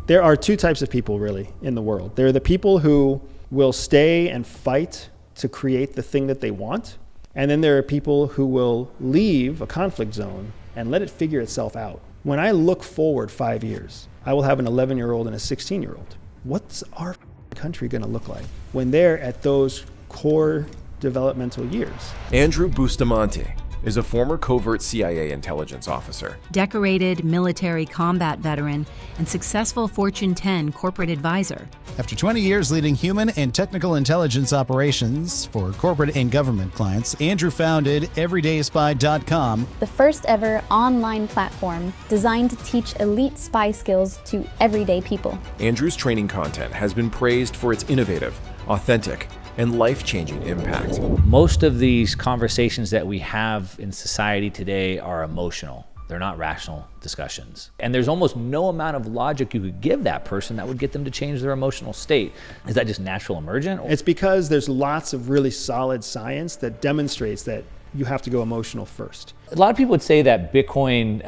There are two types of people really in the world. There are the people who will stay and fight to create the thing that they want. And then there are people who will leave a conflict zone and let it figure itself out. When I look forward 5 years, I will have an 11-year-old and a 16-year-old. What's our country going to look like when they're at those core developmental years? Andrew Bustamante is a former covert CIA intelligence officer. Decorated military combat veteran and successful Fortune 10 corporate advisor. After 20 years leading human and technical intelligence operations for corporate and government clients, Andrew founded EverydaySpy.com, the first ever online platform designed to teach elite spy skills to everyday people. Andrew's training content has been praised for its innovative, authentic, and life-changing impact. Most of these conversations that we have in society today are emotional. They're not rational discussions. And there's almost no amount of logic you could give that person that would get them to change their emotional state. Is that just natural emergent? It's because there's lots of really solid science that demonstrates that you have to go emotional first. A lot of people would say that Bitcoin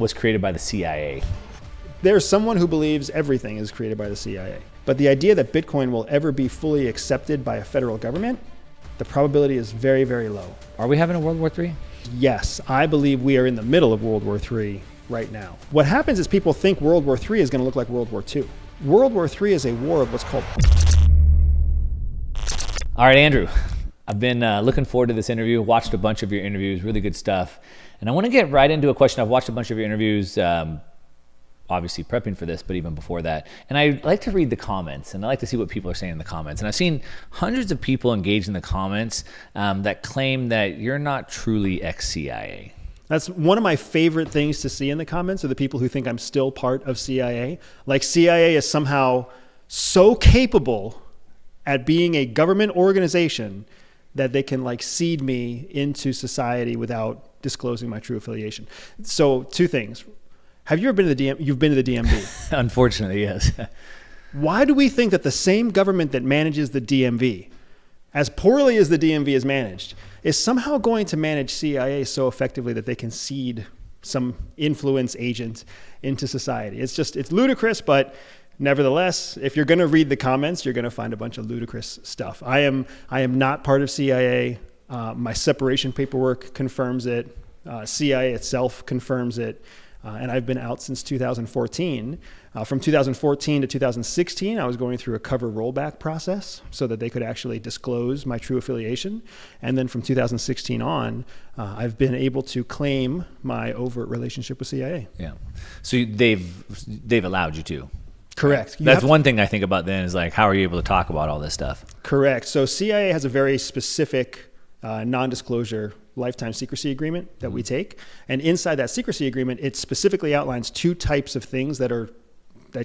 was created by the CIA. There's someone who believes everything is created by the CIA. But the idea that Bitcoin will ever be fully accepted by a federal government, the probability is very, very low. Are we having a World War III? Yes, I believe we are in the middle of World War III right now. What happens is people think World War III is going to look like World War II. World War III is a war of what's called... All right, Andrew, I've been looking forward to this interview, watched a bunch of your interviews, really good stuff. And I want to get right into a question. I've watched a bunch of your interviews, obviously prepping for this, but even before that. And I like to read the comments, and I like to see what people are saying in the comments. And I've seen hundreds of people engage in the comments that claim that you're not truly ex-CIA. That's one of my favorite things to see in the comments, are the people who think I'm still part of CIA. Like CIA is somehow so capable at being a government organization that they can like seed me into society without disclosing my true affiliation. So two things. Have you ever been to the You've been to the DMV? Unfortunately, yes. Why do we think that the same government that manages the DMV, as poorly as the DMV is managed, is somehow going to manage CIA so effectively that they can seed some influence agent into society? It's ludicrous, but nevertheless, if you're going to read the comments, you're going to find a bunch of ludicrous stuff. I am not part of CIA. My separation paperwork confirms it. CIA itself confirms it. And I've been out since 2014. From 2014 to 2016, I was going through a cover rollback process so that they could actually disclose my true affiliation. And then from 2016 on, I've been able to claim my overt relationship with CIA. Yeah. So they've allowed you to. Correct. That's one thing I think about then is like, how are you able to talk about all this stuff? Correct. So CIA has a very specific non-disclosure lifetime secrecy agreement that we take. And inside that secrecy agreement, it specifically outlines two types of things that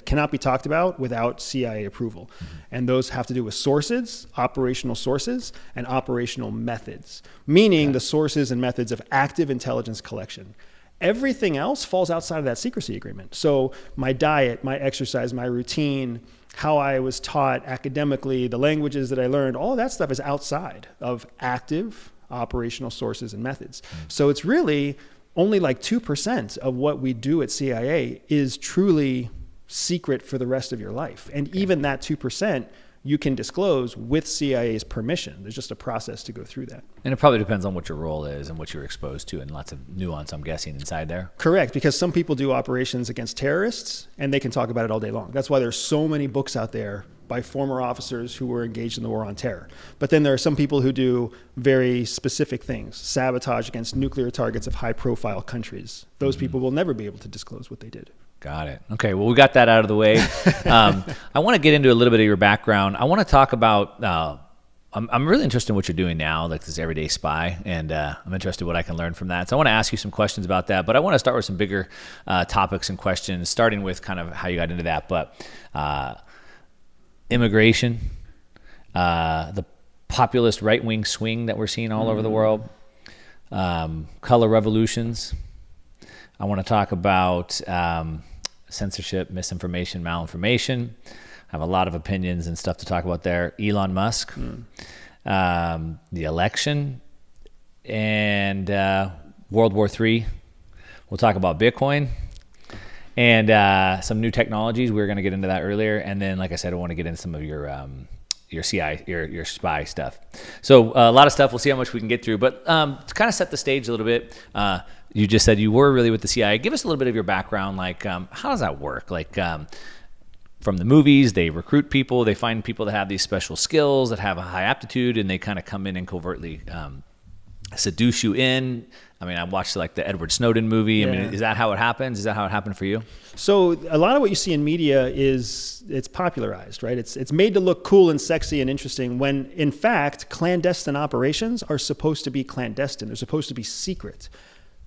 cannot be talked about without CIA approval. And those have to do with sources, operational sources, and operational methods, meaning the sources and methods of active intelligence collection. Everything else falls outside of that secrecy agreement. So my diet, my exercise, my routine, how I was taught academically, the languages that I learned, all that stuff is outside of active operational sources and methods. So it's really only like 2% of what we do at CIA is truly secret for the rest of your life. And even that 2%, you can disclose with CIA's permission. There's just a process to go through that. And it probably depends on what your role is and what you're exposed to, and lots of nuance, I'm guessing, inside there. Correct, because some people do operations against terrorists and they can talk about it all day long. That's why there's so many books out there by former officers who were engaged in the war on terror. But then there are some people who do very specific things, sabotage against nuclear targets of high-profile countries. Those people will never be able to disclose what they did. Got it. Okay, well, we got that out of the way. I want to get into a little bit of your background. I want to talk about, I'm really interested in what you're doing now, like this Everyday Spy, and I'm interested in what I can learn from that. So I want to ask you some questions about that, but I want to start with some bigger topics and questions, starting with kind of how you got into that. But immigration, the populist right-wing swing that we're seeing all over the world, color revolutions. I want to talk about censorship, misinformation, malinformation. I have a lot of opinions and stuff to talk about there. Elon Musk, the election, and World War III. We'll talk about Bitcoin. some new technologies. We were going to get into that earlier. And then, like I said, I want to get into some of your CI, your spy stuff. So a lot of stuff. We'll see how much we can get through. But to kind of set the stage a little bit, you just said you were really with the CIA. Give us a little bit of your background. Like, how does that work? Like, from the movies, they recruit people. They find people that have these special skills, that have a high aptitude, and they kind of come in and covertly seduce you in. I mean, I watched like the Edward Snowden movie. I mean, is that how it happens? Is that how it happened for you? So a lot of what you see in media it's popularized, right? It's made to look cool and sexy and interesting when in fact, clandestine operations are supposed to be clandestine. They're supposed to be secret.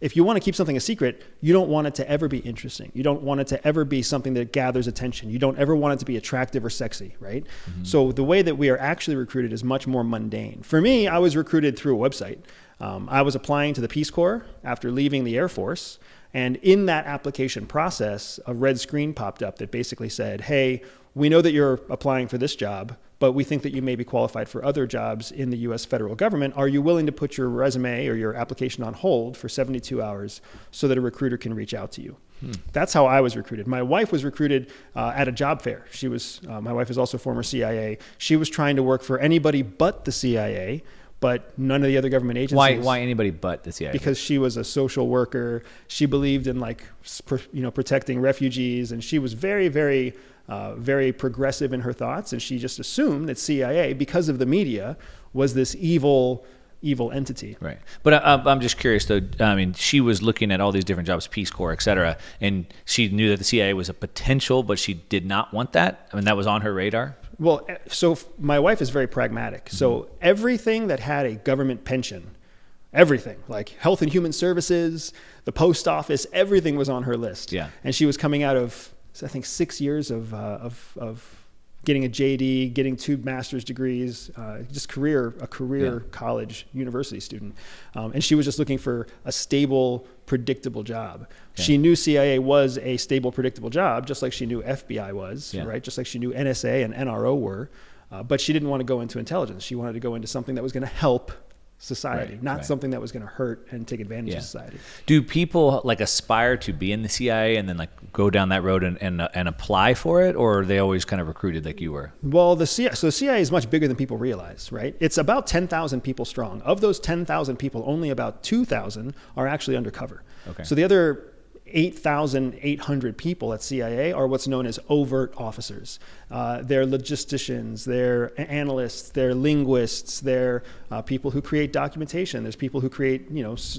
If you want to keep something a secret, you don't want it to ever be interesting. You don't want it to ever be something that gathers attention. You don't ever want it to be attractive or sexy, right? Mm-hmm. So the way that we are actually recruited is much more mundane. For me, I was recruited through a website. I was applying to the Peace Corps after leaving the Air Force. And in that application process, a red screen popped up that basically said, hey, we know that you're applying for this job, but we think that you may be qualified for other jobs in the U.S. federal government. Are you willing to put your resume or your application on hold for 72 hours so that a recruiter can reach out to you? That's how I was recruited. My wife was recruited at a job fair. She was, my wife is also former CIA. She was trying to work for anybody but the CIA, but none of the other government agencies. Why anybody but the CIA? Because she was a social worker. She believed in protecting refugees, and she was very, very very progressive in her thoughts, and she just assumed that CIA, because of the media, was this evil entity. Right. But I'm just curious, though. I mean, she was looking at all these different jobs, Peace Corps, et cetera, and she knew that the CIA was a potential, but she did not want that? I mean, that was on her radar? Well, so my wife is very pragmatic. Mm-hmm. So everything that had a government pension, everything, like Health and Human Services, the post office, everything was on her list. Yeah. And she was coming out of, I think, 6 years of getting a JD, getting 2 master's degrees, just a career college, university student. And she was just looking for a stable, predictable job. Okay. She knew CIA was a stable, predictable job, just like she knew FBI was, right? Just like she knew NSA and NRO were. But she didn't want to go into intelligence. She wanted to go into something that was going to help society, not something that was going to hurt and take advantage of society. Do people like aspire to be in the CIA and then like go down that road and apply for it, or are they always kind of recruited like you were? Well, the CIA is much bigger than people realize, right? It's about 10,000 people strong. Of those 10,000 people, only about 2,000 are actually undercover. Okay. So the other 8,800 people at CIA are what's known as overt officers. They're logisticians, they're analysts, they're linguists, they're people who create documentation. There's people who create,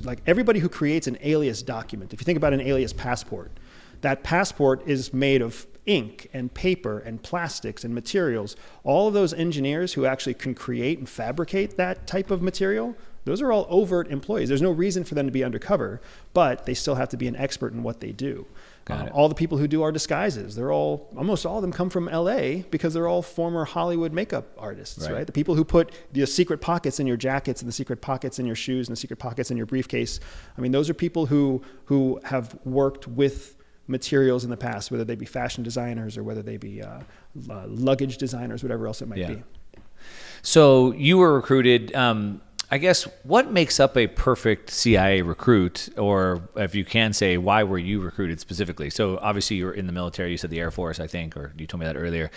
like everybody who creates an alias document. If you think about an alias passport, that passport is made of ink and paper and plastics and materials. All of those engineers who actually can create and fabricate that type of material, those are all overt employees. There's no reason for them to be undercover, but they still have to be an expert in what they do. All the people who do our disguises, almost all of them come from LA because they're all former Hollywood makeup artists, right? The people who put the secret pockets in your jackets and the secret pockets in your shoes and the secret pockets in your briefcase. I mean, those are people who have worked with materials in the past, whether they be fashion designers or whether they be luggage designers, whatever else it might be. So you were recruited. I guess what makes up a perfect CIA recruit, or if you can say, why were you recruited specifically? So obviously you were in the military, you said the Air Force, I think, or you told me that earlier.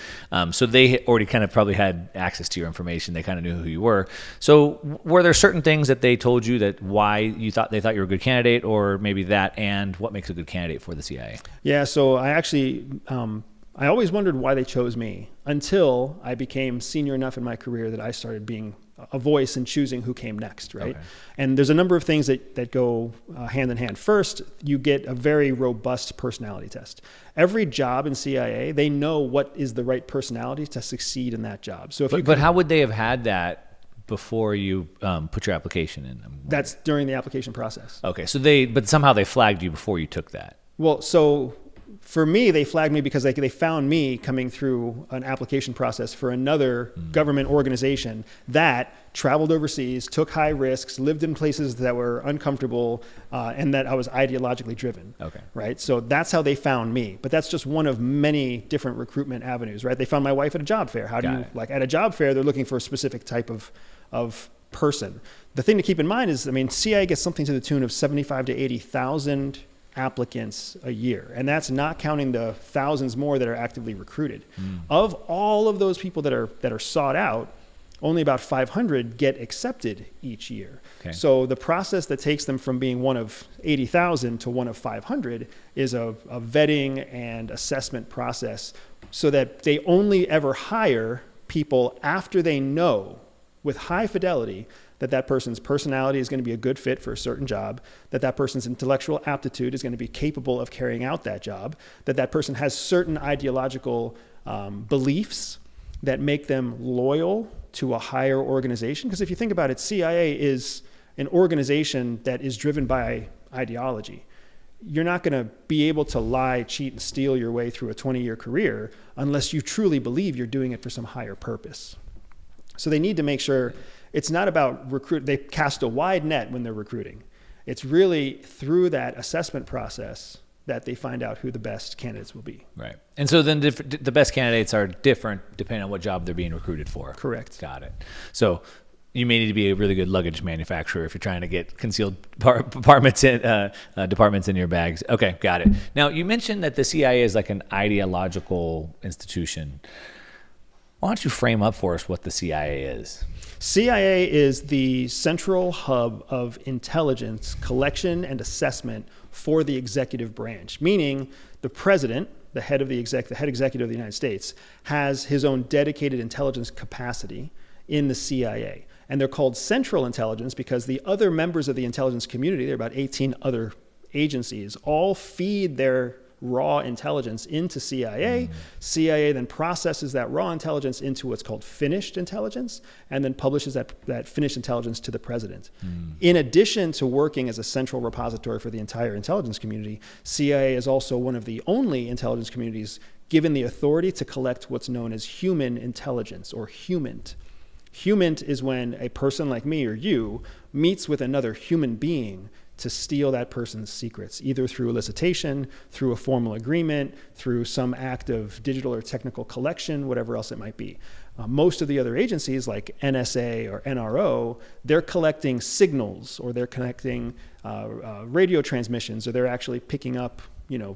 So they already kind of probably had access to your information. They kind of knew who you were. So were there certain things that they told you that why they thought you were a good candidate, or maybe that and what makes a good candidate for the CIA? Yeah, so I actually, I always wondered why they chose me until I became senior enough in my career that I started being a voice in choosing who came next, right? Okay. And there's a number of things that go hand in hand. First, you get a very robust personality test. Every job in CIA, they know what is the right personality to succeed in that job. So, but how would they have had that before you put your application in? That's during the application process. Okay, so but somehow they flagged you before you took that. Well, so for me, they flagged me because they found me coming through an application process for another government organization that traveled overseas, took high risks, lived in places that were uncomfortable, and that I was ideologically driven. Okay. Right? So that's how they found me. But that's just one of many different recruitment avenues, right? They found my wife at a job fair. At a job fair, they're looking for a specific type of person. The thing to keep in mind is, CIA gets something to the tune of 75 to 80,000 applicants a year. And that's not counting the thousands more that are actively recruited. Of all of those people that are sought out, only about 500 get accepted each year. Okay. So the process that takes them from being one of 80,000 to one of 500 is a vetting and assessment process, so that they only ever hire people after they know with high fidelity that that person's personality is going to be a good fit for a certain job, that that person's intellectual aptitude is going to be capable of carrying out that job, that that person has certain ideological beliefs that make them loyal to a higher organization. Because if you think about it, CIA is an organization that is driven by ideology. You're not going to be able to lie, cheat, and steal your way through a 20-year career unless you truly believe you're doing it for some higher purpose. So they need to make sure it's not about recruit. They cast a wide net when they're recruiting. It's really through that assessment process that they find out who the best candidates will be. Right. And so then the best candidates are different depending on what job they're being recruited for. Correct. Got it. So you may need to be a really good luggage manufacturer if you're trying to get concealed departments in your bags. Okay, got it. Now, you mentioned that the CIA is like an ideological institution. Why don't you frame up for us what the CIA is? CIA is the central hub of intelligence collection and assessment for the executive branch, meaning the president, the head executive of the United States, has his own dedicated intelligence capacity in the CIA. And they're called central intelligence because the other members of the intelligence community, there are about 18 other agencies, all feed their raw intelligence into CIA. CIA then processes that raw intelligence into what's called finished intelligence, and then publishes that finished intelligence to the president. In addition to working as a central repository for the entire intelligence community, CIA is also one of the only intelligence communities given the authority to collect what's known as human intelligence, or HUMINT. HUMINT is when a person like me or you meets with another human being to steal that person's secrets, either through elicitation, through a formal agreement, through some act of digital or technical collection, whatever else it might be. Most of the other agencies, like NSA or NRO, they're collecting signals, or they're collecting radio transmissions, or they're actually picking up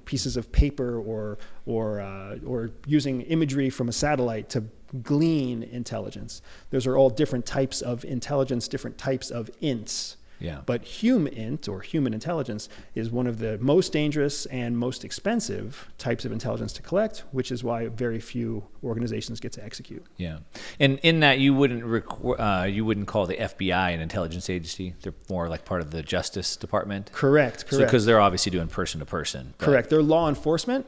pieces of paper or using imagery from a satellite to glean intelligence. Those are all different types of intelligence, different types of ints. Yeah. But HUMINT, or human intelligence, is one of the most dangerous and most expensive types of intelligence to collect, which is why very few organizations get to execute. Yeah. And in that, you wouldn't call the FBI an intelligence agency. They're more like part of the Justice Department. Correct. Because they're obviously doing person to person. Correct. They're law enforcement.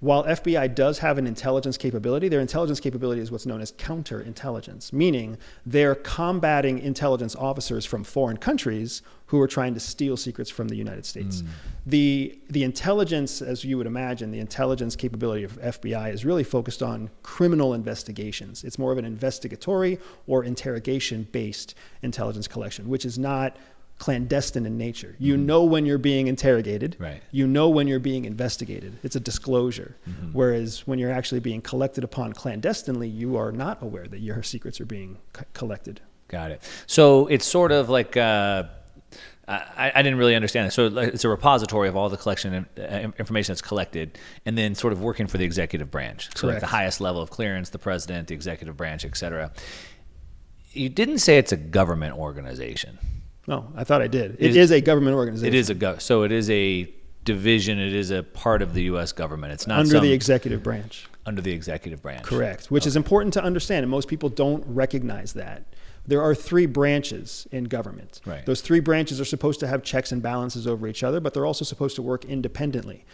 While FBI does have an intelligence capability, their intelligence capability is what's known as counterintelligence, meaning they're combating intelligence officers from foreign countries who are trying to steal secrets from the United States. The intelligence, as you would imagine, the intelligence capability of FBI is really focused on criminal investigations. It's more of an investigatory or interrogation-based intelligence collection, which is not clandestine in nature. You know when you're being interrogated. Right. You know when you're being investigated. It's a disclosure. Whereas when you're actually being collected upon clandestinely, you are not aware that your secrets are being collected. Got it. So it's sort of like I didn't really understand it. So it's a repository of all the collection information that's collected, and then sort of working for the executive branch. So like the highest level of clearance, the president, the executive branch, et cetera. You didn't say it's a government organization. No, I thought I did. It is a government organization. It is so it is a division. It is a part of the U.S. government. It's not under the executive branch. Under the executive branch. Correct, which is important to understand, and most people don't recognize that. There are three branches in government. Right. Those three branches are supposed to have checks and balances over each other, but they're also supposed to work independently.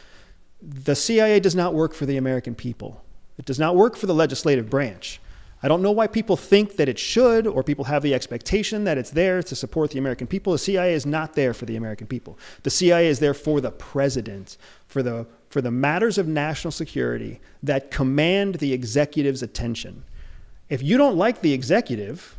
The CIA does not work for the American people. It does not work for the legislative branch. I don't know why people think that it should, or people have the expectation that it's there to support the American people. The CIA is not there for the American people. The CIA is there for the president, for the matters of national security that command the executive's attention. If you don't like the executive,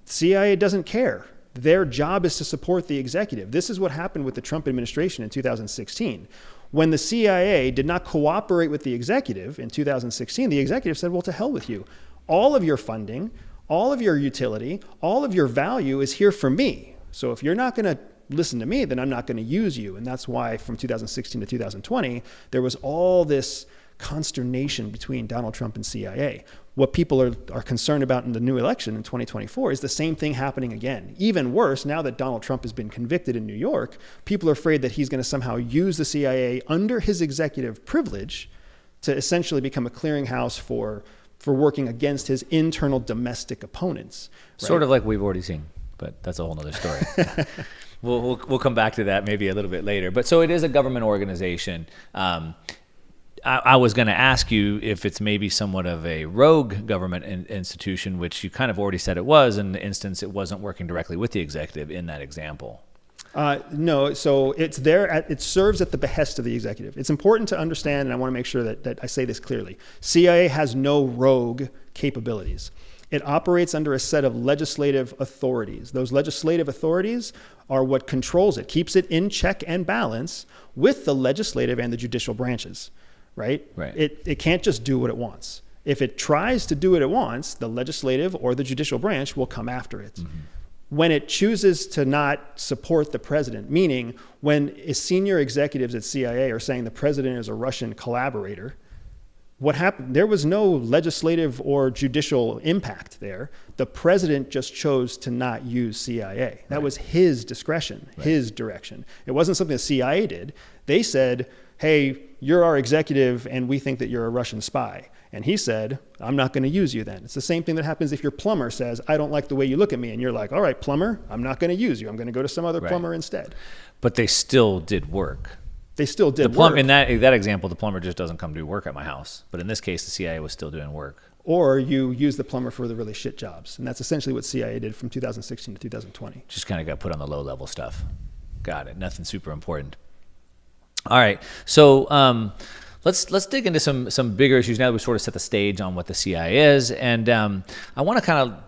CIA doesn't care. Their job is to support the executive. This is what happened with the Trump administration in 2016. When the CIA did not cooperate with the executive in 2016, the executive said, well, to hell with you. All of your funding, all of your utility, all of your value is here for me. So if you're not going to listen to me, then I'm not going to use you. And that's why from 2016 to 2020, there was all this consternation between Donald Trump and CIA. What people are concerned about in the new election in 2024 is the same thing happening again. Even worse, now that Donald Trump has been convicted in New York, people are afraid that he's going to somehow use the CIA under his executive privilege to essentially become a clearinghouse for working against his internal domestic opponents. Right? Sort of like we've already seen, but that's a whole nother story. We'll come back to that maybe a little bit later. But so it is a government organization. I was going to ask you if it's maybe somewhat of a rogue government institution, which you kind of already said it was in the instance it wasn't working directly with the executive in that example. No, so it's there. It serves at the behest of the executive. It's important to understand, and I want to make sure that I say this clearly. CIA has no rogue capabilities. It operates under a set of legislative authorities. Those legislative authorities are what controls it, keeps it in check and balance with the legislative and the judicial branches. Right? It can't just do what it wants. If it tries to do what it wants, the legislative or the judicial branch will come after it. Mm-hmm. When it chooses to not support the president, meaning when senior executives at CIA are saying the president is a Russian collaborator, what happened? There was no legislative or judicial impact there. The president just chose to not use CIA. That was his discretion, his direction. It wasn't something the CIA did. They said, hey, you're our executive and we think that you're a Russian spy. And he said, I'm not going to use you then. It's the same thing that happens if your plumber says, I don't like the way you look at me. And you're like, all right, plumber, I'm not going to use you. I'm going to go to some other plumber instead. But they still did work. They still did work. In that example, the plumber just doesn't come do work at my house. But in this case, the CIA was still doing work. Or you use the plumber for the really shit jobs. And that's essentially what CIA did from 2016 to 2020. Just kind of got put on the low level stuff. Got it. Nothing super important. All right. So let's dig into some bigger issues now that we've sort of set the stage on what the CIA is. And I want to kind of,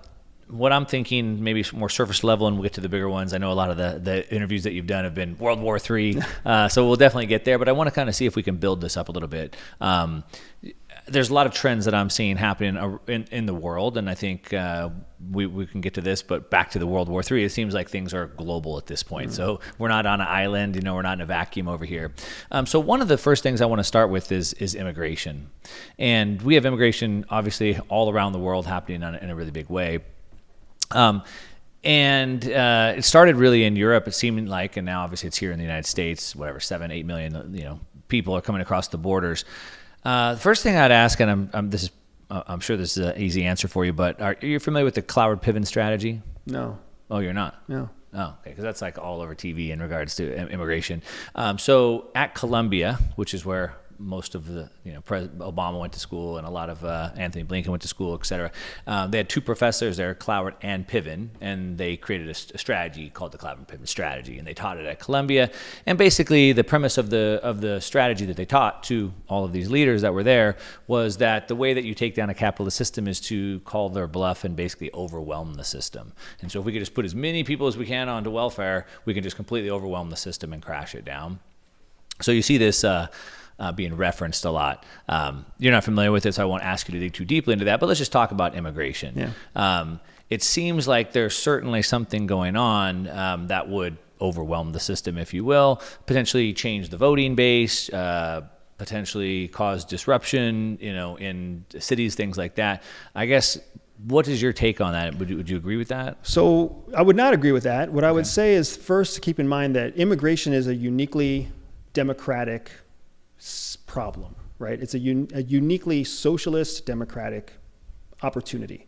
what I'm thinking, maybe more surface level, and we'll get to the bigger ones. I know a lot of the interviews that you've done have been World War III, so we'll definitely get there. But I want to kind of see if we can build this up a little bit. There's a lot of trends that I'm seeing happening in the world, and I think we can get to this, but back to the World War III, it seems like things are global at this point. Mm-hmm. So we're not on an island, we're not in a vacuum over here. So one of the first things I want to start with is immigration. And we have immigration, obviously, all around the world happening in a really big way. And it started really in Europe, it seemed like, and now obviously it's here in the United States, 7-8 million people are coming across the borders. The first thing I'd ask, and I'm sure this is an easy answer for you, but are you familiar with the Cloward Piven strategy? No. Oh, you're not? No. Oh, okay, because that's like all over TV in regards to immigration. So at Columbia, which is where most of the, President Obama went to school and a lot of Anthony Blinken went to school, et cetera. They had two professors there, Cloward and Piven, and they created a strategy called the Cloward Piven strategy, and they taught it at Columbia. And basically, the premise of the strategy that they taught to all of these leaders that were there was that the way that you take down a capitalist system is to call their bluff and basically overwhelm the system. And so if we could just put as many people as we can onto welfare, we can just completely overwhelm the system and crash it down. So you see this being referenced a lot. You're not familiar with it, so I won't ask you to dig too deeply into that, but let's just talk about immigration. Yeah. It seems like there's certainly something going on that would overwhelm the system, if you will, potentially change the voting base, potentially cause disruption, in cities, things like that. I guess, what is your take on that? Would you agree with that? So I would not agree with that. What I would say is, first, to keep in mind that immigration is a uniquely democratic problem, right? It's a uniquely socialist democratic opportunity.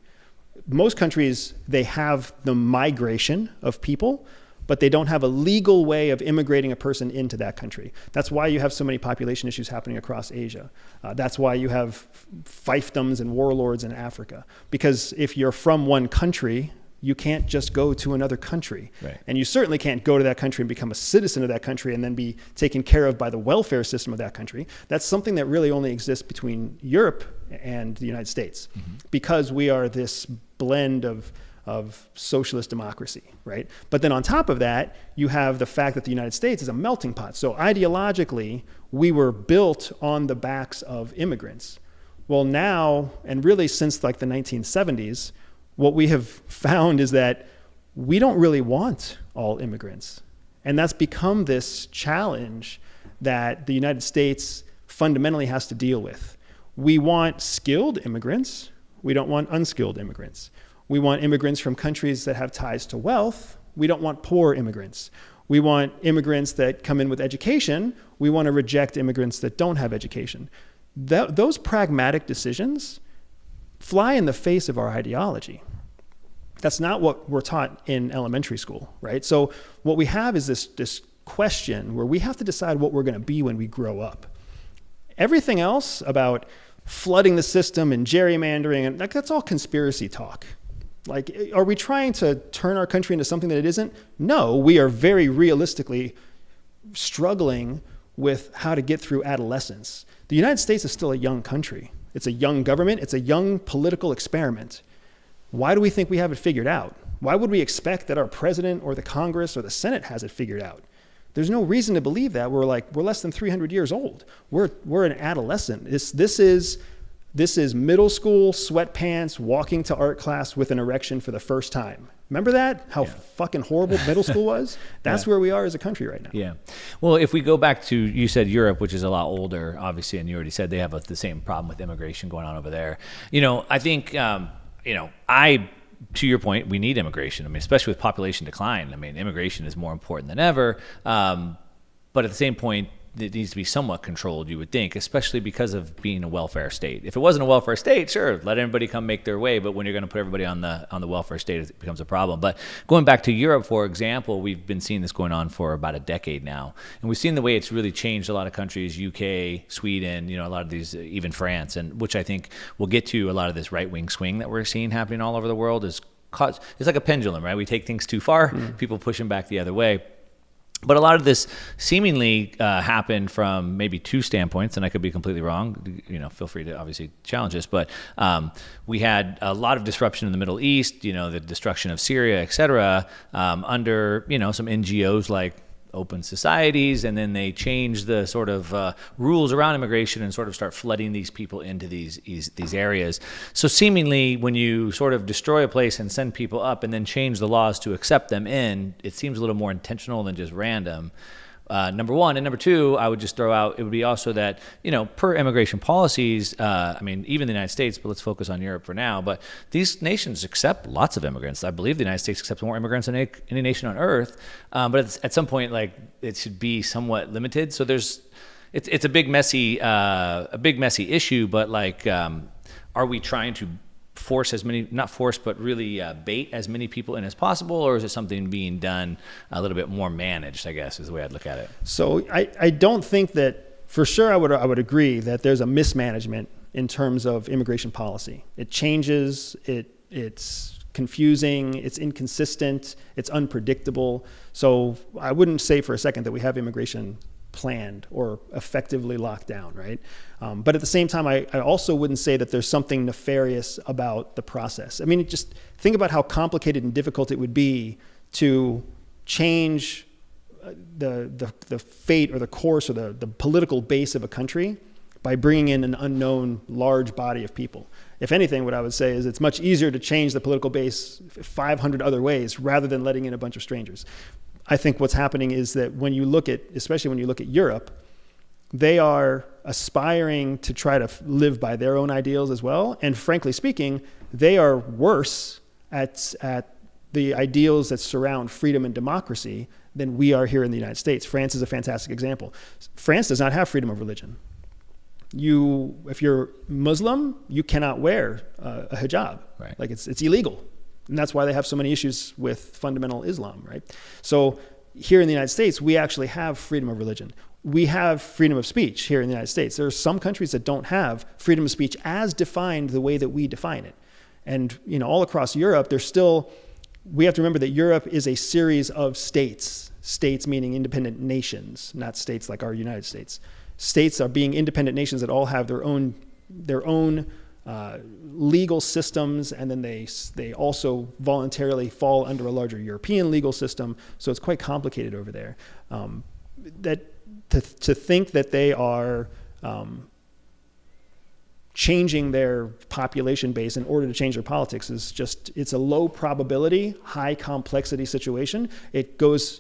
Most countries, they have the migration of people, but they don't have a legal way of immigrating a person into that country. That's why you have so many population issues happening across Asia. That's why you have fiefdoms and warlords in Africa. Because if you're from one country, you can't just go to another country. Right. And you certainly can't go to that country and become a citizen of that country and then be taken care of by the welfare system of that country. That's something that really only exists between Europe and the United States, because we are this blend of socialist democracy, right? But then on top of that, you have the fact that the United States is a melting pot. So ideologically, we were built on the backs of immigrants. Well, now, and really since like the 1970s, what we have found is that we don't really want all immigrants. And that's become this challenge that the United States fundamentally has to deal with. We want skilled immigrants. We don't want unskilled immigrants. We want immigrants from countries that have ties to wealth. We don't want poor immigrants. We want immigrants that come in with education. We want to reject immigrants that don't have education. Those pragmatic decisions fly in the face of our ideology. That's not what we're taught in elementary school, right? So what we have is this question where we have to decide what we're going to be when we grow up. Everything else about flooding the system and gerrymandering, and that's all conspiracy talk. Like, are we trying to turn our country into something that it isn't? No, we are very realistically struggling with how to get through adolescence. The United States is still a young country. It's a young government. It's a young political experiment. Why do we think we have it figured out? Why would we expect that our president or the Congress or the Senate has it figured out? There's no reason to believe that. We're less than 300 years old. We're an adolescent. This is middle school sweatpants walking to art class with an erection for the first time. Remember that? How fucking horrible middle school was? That's where we are as a country right now. Yeah. Well, if we go back to, you said Europe, which is a lot older, obviously, and you already said they have the same problem with immigration going on over there. I think, to your point, we need immigration. I mean, especially with population decline. I mean, immigration is more important than ever. But at the same point, it needs to be somewhat controlled, you would think, especially because of being a welfare state. If it wasn't a welfare state, sure, let everybody come make their way. But when you're going to put everybody on the welfare state, it becomes a problem. But going back to Europe, for example, we've been seeing this going on for about a decade now. And we've seen the way it's really changed a lot of countries, UK, Sweden, a lot of these, even France, and which I think we'll get to. A lot of this right-wing swing that we're seeing happening all over the world it's like a pendulum, right? We take things too far, people push them back the other way. But a lot of this seemingly happened from maybe two standpoints, and I could be completely wrong. Feel free to obviously challenge this. But we had a lot of disruption in the Middle East. The destruction of Syria, et cetera, under some NGOs like Open Societies, and then they changed the sort of rules around immigration and sort of start flooding these people into these areas. So seemingly, when you sort of destroy a place and send people up and then change the laws to accept them in, it seems a little more intentional than just random. Number one. And number two, I would just throw out, it would be also that, per immigration policies, even the United States, but let's focus on Europe for now, but these nations accept lots of immigrants. I believe the United States accepts more immigrants than any nation on earth. But at some point, it should be somewhat limited. So it's a big messy issue, but are we trying to force as many, not force, but really bait as many people in as possible, or is it something being done a little bit more managed, I guess, is the way I'd look at it? So I don't think that, for sure, I would agree that there's a mismanagement in terms of immigration policy. It changes, it's confusing, it's inconsistent, it's unpredictable. So I wouldn't say for a second that we have immigration planned or effectively locked down, right? But at the same time, I also wouldn't say that there's something nefarious about the process. I mean, just think about how complicated and difficult it would be to change the fate or the course or the political base of a country by bringing in an unknown large body of people. If anything, what I would say is it's much easier to change the political base 500 other ways rather than letting in a bunch of strangers. I think what's happening is that especially when you look at Europe, they are aspiring to try to live by their own ideals as well. And frankly speaking, they are worse at the ideals that surround freedom and democracy than we are here in the United States. France is a fantastic example. France does not have freedom of religion. If you're Muslim, you cannot wear a hijab. Right. It's illegal. And that's why they have so many issues with fundamental Islam, right? So here in the United States, we actually have freedom of religion. We have freedom of speech here in the United States. There are some countries that don't have freedom of speech as defined the way that we define it. And all across Europe, we have to remember that Europe is a series of states. States meaning independent nations, not states like our United States. States are being independent nations that all have their own legal systems, and then they also voluntarily fall under a larger European legal system. So it's quite complicated over there. To think that they are changing their population base in order to change their politics it's a low probability, high complexity situation. It goes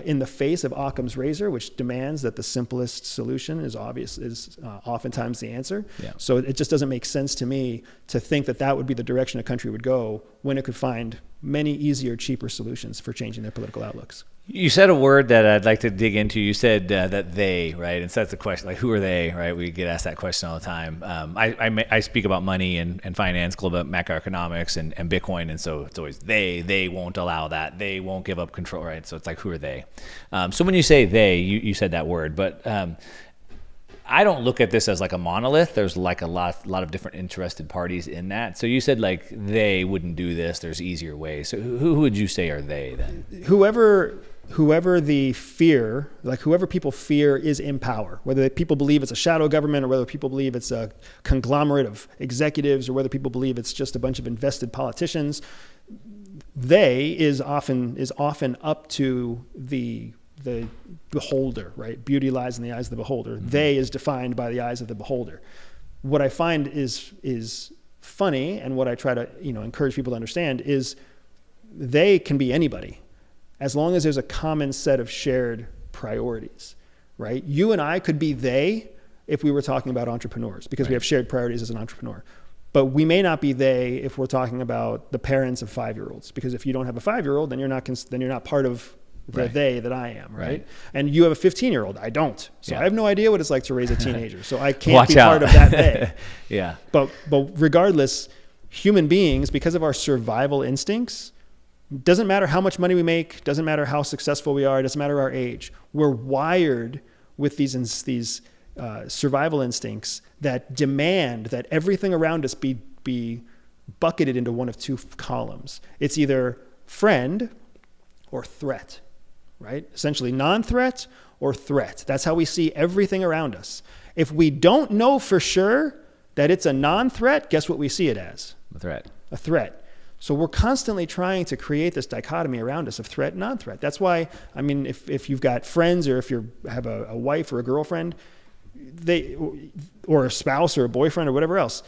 in the face of Occam's razor, which demands that the simplest solution is oftentimes the answer. Yeah. So it just doesn't make sense to me to think that that would be the direction a country would go when it could find many easier, cheaper solutions for changing their political outlooks. You said a word that I'd like to dig into. You said that they, right? And so that's the question, like, who are they, right? We get asked that question all the time. I speak about money and finance, global macroeconomics and Bitcoin. And so it's always they won't allow that. They won't give up control, right? So it's like, who are they? So when you say they, you said that word, but I don't look at this as like a monolith. There's like a lot of different interested parties in that. So you said like they wouldn't do this. There's easier ways. So who would you say are they then? Whoever the fear, like whoever people fear is in power, whether people believe it's a shadow government or whether people believe it's a conglomerate of executives or whether people believe it's just a bunch of invested politicians, they is often up to the beholder, right? Beauty lies in the eyes of the beholder. Mm-hmm. They is defined by the eyes of the beholder. What I find is funny, and what I try to encourage people to understand is they can be anybody, as long as there's a common set of shared priorities, right? You and I could be they if we were talking about entrepreneurs, because we have shared priorities as an entrepreneur. But we may not be they if we're talking about the parents of 5-year-olds, because if you don't have a 5-year-old, then you're not part of the they that I am, right? And you have a 15-year-old, I don't. So I have no idea what it's like to raise a teenager. So I can't be part of that they. Yeah. But regardless, human beings, because of our survival instincts, doesn't matter how much money we make, doesn't matter how successful we are, doesn't matter our age. We're wired with these survival instincts that demand that everything around us be bucketed into one of two columns. It's either friend or threat, right? Essentially non-threat or threat. That's how we see everything around us. If we don't know for sure that it's a non-threat, guess what we see it as? A threat. A threat. So we're constantly trying to create this dichotomy around us of threat and non-threat. That's why, I mean, if you've got friends or if you have a wife or a girlfriend, or a spouse or a boyfriend or whatever else,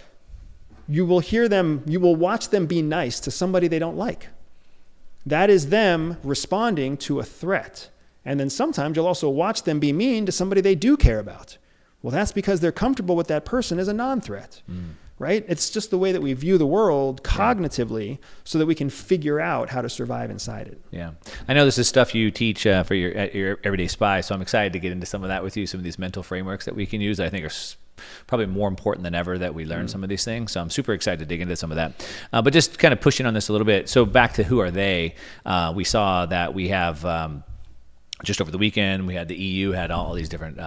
you will watch them be nice to somebody they don't like. That is them responding to a threat. And then sometimes you'll also watch them be mean to somebody they do care about. Well, that's because they're comfortable with that person as a non-threat. Right? It's just the way that we view the world cognitively so that we can figure out how to survive inside it. Yeah. I know this is stuff you teach for your Everyday Spy, so I'm excited to get into some of that with you, some of these mental frameworks that we can use. I think are probably more important than ever that we learn some of these things. So I'm super excited to dig into some of that. But just kind of pushing on this a little bit. So back to who are they? We saw that we have... just over the weekend, we had the EU had all these different,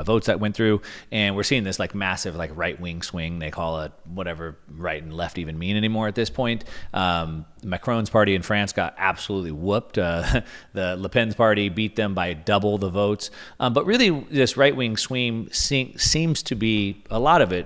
votes that went through, and we're seeing this like massive like right-wing swing. They call it whatever right and left even mean anymore at this point. Macron's party in France got absolutely whooped. The Le Pen's party beat them by double the votes. But really, this right-wing swing seems to be a lot of it.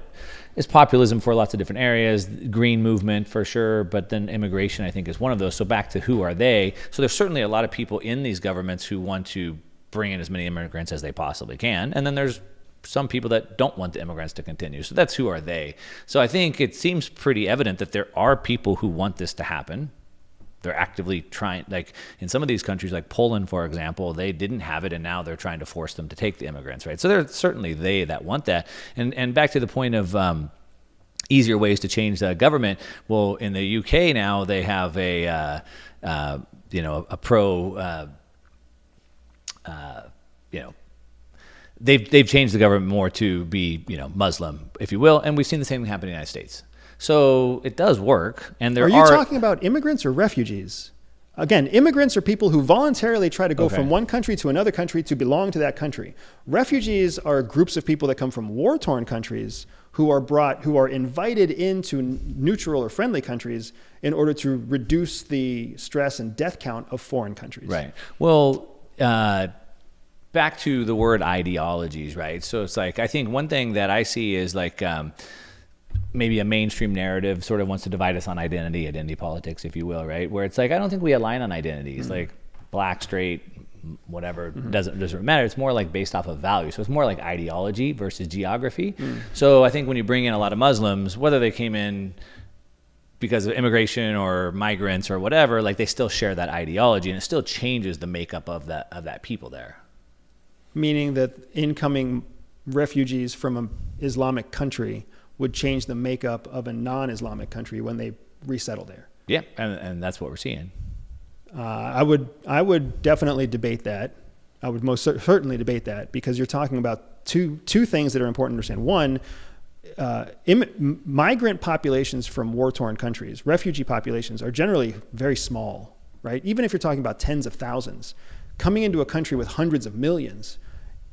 Is populism for lots of different areas, green movement for sure, but then immigration I think is one of those. So back to who are they? So there's certainly a lot of people in these governments who want to bring in as many immigrants as they possibly can. And then there's some people that don't want the immigrants to continue. So that's who are they. So I think it seems pretty evident that there are people who want this to happen. They're actively trying, like in some of these countries, like Poland, for example, they didn't have it, and now they're trying to force them to take the immigrants, right? So there's certainly they that want that. And back to the point of easier ways to change the government. Well, in the UK now, they have a pro, they've changed the government more to be, Muslim, if you will, and we've seen the same thing happen in the United States. So it does work, and there are... Are you talking about immigrants or refugees? Again, immigrants are people who voluntarily try to go from one country to another country to belong to that country. Refugees are groups of people that come from war-torn countries who are invited into neutral or friendly countries in order to reduce the stress and death count of foreign countries. Right. Well, back to the word ideologies, right? So it's like, I think one thing that I see is like... maybe a mainstream narrative sort of wants to divide us on identity politics, if you will, right? Where it's like, I don't think we align on identities, like black, straight, whatever, doesn't matter. It's more like based off of value. So it's more like ideology versus geography. So I think when you bring in a lot of Muslims, whether they came in because of immigration or migrants or whatever, like they still share that ideology, and it still changes the makeup of that people there. Meaning that incoming refugees from an Islamic country would change the makeup of a non-Islamic country when they resettle there. Yeah, and that's what we're seeing. I would definitely debate that. I would most certainly debate that, because you're talking about two things that are important to understand. One, migrant populations from war-torn countries, refugee populations, are generally very small, right? Even if you're talking about tens of thousands, coming into a country with hundreds of millions,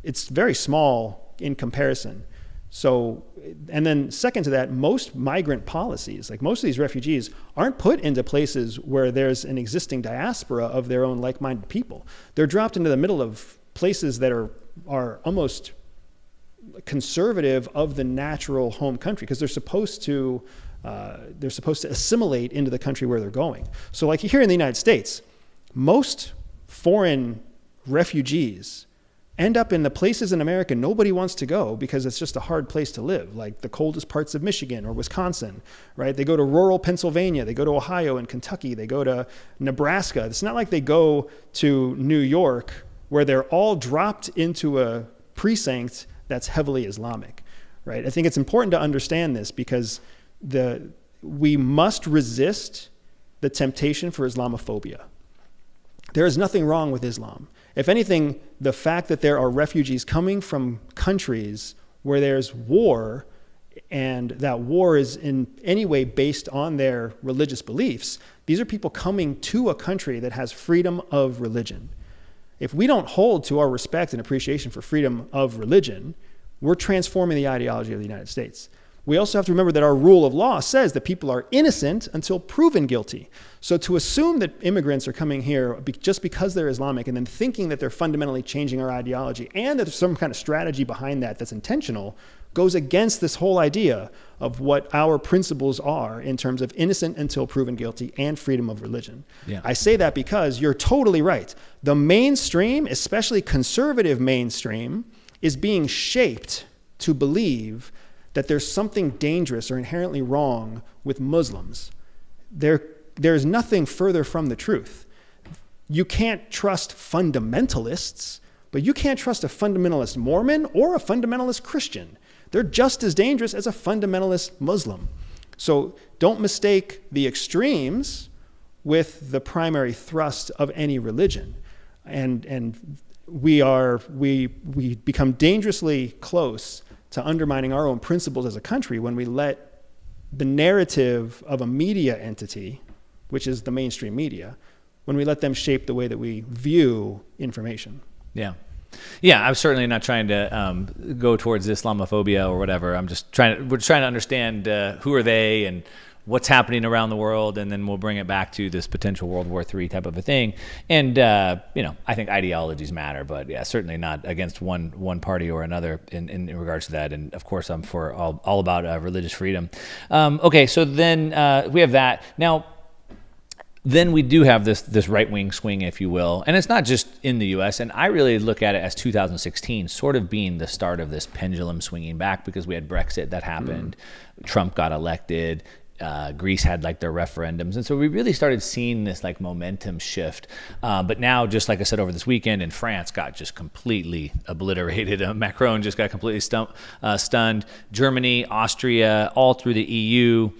it's very small in comparison. So, and then second to that, most migrant policies, like most of these refugees, aren't put into places where there's an existing diaspora of their own like-minded people. They're dropped into the middle of places that are almost conservative of the natural home country, because they're supposed to assimilate into the country where they're going. So like here in the United States, most foreign refugees end up in the places in America nobody wants to go, because it's just a hard place to live, like the coldest parts of Michigan or Wisconsin, right? They go to rural Pennsylvania, they go to Ohio and Kentucky, they go to Nebraska. It's not like they go to New York, where they're all dropped into a precinct that's heavily Islamic, right? I think it's important to understand this, because we must resist the temptation for Islamophobia. There is nothing wrong with Islam. If anything, the fact that there are refugees coming from countries where there's war, and that war is in any way based on their religious beliefs, these are people coming to a country that has freedom of religion. If we don't hold to our respect and appreciation for freedom of religion, we're transforming the ideology of the United States. We also have to remember that our rule of law says that people are innocent until proven guilty. So to assume that immigrants are coming here just because they're Islamic, and then thinking that they're fundamentally changing our ideology, and that there's some kind of strategy behind that that's intentional, goes against this whole idea of what our principles are in terms of innocent until proven guilty and freedom of religion. Yeah. I say that because you're totally right. The mainstream, especially conservative mainstream, is being shaped to believe that there's something dangerous or inherently wrong with Muslims. There's nothing further from the truth. You can't trust fundamentalists, but you can't trust a fundamentalist Mormon or a fundamentalist Christian. They're just as dangerous as a fundamentalist Muslim. So don't mistake the extremes with the primary thrust of any religion. And we become dangerously close to undermining our own principles as a country when we let the narrative of a media entity, which is the mainstream media, when we let them shape the way that we view information. Yeah. Yeah, I'm certainly not trying to go towards Islamophobia or whatever. We're trying to understand who are they and what's happening around the world, and then we'll bring it back to this potential World War III type of a thing. And I think ideologies matter, but yeah, certainly not against one party or another in regards to that. And of course, I'm for all about religious freedom. Okay, so then we have that now. Then we do have this right-wing swing, if you will, and it's not just in the U.S., and I really look at it as 2016 sort of being the start of this pendulum swinging back, because we had Brexit that happened, Trump got elected, Greece had like their referendums, and so we really started seeing this like momentum shift. But now, just like I said over this weekend, in France got just completely obliterated. Macron just got completely stunned. Germany, Austria, all through the EU,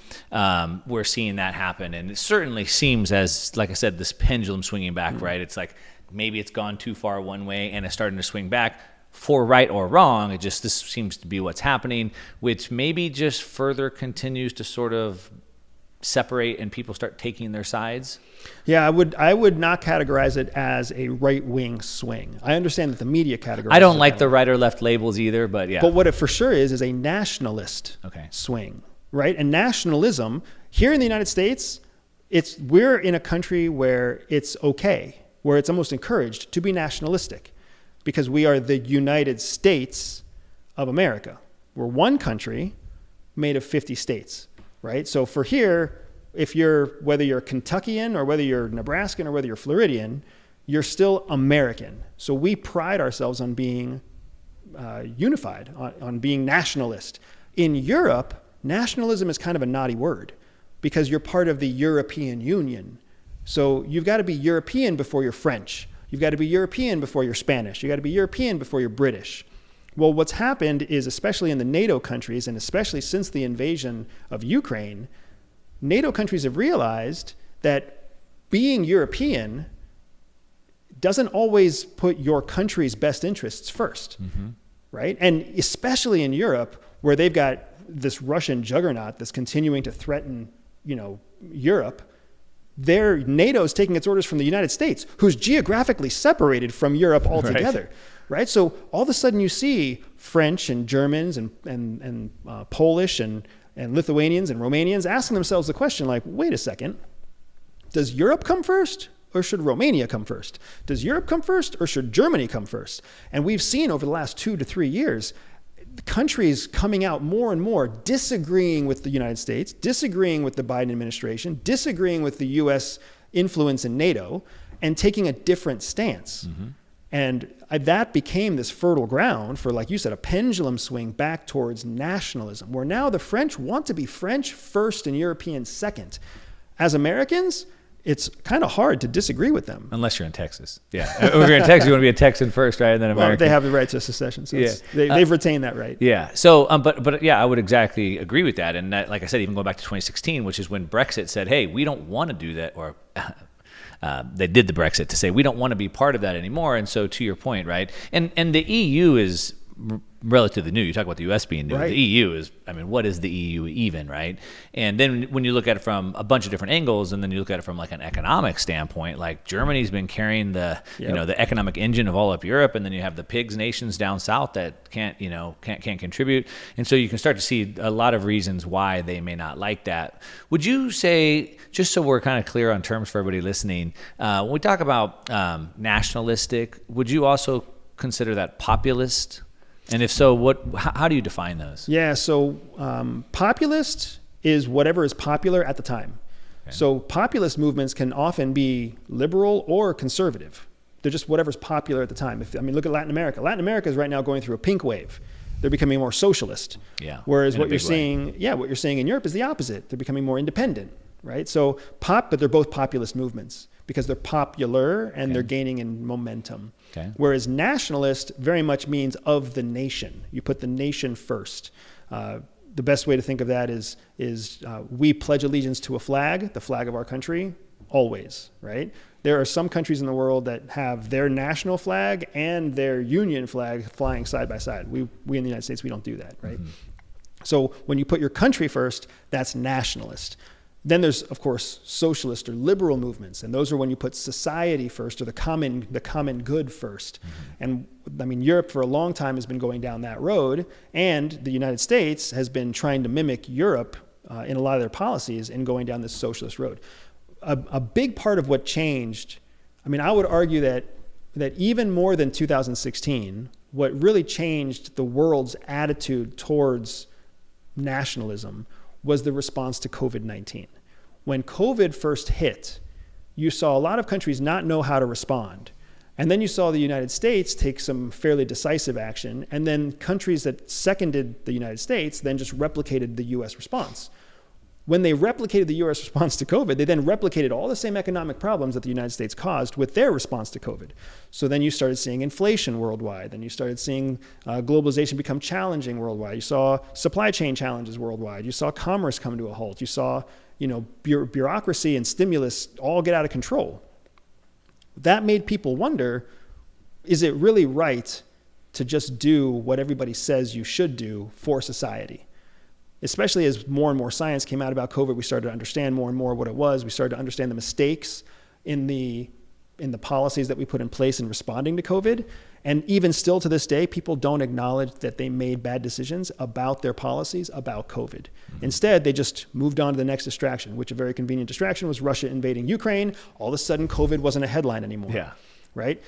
we're seeing that happen, and it certainly seems as, like I said, this pendulum swinging back. Right? It's like maybe it's gone too far one way, and it's starting to swing back. For right or wrong, this seems to be what's happening, which maybe just further continues to sort of separate and people start taking their sides. Yeah, I would not categorize it as a right-wing swing. I understand that the media categorizes I don't like the right or left labels either, but yeah. But what it for sure is a nationalist swing, right? And nationalism, here in the United States, we're in a country where it's okay, where it's almost encouraged to be nationalistic, because we are the United States of America. We're one country made of 50 states, right? So for here, whether you're Kentuckian or whether you're Nebraskan or whether you're Floridian, you're still American. So we pride ourselves on being unified, on being nationalist. In Europe, nationalism is kind of a naughty word. because you're part of the European Union. So you've got to be European before you're French. You've got to be European before you're Spanish. You've got to be European before you're British. Well, what's happened is, especially in the NATO countries, and especially since the invasion of Ukraine, NATO countries have realized that being European doesn't always put your country's best interests first, right? And especially in Europe, where they've got this Russian juggernaut that's continuing to threaten, Europe, NATO's taking its orders from the United States, who's geographically separated from Europe altogether, right? So all of a sudden you see French and Germans and Polish and Lithuanians and Romanians asking themselves the question like, wait a second, does Europe come first or should Romania come first? Does Europe come first or should Germany come first? And we've seen over the last 2 to 3 years, countries coming out more and more disagreeing with the United States, disagreeing with the Biden administration, disagreeing with the US influence in NATO, and taking a different stance. And that became this fertile ground for, like you said, a pendulum swing back towards nationalism, where now the French want to be French first and European second. As Americans, it's kind of hard to disagree with them. Unless you're in Texas. Yeah. If you're in Texas, you want to be a Texan first, right? And then American. Well, they have the right to secession. So they've retained that right. Yeah. So, but yeah, I would exactly agree with that. And that, like I said, even going back to 2016, which is when Brexit said, hey, we don't want to do that, or they did the Brexit to say, we don't want to be part of that anymore. And so to your point, right? And the EU is relatively new. You talk about the US being new. Right. The EU is, what is the EU even, right? And then when you look at it from a bunch of different angles, and then you look at it from like an economic standpoint, like Germany's been carrying the, the economic engine of all of Europe, and then you have the pigs nations down south that can't contribute. And so you can start to see a lot of reasons why they may not like that. Would you say, just so we're kind of clear on terms for everybody listening, when we talk about nationalistic, would you also consider that populist? And if so, how do you define those? Yeah, so populist is whatever is popular at the time. Okay. So populist movements can often be liberal or conservative. They're just whatever's popular at the time. Look at Latin America. Latin America is right now going through a pink wave. They're becoming more socialist. Yeah. Whereas what you're seeing in Europe is the opposite. They're becoming more independent, right? So but they're both populist movements because they're popular and they're gaining in momentum. Okay. Whereas nationalist very much means of the nation. You put the nation first. The best way to think of that is we pledge allegiance to a flag, the flag of our country, always, right? There are some countries in the world that have their national flag and their union flag flying side by side. We in the United States, we don't do that, right? So when you put your country first, that's nationalist. Then there's, of course, socialist or liberal movements, and those are when you put society first, or the common good first. And Europe for a long time has been going down that road, and the United States has been trying to mimic Europe in a lot of their policies and going down this socialist road. A big part of what changed, I would argue that even more than 2016, what really changed the world's attitude towards nationalism was the response to COVID-19. When COVID first hit, you saw a lot of countries not know how to respond. And then you saw the United States take some fairly decisive action, and then countries that seconded the United States then just replicated the US response. When they replicated the US response to COVID, they then replicated all the same economic problems that the United States caused with their response to COVID. So then you started seeing inflation worldwide. Then you started seeing globalization become challenging worldwide. You saw supply chain challenges worldwide. You saw commerce come to a halt. You saw bureaucracy and stimulus all get out of control. That made people wonder, is it really right to just do what everybody says you should do for society? Especially as more and more science came out about COVID, we started to understand more and more what it was. We started to understand the mistakes in the policies that we put in place in responding to COVID. And even still to this day, people don't acknowledge that they made bad decisions about their policies about COVID. Instead, they just moved on to the next distraction, which a very convenient distraction was Russia invading Ukraine. All of a sudden, COVID wasn't a headline anymore. Yeah. Right?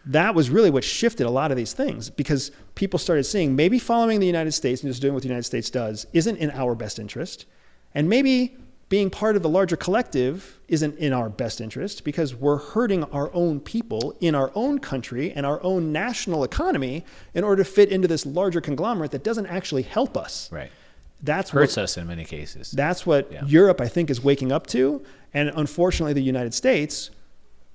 That was really what shifted a lot of these things, because people started seeing maybe following the United States and just doing what the United States does isn't in our best interest. And maybe being part of the larger collective isn't in our best interest, because we're hurting our own people in our own country and our own national economy in order to fit into this larger conglomerate that doesn't actually help us. Right. hurts us in many cases. That's what Europe, I think, is waking up to. And unfortunately, the United States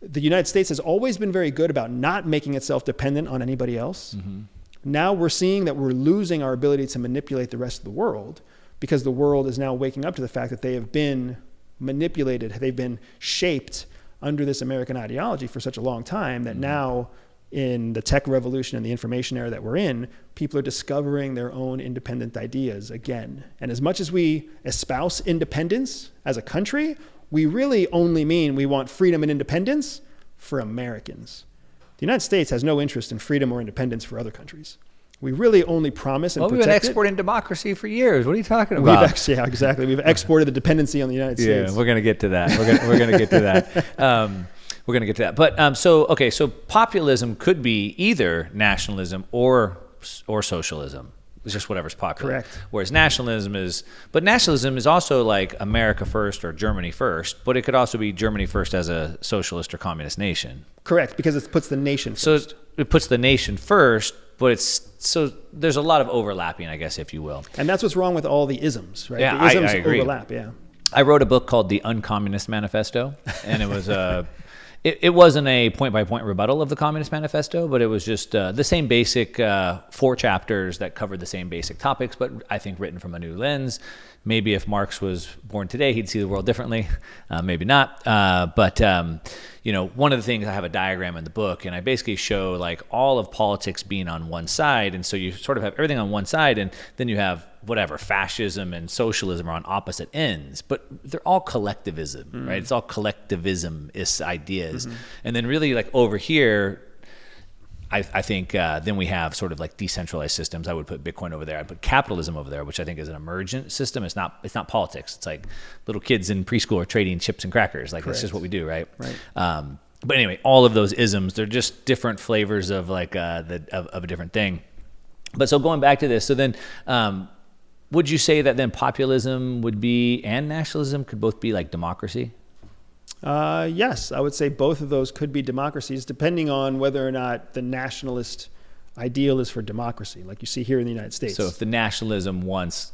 has always been very good about not making itself dependent on anybody else. Mm-hmm. Now we're seeing that we're losing our ability to manipulate the rest of the world, because the world is now waking up to the fact that they have been manipulated, they've been shaped under this American ideology for such a long time that now in the tech revolution and the information era that we're in, people are discovering their own independent ideas again. And as much as we espouse independence as a country, we really only mean we want freedom and independence for Americans. The United States has no interest in freedom or independence for other countries. We really only promise and protect it. We've been exporting democracy for years. What are you talking about? Exactly. We've exported the dependency on the United States. Yeah, we're going to get to that. We're going to get to that. We're going to get to that. But so populism could be either nationalism or socialism. It's just whatever's popular. Correct. Whereas nationalism is also like America first or Germany first, but it could also be Germany first as a socialist or communist nation. Correct, because it puts the nation first. So it puts the nation first, but there's a lot of overlapping, I guess, if you will. And that's what's wrong with all the isms, right? Yeah, the isms I agree. overlap, yeah. I wrote a book called The Uncommunist Manifesto, and it was it wasn't a point-by-point rebuttal of the Communist Manifesto, but it was just the same basic 4 chapters that covered the same basic topics, but I think written from a new lens. Maybe if Marx was born today, he'd see the world differently. Maybe not. But one of the things, I have a diagram in the book, and I basically show like all of politics being on one side. And so you sort of have everything on one side, and then you have whatever, fascism and socialism are on opposite ends, but they're all collectivism, right? It's all collectivism-ist ideas. And then really like over here, I think then we have sort of like decentralized systems. I would put Bitcoin over there. I'd put capitalism over there, which I think is an emergent system. It's not politics. It's like little kids in preschool are trading chips and crackers. Like that's just what we do, right? But anyway, all of those isms, they're just different flavors of like of a different thing. But so going back to this, so then would you say that then populism would be and nationalism could both be like democracy? Yes, I would say both of those could be democracies, depending on whether or not the nationalist ideal is for democracy, like you see here in the United States. So if the nationalism wants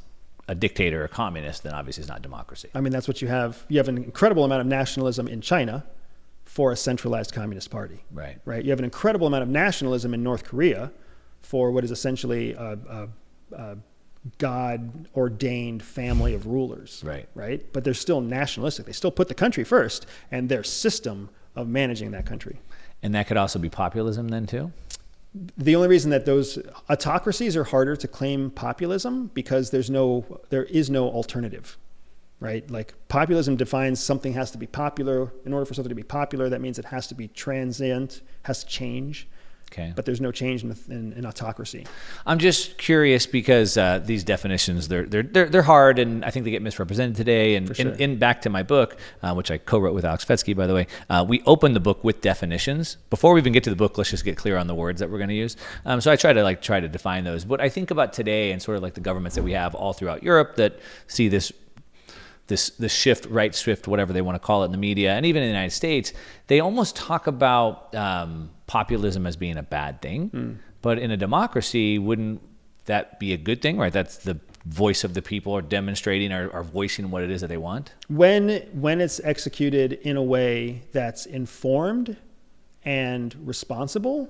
a dictator or a communist, then obviously it's not democracy. I mean, that's what you have. You have an incredible amount of nationalism in China for a centralized communist party. Right. You have an incredible amount of nationalism in North Korea for what is essentially a God-ordained family of rulers, right? But they're still nationalistic. They still put the country first and their system of managing that country. And that could also be populism then too? The only reason that those autocracies are harder to claim populism because there is no alternative, right? Like populism defines something has to be popular. In order for something to be popular, that means it has to be transient, has to change. Okay. But there's no change in autocracy. I'm just curious because these definitions they're hard, and I think they get misrepresented today. And in back to my book, which I co-wrote with Alex Fetsky, by the way, we opened the book with definitions. Before we even get to the book, let's just get clear on the words that we're going to use. So I try to define those. What I think about today and sort of like the governments that we have all throughout Europe that see this shift, right shift, whatever they want to call it in the media, and even in the United States, they almost talk about populism as being a bad thing. But in a democracy, wouldn't that be a good thing, right? That's the voice of the people are demonstrating or voicing what it is that they want. When it's executed in a way that's informed and responsible,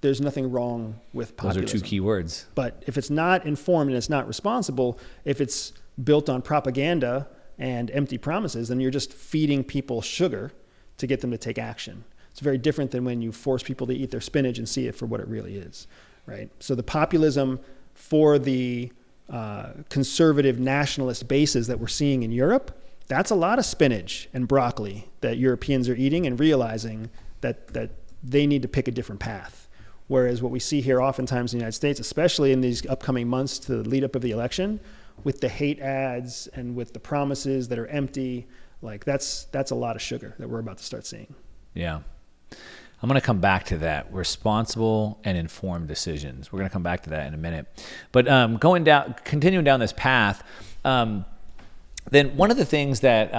there's nothing wrong with populism. Those are 2 key words. But if it's not informed and it's not responsible, if it's built on propaganda and empty promises, then you're just feeding people sugar to get them to take action. It's very different than when you force people to eat their spinach and see it for what it really is, right? So the populism for the conservative nationalist bases that we're seeing in Europe, that's a lot of spinach and broccoli that Europeans are eating and realizing that they need to pick a different path. Whereas what we see here oftentimes in the United States, especially in these upcoming months to the lead up of the election, with the hate ads and with the promises that are empty, like that's a lot of sugar that we're about to start seeing. Yeah. I'm going to come back to that. Responsible and informed decisions. We're going to come back to that in a minute. But continuing down this path, then one of the things that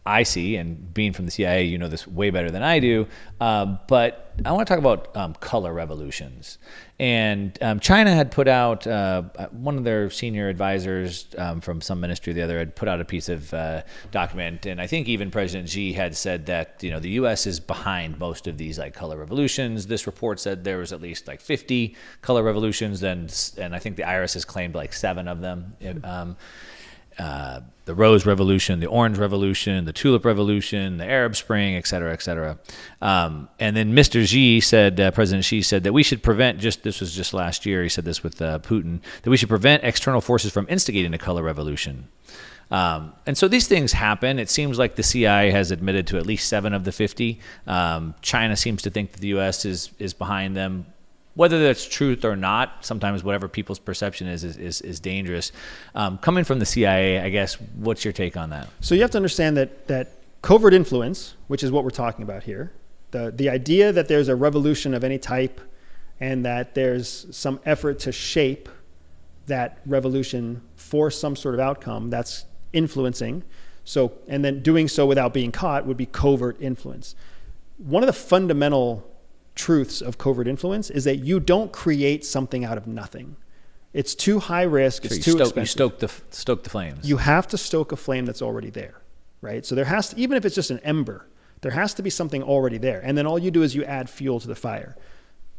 I see, and being from the CIA, you know this way better than I do, but I want to talk about color revolutions. And China had put out, one of their senior advisors from some ministry or the other had put out a piece of document, and I think even President Xi had said that, you know, the U.S. is behind most of these like color revolutions. This report said there was at least like 50 color revolutions, and I think the IRS has claimed like 7 of them. The Rose Revolution, the Orange Revolution, the Tulip Revolution, the Arab Spring, et cetera, et cetera. And then Mr. Xi said, President Xi said that we should prevent, this was just last year, he said this with Putin, that we should prevent external forces from instigating a color revolution. And so these things happen. It seems like the CIA has admitted to at least 7 of the 50. China seems to think that the U.S. is behind them. Whether that's truth or not, sometimes whatever people's perception is dangerous. Coming from the CIA, I guess, what's your take on that? So you have to understand that covert influence, which is what we're talking about here, the idea that there's a revolution of any type and that there's some effort to shape that revolution for some sort of outcome, that's influencing. So, and then doing so without being caught would be covert influence. One of the fundamental truths of covert influence is that you don't create something out of nothing. It's too high risk. It's too expensive. You stoke the flames. You have to stoke a flame that's already there, right? So there has to, even if it's just an ember, there has to be something already there. And then all you do is you add fuel to the fire.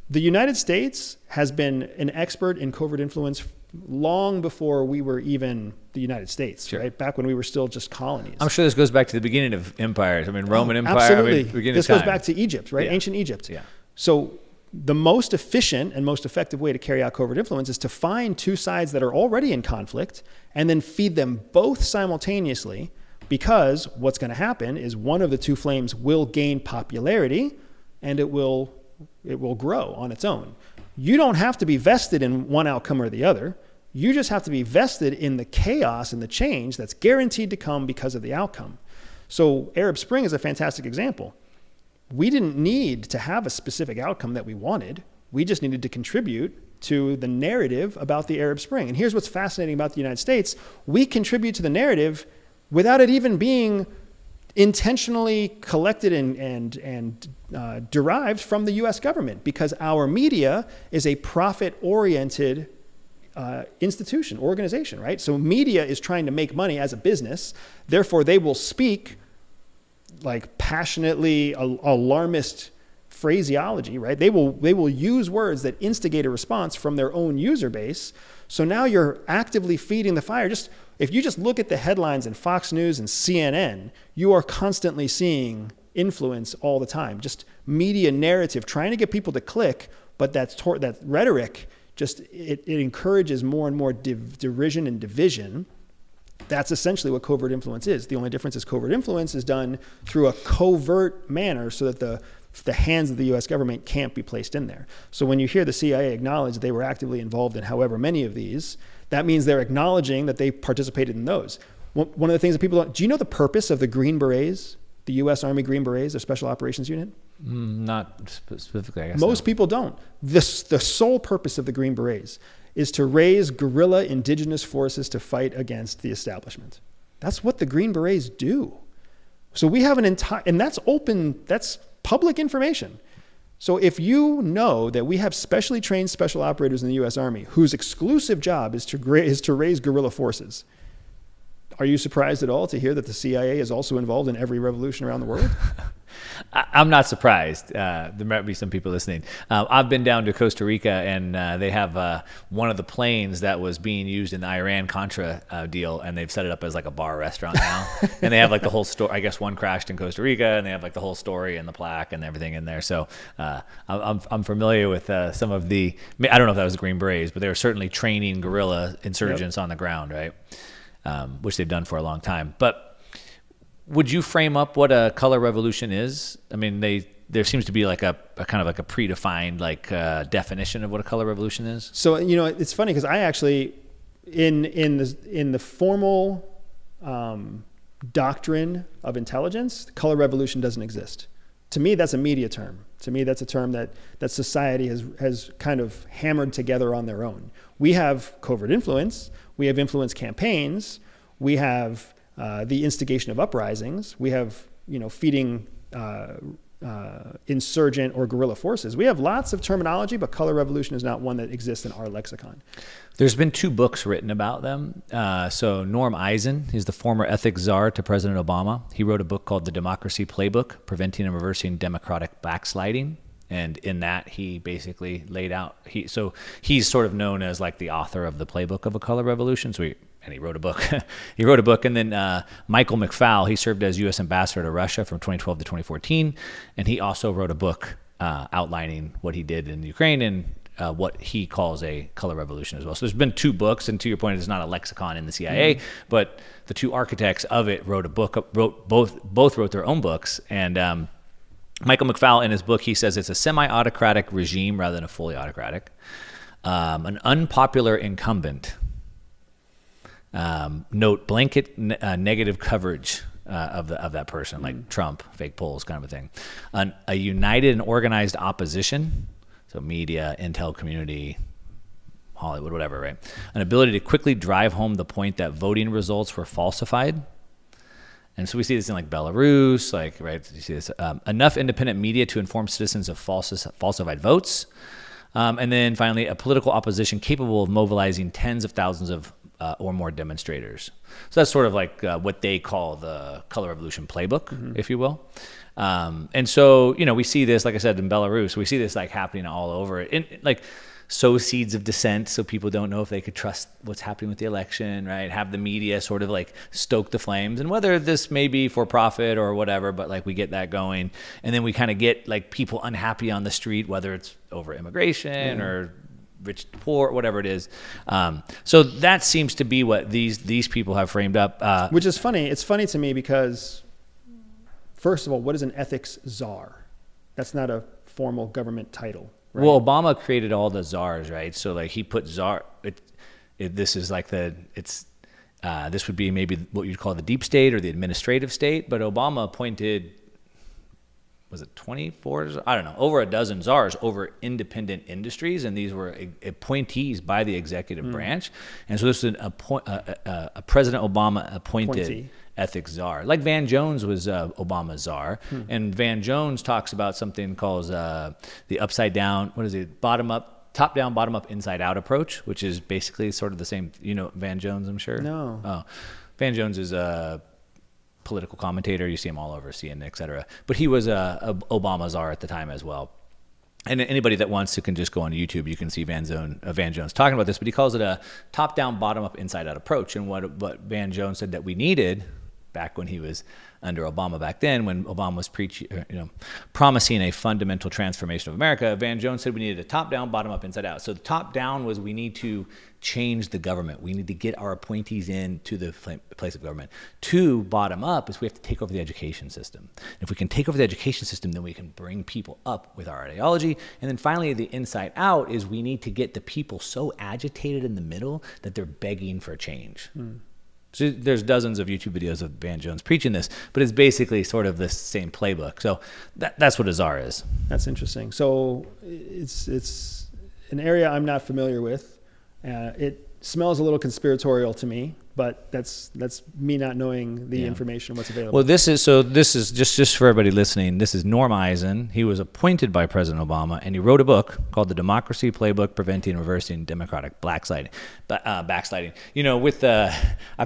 The United States has been an expert in covert influence long before we were even the United States, sure, right? Back when we were still just colonies. I'm sure this goes back to the beginning of empires. I mean, Roman Empire. Absolutely. I mean, beginning this of time. goes back to Egypt, right? Yeah. Ancient Egypt. Yeah. So the most efficient and most effective way to carry out covert influence is to find 2 sides that are already in conflict and then feed them both simultaneously, because what's going to happen is one of the 2 flames will gain popularity and it will grow on its own. You don't have to be vested in one outcome or the other. You just have to be vested in the chaos and the change that's guaranteed to come because of the outcome. So Arab Spring is a fantastic example. We didn't need to have a specific outcome that we wanted. We just needed to contribute to the narrative about the Arab Spring. And here's what's fascinating about the United States. We contribute to the narrative without it even being intentionally collected and derived from the US government, because our media is a profit-oriented organization, right? So media is trying to make money as a business. Therefore, they will speak like passionately alarmist phraseology, right? They will use words that instigate a response from their own user base. So now you're actively feeding the fire. If you just look at the headlines in Fox News and CNN, you are constantly seeing influence all the time. Just media narrative trying to get people to click, but that rhetoric just it encourages more and more derision and division. That's essentially what covert influence is. The only difference is covert influence is done through a covert manner so that the hands of the US government can't be placed in there. So when you hear the CIA acknowledge that they were actively involved in however many of these, that means they're acknowledging that they participated in those. One of the things that people don't, do you know the purpose of the Green Berets, the US Army Green Berets, their Special Operations Unit? Not specifically, I guess. Most people don't. The sole purpose of the Green Berets is to raise guerrilla indigenous forces to fight against the establishment. That's what the Green Berets do. So we have an entire, and that's open, that's public information. So if you know that we have specially trained special operators in the US Army whose exclusive job is to raise guerrilla forces, are you surprised at all to hear that the CIA is also involved in every revolution around the world? I'm not surprised. There might be some people listening. I've been down to Costa Rica, and they have one of the planes that was being used in the Iran-Contra deal, and they've set it up as like a bar restaurant now. And they have like the whole story. I guess one crashed in Costa Rica, and they have like the whole story and the plaque and everything in there. So I'm familiar with some of the, I don't know if that was the Green Berets, but they were certainly training guerrilla insurgents on the ground, right? Which they've done for a long time. But would you frame up what a color revolution is? I mean, there seems to be like a kind of like a predefined like definition of what a color revolution is. So it's funny because I actually in the formal doctrine of intelligence, color revolution doesn't exist. To me, that's a media term. To me, that's a term that society has kind of hammered together on their own. We have covert influence. We have influence campaigns. We have the instigation of uprisings. We have, feeding insurgent or guerrilla forces. We have lots of terminology, but color revolution is not one that exists in our lexicon. There's been 2 books written about them. So Norm Eisen is the former ethics czar to President Obama. He wrote a book called The Democracy Playbook, Preventing and Reversing Democratic Backsliding. And in that, he basically laid out, he's sort of known as like the author of the playbook of a color revolution. And he wrote a book. He wrote a book. And then Michael McFaul, he served as U.S. ambassador to Russia from 2012 to 2014. And he also wrote a book outlining what he did in Ukraine and what he calls a color revolution as well. So there's been 2 books. And to your point, it's not a lexicon in the CIA, but the 2 architects of it wrote a book, both wrote their own books. And Michael McFaul, in his book, he says it's a semi-autocratic regime rather than a fully autocratic, an unpopular incumbent. Note blanket negative coverage of that person, like Trump, fake polls, kind of a thing. A united and organized opposition, so media, intel community, Hollywood, whatever, right? An ability to quickly drive home the point that voting results were falsified. And so we see this in like Belarus, right? You see this enough independent media to inform citizens of falsified votes. And then finally, a political opposition capable of mobilizing tens of thousands of or more demonstrators. So that's sort of like what they call the color revolution playbook, if you will. And so, we see this, like I said, in Belarus, we see this like happening all over it. Like sow seeds of dissent so people don't know if they could trust what's happening with the election, right? Have the media sort of like stoke the flames. And whether this may be for profit or whatever, but like we get that going. And then we kind of get like people unhappy on the street, whether it's over immigration or rich to poor, whatever it is. So that seems to be what these people have framed up. Which is funny. It's funny to me because, first of all, what is an ethics czar? That's not a formal government title. Right? Well, Obama created all the czars, right? So like he put czar. This is like this would be maybe what you'd call the deep state or the administrative state. But Obama appointed, was it 24? I don't know, over a dozen czars over independent industries, and these were appointees by the executive branch. And so this is a President Obama appointed ethics czar. Like Van Jones was Obama's czar, and Van Jones talks about something called the upside down, top down, bottom up, inside out approach, which is basically sort of the same. You know Van Jones, I'm sure? No. Oh, Van Jones is a political commentator. You see him all over CNN, et cetera. But he was a Obama czar at the time as well. And anybody that wants to can just go on YouTube. You can see Van Jones talking about this, but he calls it a top down, bottom up, inside out approach. And what Van Jones said that we needed back when he was under Obama back then, when Obama was promising a fundamental transformation of America, Van Jones said we needed a top down, bottom up, inside out. So the top down was we need to change the government. We need to get our appointees into the place of government. 2, bottom up, is we have to take over the education system. If we can take over the education system, then we can bring people up with our ideology. And then finally, the inside out is we need to get the people so agitated in the middle that they're begging for change. So there's dozens of YouTube videos of Van Jones preaching this, but it's basically sort of the same playbook. So that's what a czar is. That's interesting. So it's an area I'm not familiar with. It smells a little conspiratorial to me, but that's me not knowing the information, what's available. Well, this is just for everybody listening. This is Norm Eisen. He was appointed by President Obama, and he wrote a book called The Democracy Playbook: Preventing and Reversing Democratic Backsliding. I've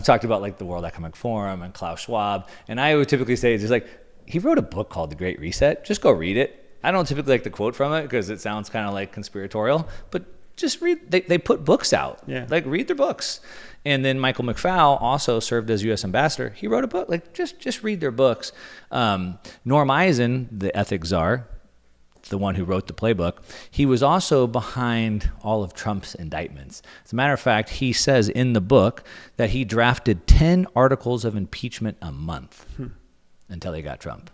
talked about like the World Economic Forum and Klaus Schwab, and I would typically say just like he wrote a book called The Great Reset. Just go read it. I don't typically like to quote from it because it sounds kind of like conspiratorial, but just read. They put books out. Yeah. Like read their books. And then Michael McFaul also served as U.S. ambassador. He wrote a book. Like just read their books. Norm Eisen, the ethics czar, the one who wrote the playbook, he was also behind all of Trump's indictments. As a matter of fact, he says in the book that he drafted 10 articles of impeachment a month until he got Trump.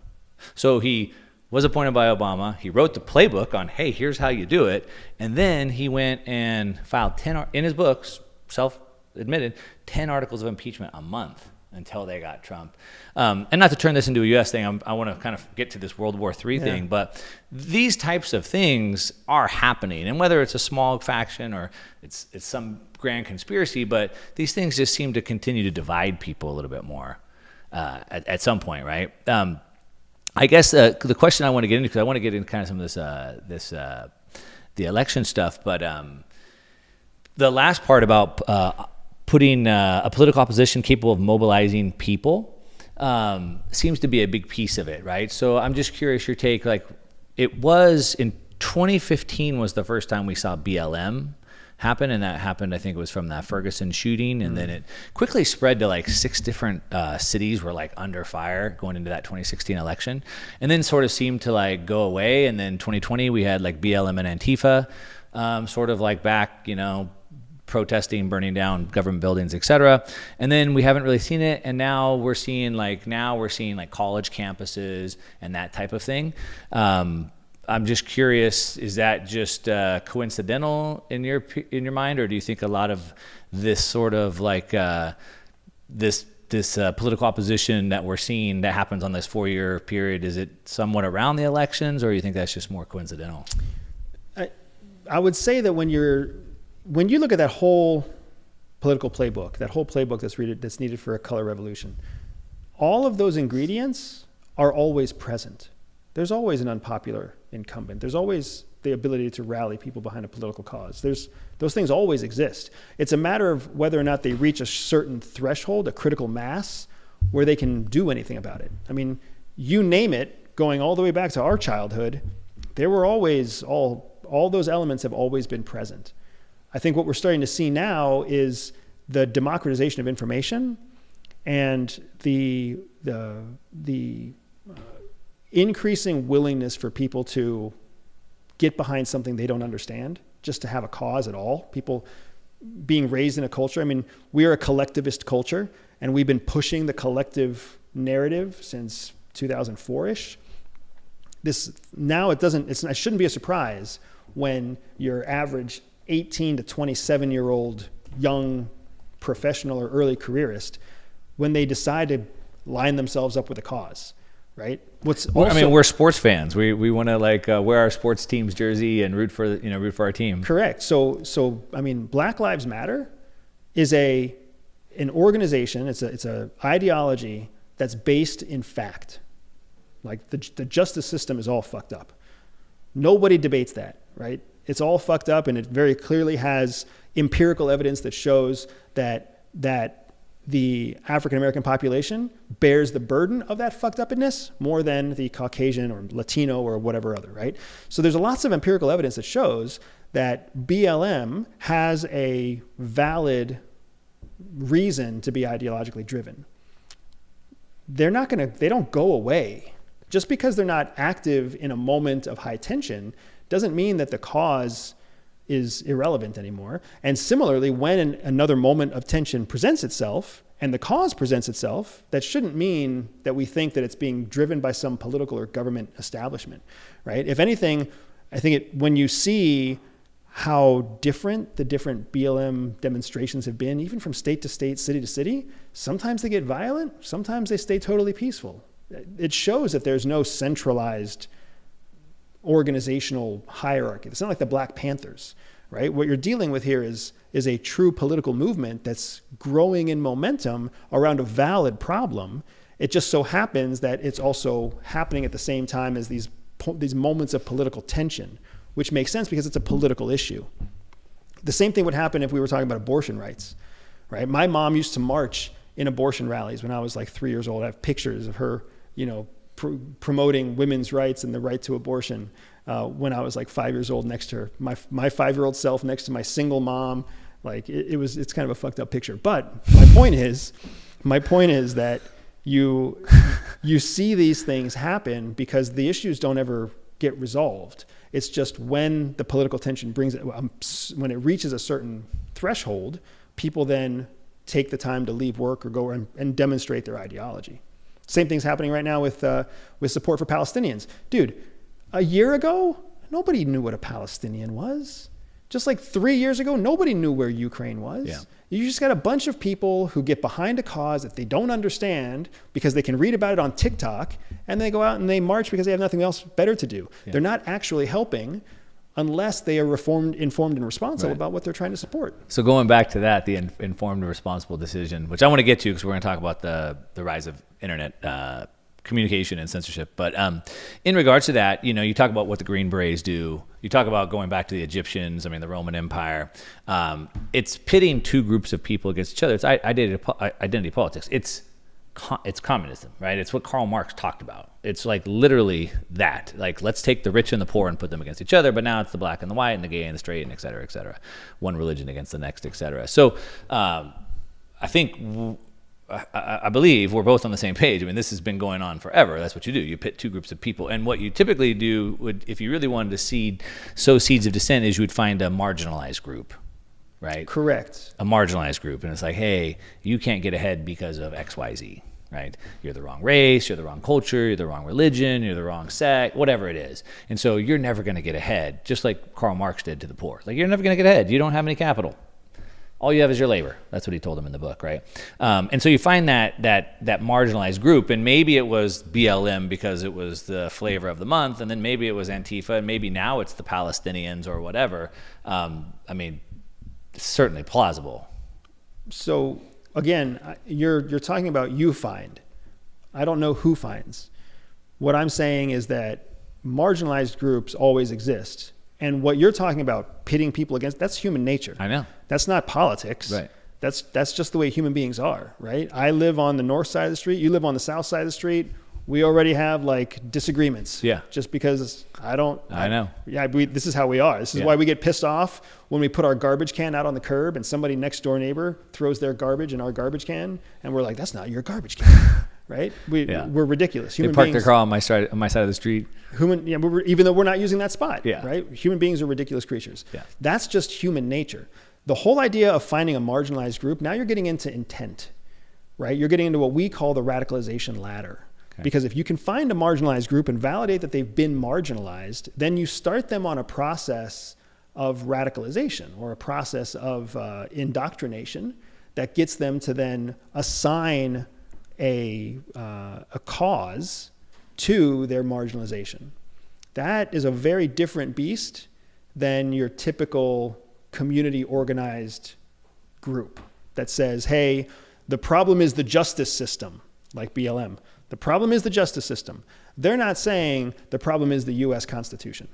So he was appointed by Obama. He wrote the playbook on, hey, here's how you do it. And then he went and filed 10, in his books, self-admitted, 10 articles of impeachment a month until they got Trump. And not to turn this into a U.S. thing, I want to kind of get to this World War III thing, but these types of things are happening. And whether it's a small faction or it's some grand conspiracy, but these things just seem to continue to divide people a little bit more. at some point, right? I guess the question I want to get into, because I want to get into kind of some of the election stuff, but the last part about putting a political opposition capable of mobilizing people seems to be a big piece of it, right? So I'm just curious your take. Like, it was in 2015 was the first time we saw BLM happen, and that happened, I think it was from that Ferguson shooting, and then it quickly spread to like 6 different cities were like under fire going into that 2016 election, and then sort of seemed to like go away. And then 2020 we had like BLM and Antifa sort of like back, you know, protesting, burning down government buildings, etc. And then we haven't really seen it, and now we're seeing like college campuses and that type of thing. I'm just curious, is that just coincidental in your mind, or do you think a lot of this sort of like this political opposition that we're seeing that happens on this 4-year period, is it somewhat around the elections, or do you think that's just more coincidental? I would say that when you look at that whole political playbook, that's needed for a color revolution, all of those ingredients are always present. There's always an unpopular incumbent. There's always the ability to rally people behind a political cause. Those things always exist. It's a matter of whether or not they reach a certain threshold, a critical mass, where they can do anything about it. I mean, you name it, going all the way back to our childhood, there were always, all those elements have always been present. I think what we're starting to see now is the democratization of information and the increasing willingness for people to get behind something they don't understand, just to have a cause at all. People being raised in a culture. I mean, we are a collectivist culture, and we've been pushing the collective narrative since 2004-ish. It shouldn't be a surprise when your average 18 to 27-year-old young professional or early careerist, when they decide to line themselves up with a cause. Right. We're sports fans. We want to like wear our sports team's jersey and root for our team. Correct. So I mean, Black Lives Matter is an organization. It's a ideology that's based in fact. Like the justice system is all fucked up. Nobody debates that. Right. It's all fucked up, and it very clearly has empirical evidence that shows that the African-American population bears the burden of that fucked upness more than the Caucasian or Latino or whatever other, right? So there's lots of empirical evidence that shows that BLM has a valid reason to be ideologically driven. They don't go away. Just because they're not active in a moment of high tension doesn't mean that the cause is irrelevant anymore. And similarly, when another moment of tension presents itself and the cause presents itself, that shouldn't mean that we think that it's being driven by some political or government establishment, right? If anything, I think when you see how different the different BLM demonstrations have been, even from state to state, city to city, sometimes they get violent, sometimes they stay totally peaceful. It shows that there's no centralized organizational hierarchy. It's not like the Black Panthers, right? What you're dealing with here is a true political movement that's growing in momentum around a valid problem. It just so happens that it's also happening at the same time as these moments of political tension, which makes sense because it's a political issue. The same thing would happen if we were talking about abortion rights, right? My mom used to march in abortion rallies when I was like 3 years old. I have pictures of her, promoting women's rights and the right to abortion when I was like 5 years old next to her. My 5-year-old self next to my single mom. Like it's kind of a fucked up picture. But my point is that you see these things happen because the issues don't ever get resolved. It's just when the political tension when it reaches a certain threshold, people then take the time to leave work or go and demonstrate their ideology. Same thing's happening right now with support for Palestinians. Dude, a year ago, nobody knew what a Palestinian was. Just like 3 years ago, nobody knew where Ukraine was. Yeah. You just got a bunch of people who get behind a cause that they don't understand because they can read about it on TikTok, and they go out and they march because they have nothing else better to do. Yeah. They're not actually helping unless they are informed and responsible about what they're trying to support. So going back to that, the informed and responsible decision, which I want to get to because we're going to talk about the rise of internet communication and censorship. But in regards to that, you talk about what the Green Berets do. You talk about going back to the Egyptians, the Roman Empire. It's pitting two groups of people against each other. It's identity politics. It's communism, right? It's what Karl Marx talked about. It's like literally that. Like, let's take the rich and the poor and put them against each other, but now it's the black and the white and the gay and the straight and et cetera, et cetera. One religion against the next, et cetera. So I believe we're both on the same page. This has been going on forever. That's what you do. You pit two groups of people. And what you typically do if you really wanted to sow seeds of dissent, is you would find a marginalized group, right? Correct. A marginalized group. And it's like, hey, you can't get ahead because of X, Y, Z, right? You're the wrong race, you're the wrong culture, you're the wrong religion, you're the wrong sect, whatever it is. And so you're never going to get ahead, just like Karl Marx did to the poor. Like, you're never going to get ahead. You don't have any capital. All you have is your labor. That's what he told them in the book, right? And so you find that marginalized group, and maybe it was BLM because it was the flavor of the month, and then maybe it was Antifa, and maybe now it's the Palestinians or whatever. It's certainly plausible. So again, you're talking about you find. I don't know who finds. What I'm saying is that marginalized groups always exist. And what you're talking about, pitting people against, that's human nature. I know. That's not politics. Right. That's just the way human beings are, right? I live on the north side of the street. You live on the south side of the street. We already have disagreements. Yeah. Just because I know. Yeah. This is how we are. This is why we get pissed off when we put our garbage can out on the curb and somebody next door neighbor throws their garbage in our garbage can, and we're like, that's not your garbage can. Right? We're ridiculous. They park their car on my side of the street. Even though we're not using that spot. Yeah. Right? Human beings are ridiculous creatures. Yeah. That's just human nature. The whole idea of finding a marginalized group, now you're getting into intent, right? You're getting into what we call the radicalization ladder. Okay. Because if you can find a marginalized group and validate that they've been marginalized, then you start them on a process of radicalization or a process of indoctrination that gets them to then assign a cause to their marginalization. That is a very different beast than your typical community organized group that says, hey, the problem is the justice system, like BLM. The problem is the justice system. They're not saying the problem is the US Constitution.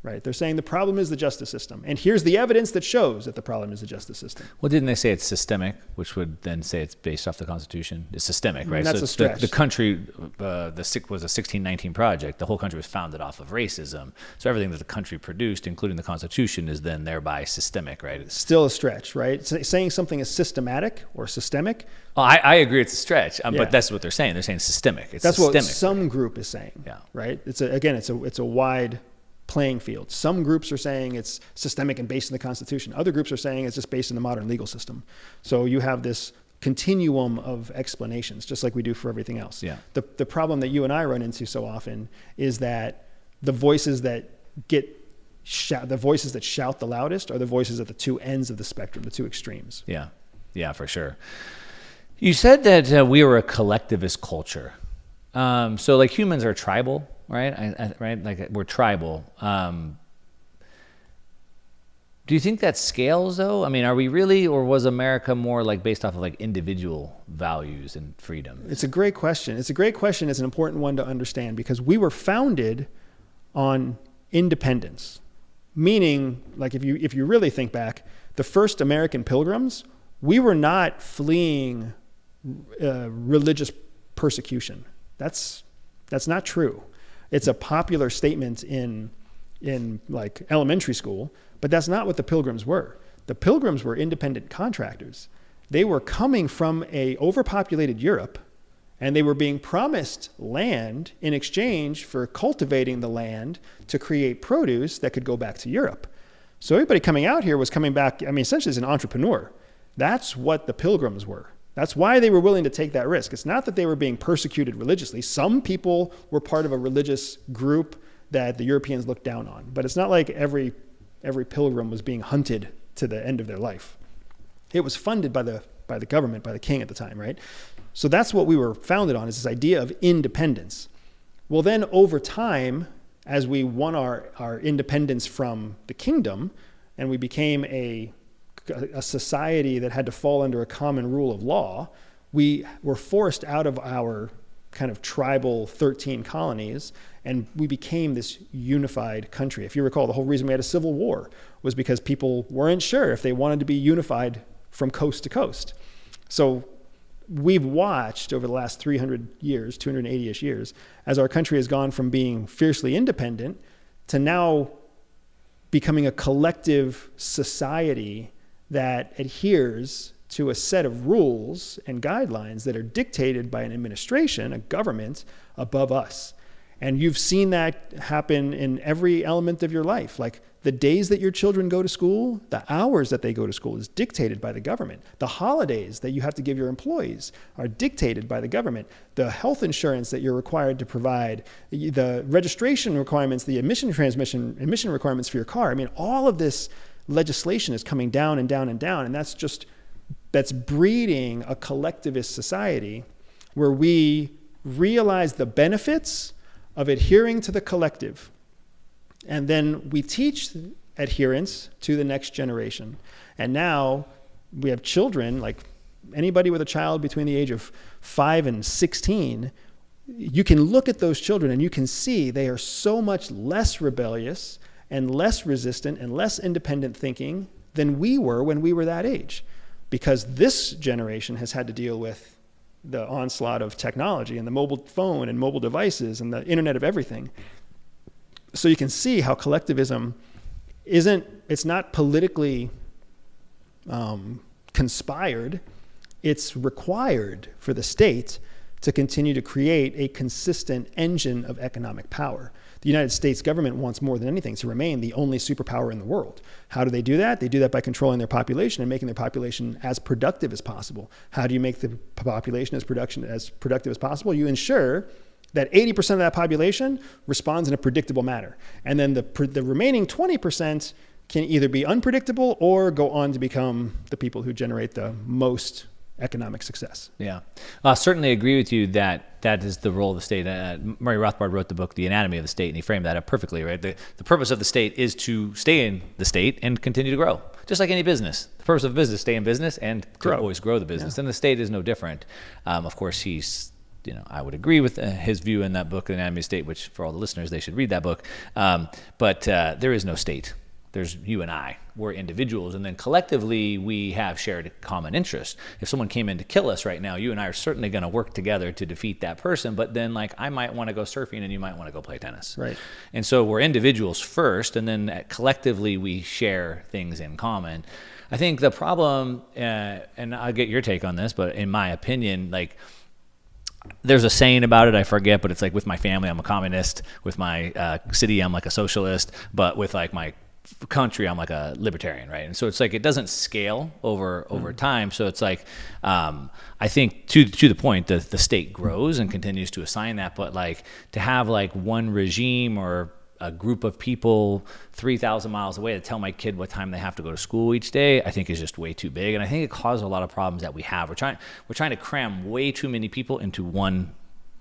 Right? They're saying the problem is the justice system. And here's the evidence that shows that the problem is the justice system. Well, didn't they say it's systemic, which would then say it's based off the Constitution? It's systemic, right? That's so a stretch. The country was a 1619 project. The whole country was founded off of racism. So everything that the country produced, including the Constitution, is then thereby systemic, right? It's still a stretch, right? Saying something is systematic or systemic. Oh, I agree it's a stretch, but that's what they're saying. They're saying systemic. It's that's systemic. What some group is saying, yeah. Right? It's a wide playing field. Some groups are saying it's systemic and based in the Constitution. Other groups are saying it's just based in the modern legal system. So you have this continuum of explanations, just like we do for everything else. Yeah. The problem that you and I run into so often is that the voices that shout the loudest are the voices at the two ends of the spectrum, the two extremes. Yeah, for sure. You said that we were a collectivist culture. So like humans are tribal, right? Right? Like we're tribal. Do you think that scales though? Are we really, or was America more like based off of like individual values and freedom? It's a great question. It's an important one to understand because we were founded on independence. Meaning, like if you really think back, the first American pilgrims, we were not fleeing religious persecution. That's not true. It's a popular statement in like elementary school, but that's not what the pilgrims were. The pilgrims were independent contractors. They were coming from a overpopulated Europe, and they were being promised land in exchange for cultivating the land to create produce that could go back to Europe. So everybody coming out here was coming back, essentially as an entrepreneur. That's what the pilgrims were. That's why they were willing to take that risk. It's not that they were being persecuted religiously. Some people were part of a religious group that the Europeans looked down on, but it's not like every pilgrim was being hunted to the end of their life. It was funded by the government, by the king at the time, right? So that's what we were founded on, is this idea of independence. Well, then over time, as we won our independence from the kingdom, and we became a society that had to fall under a common rule of law, we were forced out of our kind of tribal 13 colonies, and we became this unified country. If you recall, the whole reason we had a civil war was because people weren't sure if they wanted to be unified from coast to coast. So we've watched over the last 300 years, 280-ish years, as our country has gone from being fiercely independent to now becoming a collective society that adheres to a set of rules and guidelines that are dictated by an administration, a government, above us. And you've seen that happen in every element of your life. Like the days that your children go to school, the hours that they go to school is dictated by the government. The holidays that you have to give your employees are dictated by the government. The health insurance that you're required to provide, the registration requirements, the emission requirements for your car. I mean, all of this legislation is coming down and down and down, and that's breeding a collectivist society where we realize the benefits of adhering to the collective. And then we teach adherence to the next generation. And now we have children, like anybody with a child between the age of 5 and 16, you can look at those children and you can see they are so much less rebellious and less resistant and less independent thinking than we were when we were that age. Because this generation has had to deal with the onslaught of technology and the mobile phone and mobile devices and the internet of everything. So you can see how collectivism it's not politically conspired. It's required for the state to continue to create a consistent engine of economic power. The United States government wants more than anything to remain the only superpower in the world. How do they do that? They do that by controlling their population and making their population as productive as possible. How do you make the population as productive as possible? You ensure that 80% of that population responds in a predictable manner. And then the remaining 20% can either be unpredictable or go on to become the people who generate the most economic success. Yeah. I certainly agree with you that that is the role of the state. Murray Rothbard wrote the book, The Anatomy of the State, and he framed that up perfectly, right? The purpose of the state is to stay in the state and continue to grow, just like any business. The purpose of business, stay in business and to always grow the business. Yeah. And the state is no different. Of course, I would agree with his view in that book, The Anatomy of the State, which for all the listeners, they should read that book. But there is no state. There's you and I. We're individuals, and then collectively we have shared common interest. If someone came in to kill us right now, you and I are certainly going to work together to defeat that person, but then like I might want to go surfing and you might want to go play tennis. Right. And so we're individuals first, and then collectively we share things in common. I think the problem, and I'll get your take on this, but in my opinion, like there's a saying about it, I forget, but it's like with my family, I'm a communist. With my city, I'm like a socialist. But with like my country, I'm like a libertarian, right? And so it's like it doesn't scale over time. So it's like I think to the point that the state grows and continues to assign that, but like to have like one regime or a group of people 3,000 miles away to tell my kid what time they have to go to school each day, I think is just way too big. And I think it causes a lot of problems that we have. We're trying to cram way too many people into one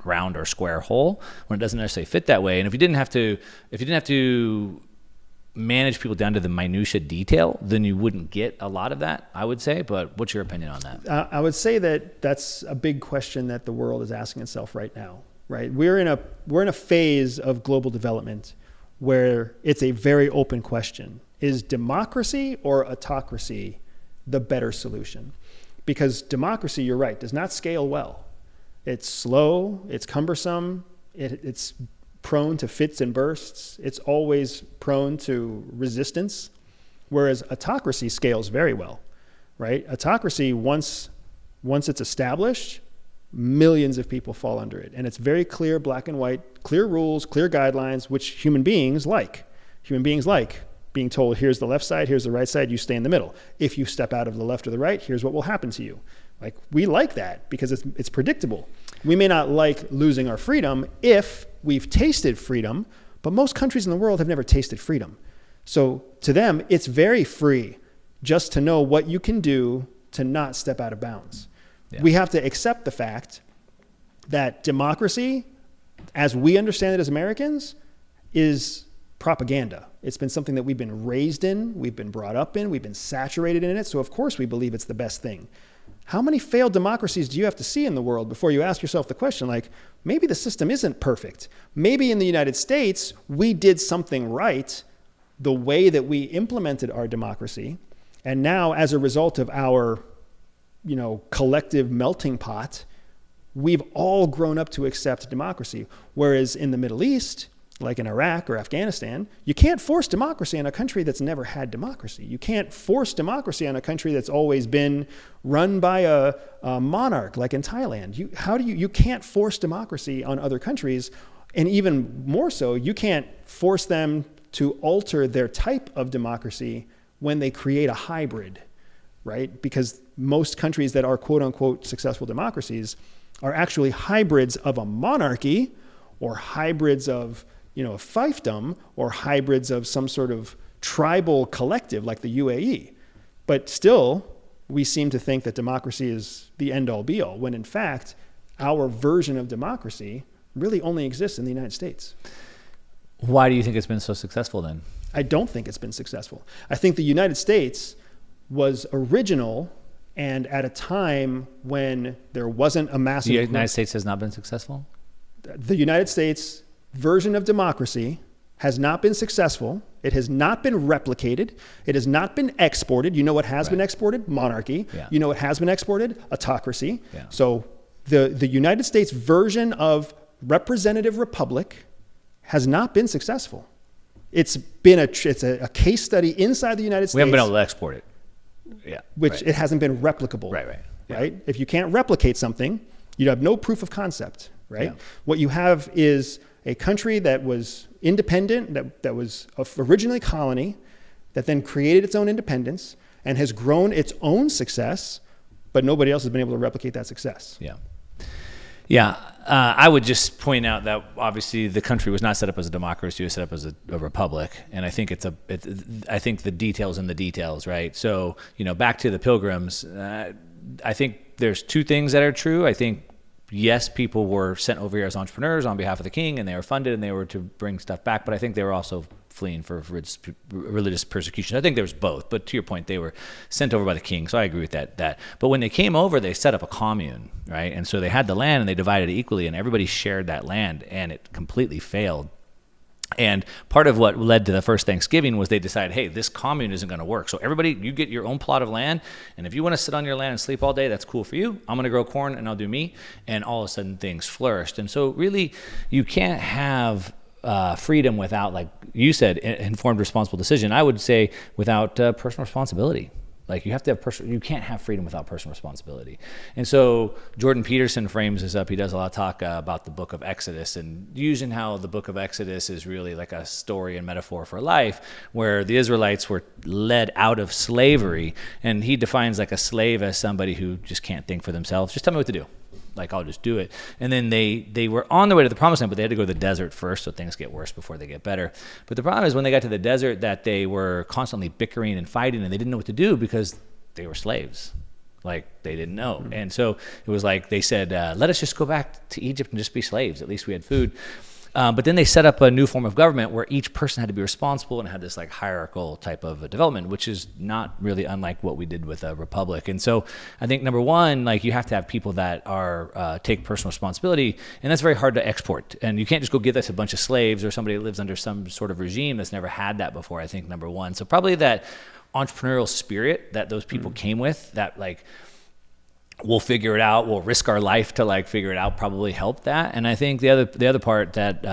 round or square hole when it doesn't necessarily fit that way. And if you didn't have to manage people down to the minutia detail, then you wouldn't get a lot of that, I would say. But what's your opinion on that? I would say that that's a big question that the world is asking itself right now, right? We're in a phase of global development where it's a very open question. Is democracy or autocracy the better solution? Because democracy, you're right, does not scale well. It's slow, it's cumbersome, it's prone to fits and bursts. It's always prone to resistance, whereas autocracy scales very well, right? Autocracy, once it's established, millions of people fall under it. And it's very clear, black and white, clear rules, clear guidelines, which human beings like. Human beings like being told, here's the left side, here's the right side, you stay in the middle. If you step out of the left or the right, here's what will happen to you. Like, we like that because it's predictable. We may not like losing our freedom if we've tasted freedom, but most countries in the world have never tasted freedom. So to them, it's very free just to know what you can do to not step out of bounds. Yeah. We have to accept the fact that democracy, as we understand it as Americans, is propaganda. It's been something that we've been raised in, we've been brought up in, we've been saturated in it, so of course we believe it's the best thing. how many failed democracies do you have to see in the world before you ask yourself the question, like, maybe the system isn't perfect. Maybe in the United States, we did something right the way that we implemented our democracy. And now, as a result of our, collective melting pot, we've all grown up to accept democracy. Whereas in the Middle East, like in Iraq or Afghanistan, you can't force democracy on a country that's never had democracy. You can't force democracy on a country that's always been run by a monarch, like in Thailand. You can't force democracy on other countries. And even more so, you can't force them to alter their type of democracy when they create a hybrid, right? Because most countries that are quote unquote successful democracies are actually hybrids of a monarchy or hybrids of a fiefdom or hybrids of some sort of tribal collective like the UAE. But still, we seem to think that democracy is the end all be all, when in fact, our version of democracy really only exists in the United States. Why do you think it's been so successful then? I don't think it's been successful. I think the United States was original and at a time when there wasn't a massive... The United States has not been successful? The United States version of democracy has not been successful. It has not been replicated. It has not been exported. You know what has been exported? Monarchy. Yeah. You know what has been exported? Autocracy. Yeah. So the United States version of representative republic has not been successful. It's been a case study inside the United States. We haven't been able to export it. Yeah. Which it hasn't been replicable. Right. Yeah. Right? If you can't replicate something, you have no proof of concept, right? Yeah. What you have is a country that was independent, that was originally colony, that then created its own independence and has grown its own success, but nobody else has been able to replicate that success. Yeah. Yeah. I would just point out that obviously the country was not set up as a democracy; it was set up as a republic, and I think I think the details in the details, right? So back to the Pilgrims, I think there's two things that are true. I think yes, people were sent over here as entrepreneurs on behalf of the king, and they were funded, and they were to bring stuff back. But I think they were also fleeing for religious persecution. I think there was both. But to your point, they were sent over by the king. So I agree with that. But when they came over, they set up a commune, right? And so they had the land, and they divided it equally, and everybody shared that land, and it completely failed. And part of what led to the first Thanksgiving was they decided, hey, this commune isn't going to work. So everybody, you get your own plot of land, and if you want to sit on your land and sleep all day, that's cool for you. I'm going to grow corn, and I'll do me. And all of a sudden, things flourished. And so really, you can't have freedom without, like you said, informed, responsible decision. I would say without personal responsibility. Like you have to have you can't have freedom without personal responsibility. And so Jordan Peterson frames this up. He does a lot of talk about the book of Exodus and using how the book of Exodus is really like a story and metaphor for life, where the Israelites were led out of slavery. And he defines like a slave as somebody who just can't think for themselves. Just tell me what to do. Like, I'll just do it. And then they were on their way to the promised land, but they had to go to the desert first, so things get worse before they get better. But the problem is when they got to the desert that they were constantly bickering and fighting, and they didn't know what to do because they were slaves. Like, they didn't know. Mm-hmm. And so it was like they said, let us just go back to Egypt and just be slaves. At least we had food. But then they set up a new form of government where each person had to be responsible and had this like hierarchical type of development, which is not really unlike what we did with a republic. And so I think number one, like you have to have people that are take personal responsibility, and that's very hard to export. And you can't just go give us a bunch of slaves or somebody that lives under some sort of regime that's never had that before. I think number one. So probably that entrepreneurial spirit that those people came with, that like, we'll figure it out, we'll risk our life to like figure it out, probably helped that. And I think the other part that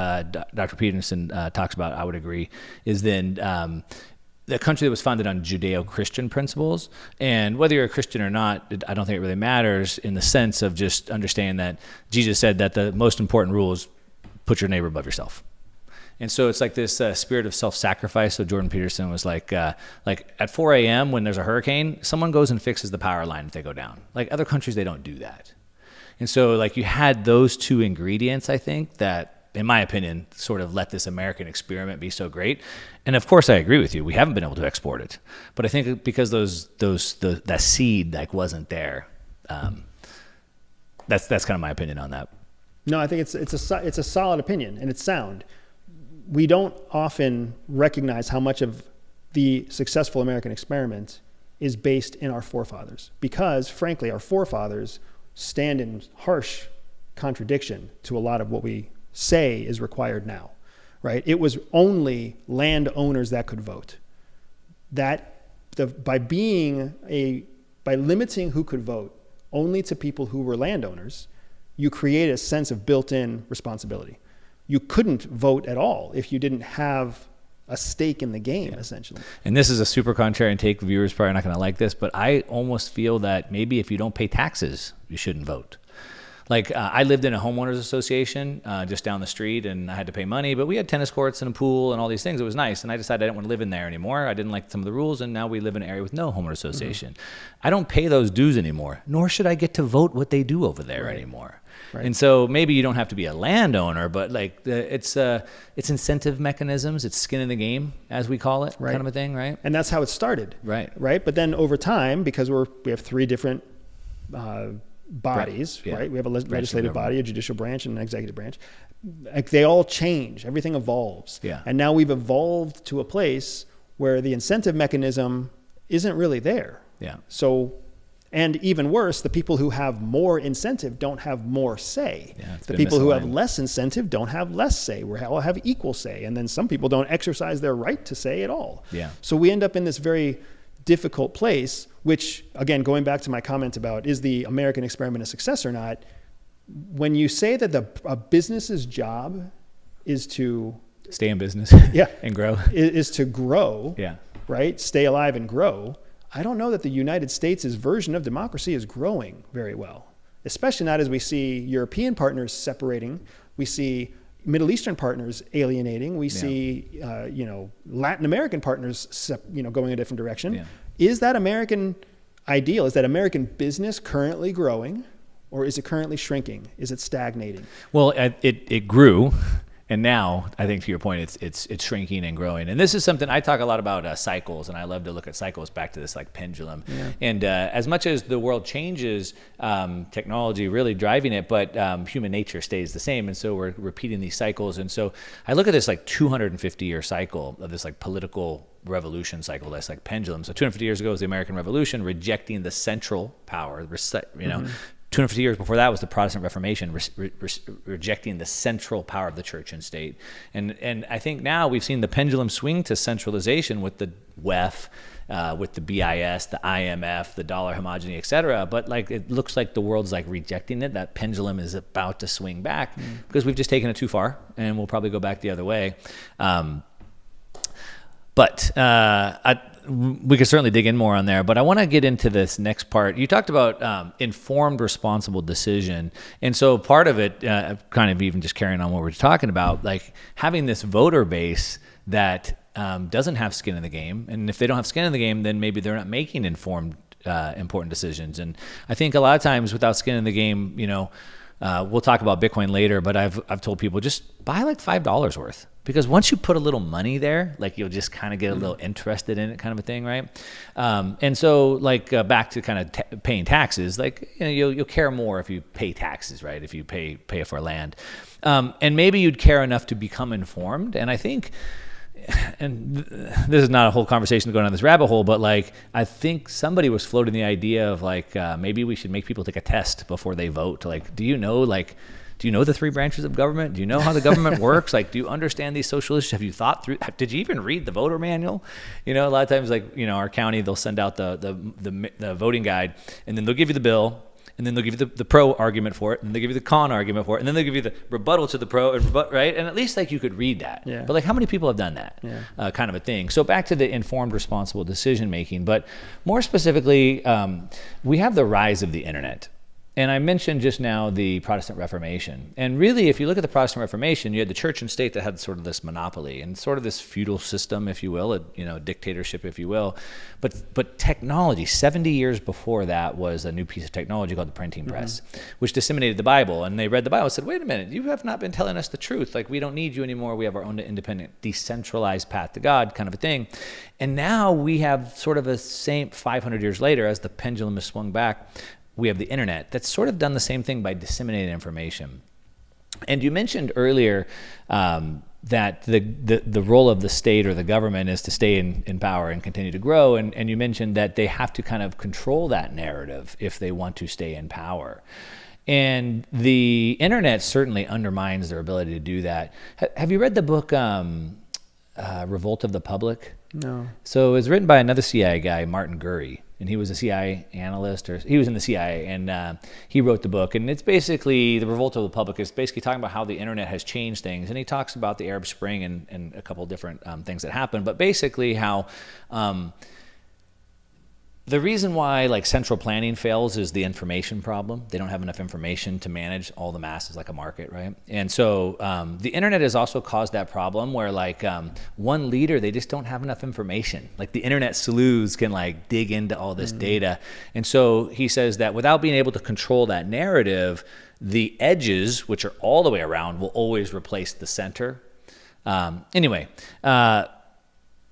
Dr. Peterson talks about, I would agree, is then the country that was founded on Judeo-Christian principles. And whether you're a Christian or not, I don't think it really matters, in the sense of just understanding that Jesus said that the most important rule is put your neighbor above yourself. And so it's like this spirit of self-sacrifice. So Jordan Peterson was like at 4 a.m. when there's a hurricane, someone goes and fixes the power line if they go down. Like other countries, they don't do that. And so like you had those two ingredients, I think, that, in my opinion, sort of let this American experiment be so great. And of course, I agree with you. We haven't been able to export it. But I think because that seed like wasn't there, that's kind of my opinion on that. No, I think it's a solid opinion, and it's sound. We don't often recognize how much of the successful American experiment is based in our forefathers, because frankly, our forefathers stand in harsh contradiction to a lot of what we say is required now, right? It was only landowners that could vote. By limiting who could vote only to people who were landowners, you create a sense of built-in responsibility. You couldn't vote at all if you didn't have a stake in the game, essentially. And this is a super contrarian take. Viewers probably not going to like this, but I almost feel that maybe if you don't pay taxes, you shouldn't vote. Like I lived in a homeowners association just down the street, and I had to pay money, but we had tennis courts and a pool and all these things. It was nice, and I decided I didn't want to live in there anymore. I didn't like some of the rules, and now we live in an area with no homeowner association. I don't pay those dues anymore, nor should I get to vote what they do over there anymore. Right. And so maybe you don't have to be a landowner, but like it's incentive mechanisms, it's skin in the game, as we call it, kind of a thing, right? And that's how it started, right? But then over time, because we have three different bodies, right? We have a legislative body, a judicial branch, and an executive branch. Like they all change. Everything evolves. Yeah. And now we've evolved to a place where the incentive mechanism isn't really there. Yeah. So, and even worse, the people who have more incentive don't have more say. Yeah, the people who have less incentive don't have less say. We all have equal say. And then some people don't exercise their right to say at all. Yeah. So we end up in this very difficult place, which, again, going back to my comment about is the American experiment a success or not, when you say that a business's job is to stay in business and grow, is to grow, right? Stay alive and grow. I don't know that the United States' version of democracy is growing very well, especially not as we see European partners separating. We see Middle Eastern partners alienating. We see, Latin American partners, going a different direction. Yeah. Is that American ideal? Is that American business currently growing, or is it currently shrinking? Is it stagnating? Well, it grew. And now, I think to your point, it's shrinking and growing. And this is something I talk a lot about cycles, and I love to look at cycles back to this like pendulum. Yeah. And as much as the world changes, technology really driving it, but human nature stays the same. And so we're repeating these cycles. And so I look at this like 250-year cycle of this like political revolution cycle that's like pendulum. So 250 years ago was the American Revolution, rejecting the central power, 250 years before that was the Protestant Reformation, rejecting the central power of the church and state. And I think now we've seen the pendulum swing to centralization with the WEF, with the BIS, the IMF, the dollar homogeny, et cetera. But like it looks like the world's like rejecting it. That pendulum is about to swing back because we've just taken it too far, and we'll probably go back the other way. We could certainly dig in more on there, but I want to get into this next part. You talked about informed, responsible decision. And so part of it, kind of even just carrying on what we're talking about, like having this voter base that doesn't have skin in the game. And if they don't have skin in the game, then maybe they're not making informed, important decisions. And I think a lot of times without skin in the game, we'll talk about Bitcoin later, but I've told people just buy like $5 worth. Because once you put a little money there, like you'll just kind of get a little interested in it, kind of a thing, right? And so, like back to kind of paying taxes, like you'll care more if you pay taxes, right? If you pay for land, and maybe you'd care enough to become informed. And I think, and this is not a whole conversation to go down this rabbit hole, but like I think somebody was floating the idea of like maybe we should make people take a test before they vote. Like, do you know the three branches of government? Do you know how the government works? Like, do you understand these social issues? Have you thought through? Did you even read the voter manual? A lot of times, like our county, they'll send out the voting guide, and then they'll give you the bill, and then they'll give you the pro argument for it, and they'll give you the con argument for it, and then they'll give you the rebuttal to the pro, right? And at least like you could read that. Yeah. But like, how many people have done that? Yeah. Kind of a thing. So back to the informed, responsible decision making, but more specifically, we have the rise of the internet. And I mentioned just now the Protestant Reformation. And really, if you look at the Protestant Reformation, you had the church and state that had sort of this monopoly and sort of this feudal system, if you will, a dictatorship, if you will. But technology, 70 years before that, was a new piece of technology called the printing press, which disseminated the Bible. And they read the Bible and said, wait a minute, you have not been telling us the truth. Like, we don't need you anymore. We have our own independent, decentralized path to God, kind of a thing. And now we have sort of a same 500 years later, as the pendulum has swung back, we have the internet that's sort of done the same thing by disseminating information. And you mentioned earlier that the role of the state or the government is to stay in power and continue to grow. And you mentioned that they have to kind of control that narrative if they want to stay in power. And the internet certainly undermines their ability to do that. Have you read the book Revolt of the Public? No. So it was written by another CIA guy, Martin Gurry, and he was a CIA analyst, or he was in the CIA, and he wrote the book. And it's basically, the Revolt of the Public is basically talking about how the internet has changed things. And he talks about the Arab Spring and a couple different things that happened, but basically how the reason why like central planning fails is the information problem. They don't have enough information to manage all the masses like a market, right? And so the internet has also caused that problem where like one leader, they just don't have enough information. Like the internet sleuths can like dig into all this data. And so he says that without being able to control that narrative, the edges, which are all the way around, will always replace the center.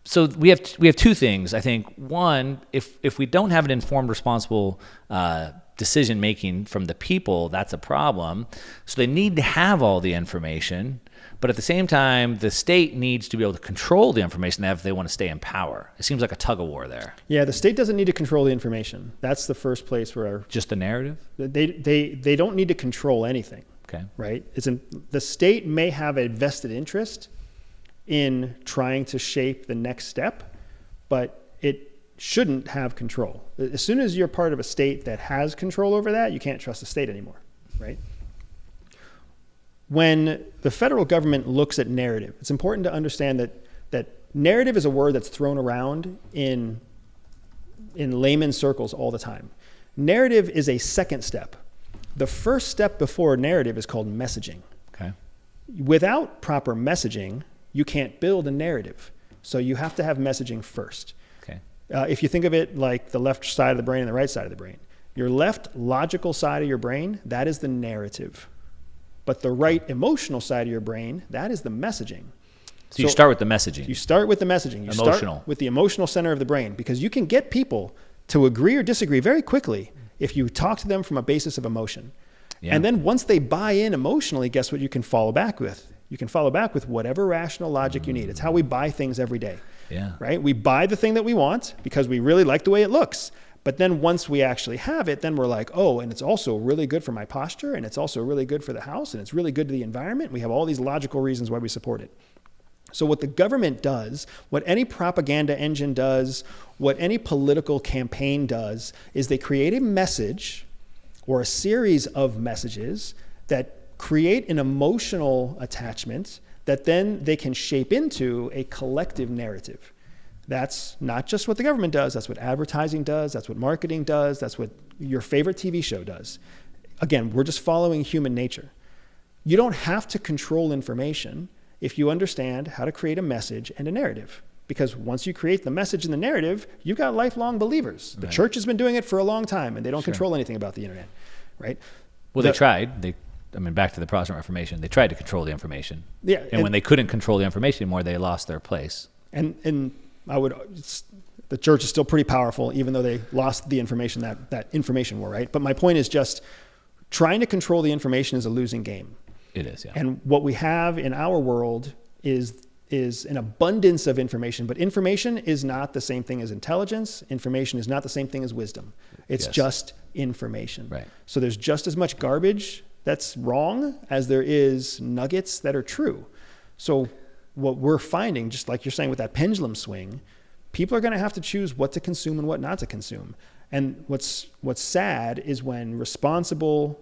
So we have two things. I think one, if we don't have an informed, responsible decision making from the people, that's a problem. So they need to have all the information, but at the same time, the state needs to be able to control the information if they want to stay in power. It seems like a tug of war there. Yeah, the state doesn't need to control the information. That's the first place where just the narrative. They don't need to control anything. Okay. Right. The state may have a vested interest in trying to shape the next step, but it shouldn't have control. As soon as you're part of a state that has control over that, you can't trust the state anymore, right? When the federal government looks at narrative, it's important to understand that narrative is a word that's thrown around in layman circles all the time. Narrative is a second step. The first step before narrative is called messaging. Okay. Without proper messaging, you can't build a narrative. So you have to have messaging first. Okay. If you think of it like the left side of the brain and the right side of the brain, your left logical side of your brain, that is the narrative. But the right emotional side of your brain, that is the messaging. So you start with the messaging. You start with the messaging. You start with the emotional center of the brain, because you can get people to agree or disagree very quickly if you talk to them from a basis of emotion. Yeah. And then once they buy in emotionally, guess what you can follow back with? You can follow back with whatever rational logic you need. It's how we buy things every day. Yeah. Right? We buy the thing that we want because we really like the way it looks. But then once we actually have it, then we're like, oh, and it's also really good for my posture, and it's also really good for the house, and it's really good to the environment. We have all these logical reasons why we support it. So what the government does, what any propaganda engine does, what any political campaign does, is they create a message or a series of messages that create an emotional attachment that then they can shape into a collective narrative. That's not just what the government does, that's what advertising does, that's what marketing does, that's what your favorite TV show does. Again, we're just following human nature. You don't have to control information if you understand how to create a message and a narrative. Because once you create the message and the narrative, you've got lifelong believers. The church has been doing it for a long time, and they don't control anything about the internet, right? Well, they tried. Back to the Protestant Reformation, they tried to control the information. Yeah. And when they couldn't control the information anymore, they lost their place. And the church is still pretty powerful, even though they lost the information, that information war, right? But my point is just trying to control the information is a losing game. It is, yeah. And what we have in our world is an abundance of information, but information is not the same thing as intelligence. Information is not the same thing as wisdom. It's just information. Right. So there's just as much garbage that's wrong as there is nuggets that are true. So what we're finding, just like you're saying with that pendulum swing, people are going to have to choose what to consume and what not to consume. And what's sad is when responsible,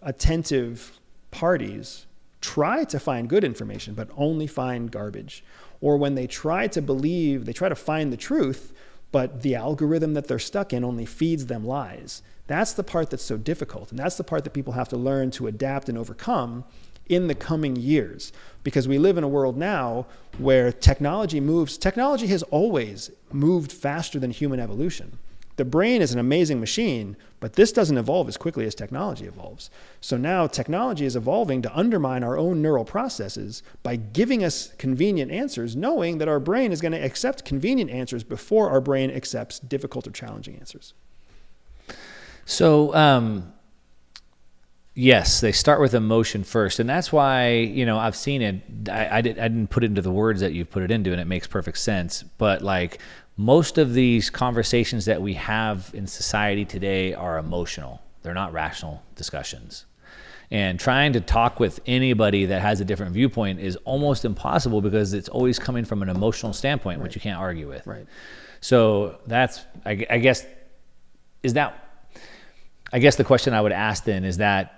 attentive parties try to find good information, but only find garbage. Or when they try to find the truth, but the algorithm that they're stuck in only feeds them lies. That's the part that's so difficult. And that's the part that people have to learn to adapt and overcome in the coming years. Because we live in a world now where technology has always moved faster than human evolution. The brain is an amazing machine, but this doesn't evolve as quickly as technology evolves. So now technology is evolving to undermine our own neural processes by giving us convenient answers, knowing that our brain is going to accept convenient answers before our brain accepts difficult or challenging answers. So Yes, they start with emotion first, and that's why, you know, I've seen it. I didn't put it into the words that you've put it into, and it makes perfect sense. But like most of these conversations that we have in society today are emotional. They're not rational discussions. And trying to talk with anybody that has a different viewpoint is almost impossible because it's always coming from an emotional standpoint, which you can't argue with. Right. So that's, I guess, I guess the question I would ask then is that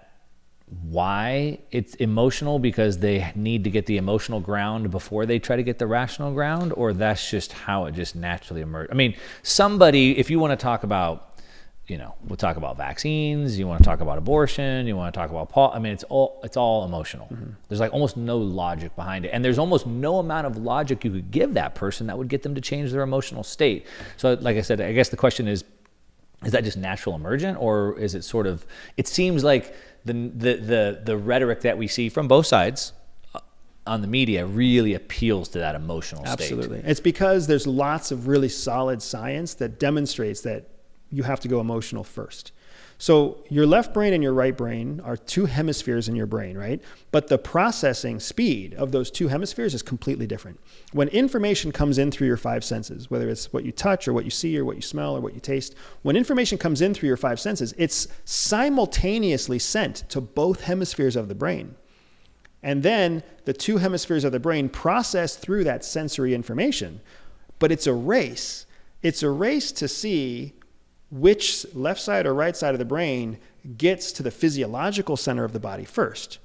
why it's emotional, because they need to get the emotional ground before they try to get the rational ground, or that's just how it just naturally emerged? I mean, somebody, if you want to talk about, you know, we'll talk about vaccines, you want to talk about abortion, you want to talk about I mean, it's all emotional. Mm-hmm. There's like almost no logic behind it, and there's almost no amount of logic you could give that person that would get them to change their emotional state. So like I said, I guess the question is that just natural emergent, or is it sort of, it seems like the rhetoric that we see from both sides on the media really appeals to that emotional state. Absolutely. It's because there's lots of really solid science that demonstrates that you have to go emotional first. So your left brain and your right brain are two hemispheres in your brain, right? But the processing speed of those two hemispheres is completely different. When information comes in through your five senses, whether it's what you touch or what you see or what you smell or what you taste, when information comes in through your five senses, it's simultaneously sent to both hemispheres of the brain. And then the two hemispheres of the brain process through that sensory information. But it's a race. It's a race to see which left side or right side of the brain gets to the physiological center of the body first.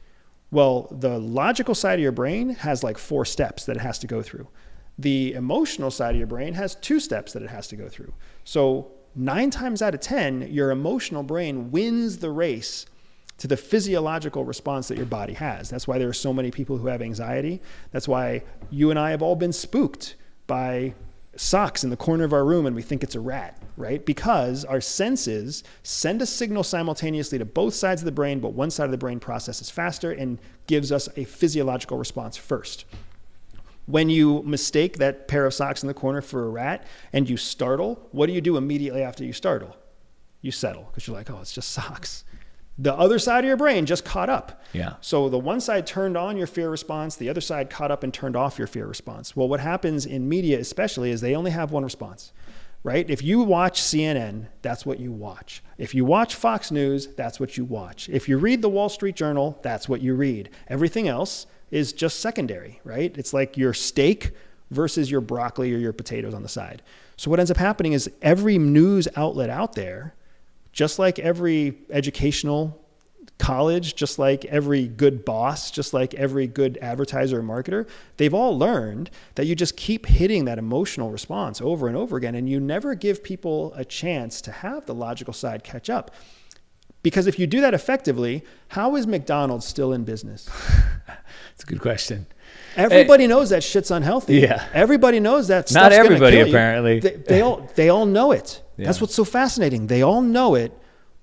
Well, the logical side of your brain has like 4 steps that it has to go through. The emotional side of your brain has 2 steps that it has to go through. So 9 times out of 10, your emotional brain wins the race to the physiological response that your body has. That's why there are so many people who have anxiety. That's why you and I have all been spooked by socks in the corner of our room and we think it's a rat, right? Because our senses send a signal simultaneously to both sides of the brain, but one side of the brain processes faster and gives us a physiological response first. When you mistake that pair of socks in the corner for a rat and you startle, what do you do immediately after you startle? You settle, because you're like, oh, it's just socks. The other side of your brain just caught up. Yeah. So the one side turned on your fear response, the other side caught up and turned off your fear response. Well, what happens in media especially is they only have one response, right? If you watch CNN, that's what you watch. If you watch Fox News, that's what you watch. If you read the Wall Street Journal, that's what you read. Everything else is just secondary, right? It's like your steak versus your broccoli or your potatoes on the side. So what ends up happening is every news outlet out there, just like every educational college, just like every good boss, just like every good advertiser or marketer, they've all learned that you just keep hitting that emotional response over and over again, and you never give people a chance to have the logical side catch up. Because if you do that effectively, how is McDonald's still in business? That's a good question. Everybody knows that shit's unhealthy. Yeah. Everybody knows that stuff's Not everybody, gonna kill you. Apparently. They all know it. Yeah. That's what's so fascinating. They all know it,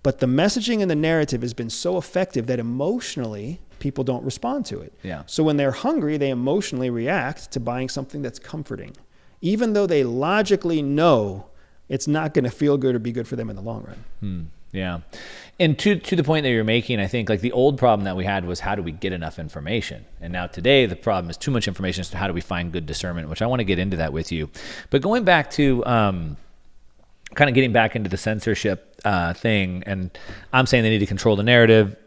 but the messaging and the narrative has been so effective that emotionally people don't respond to it. Yeah. So when they're hungry, they emotionally react to buying something that's comforting, even though they logically know it's not going to feel good or be good for them in the long run. Yeah. And to the point that you're making, I think like the old problem that we had was how do we get enough information? And now today the problem is too much information, so how do we find good discernment, which I want to get into that with you. But going back to kind of getting back into the censorship thing, and I'm saying they need to control the narrative.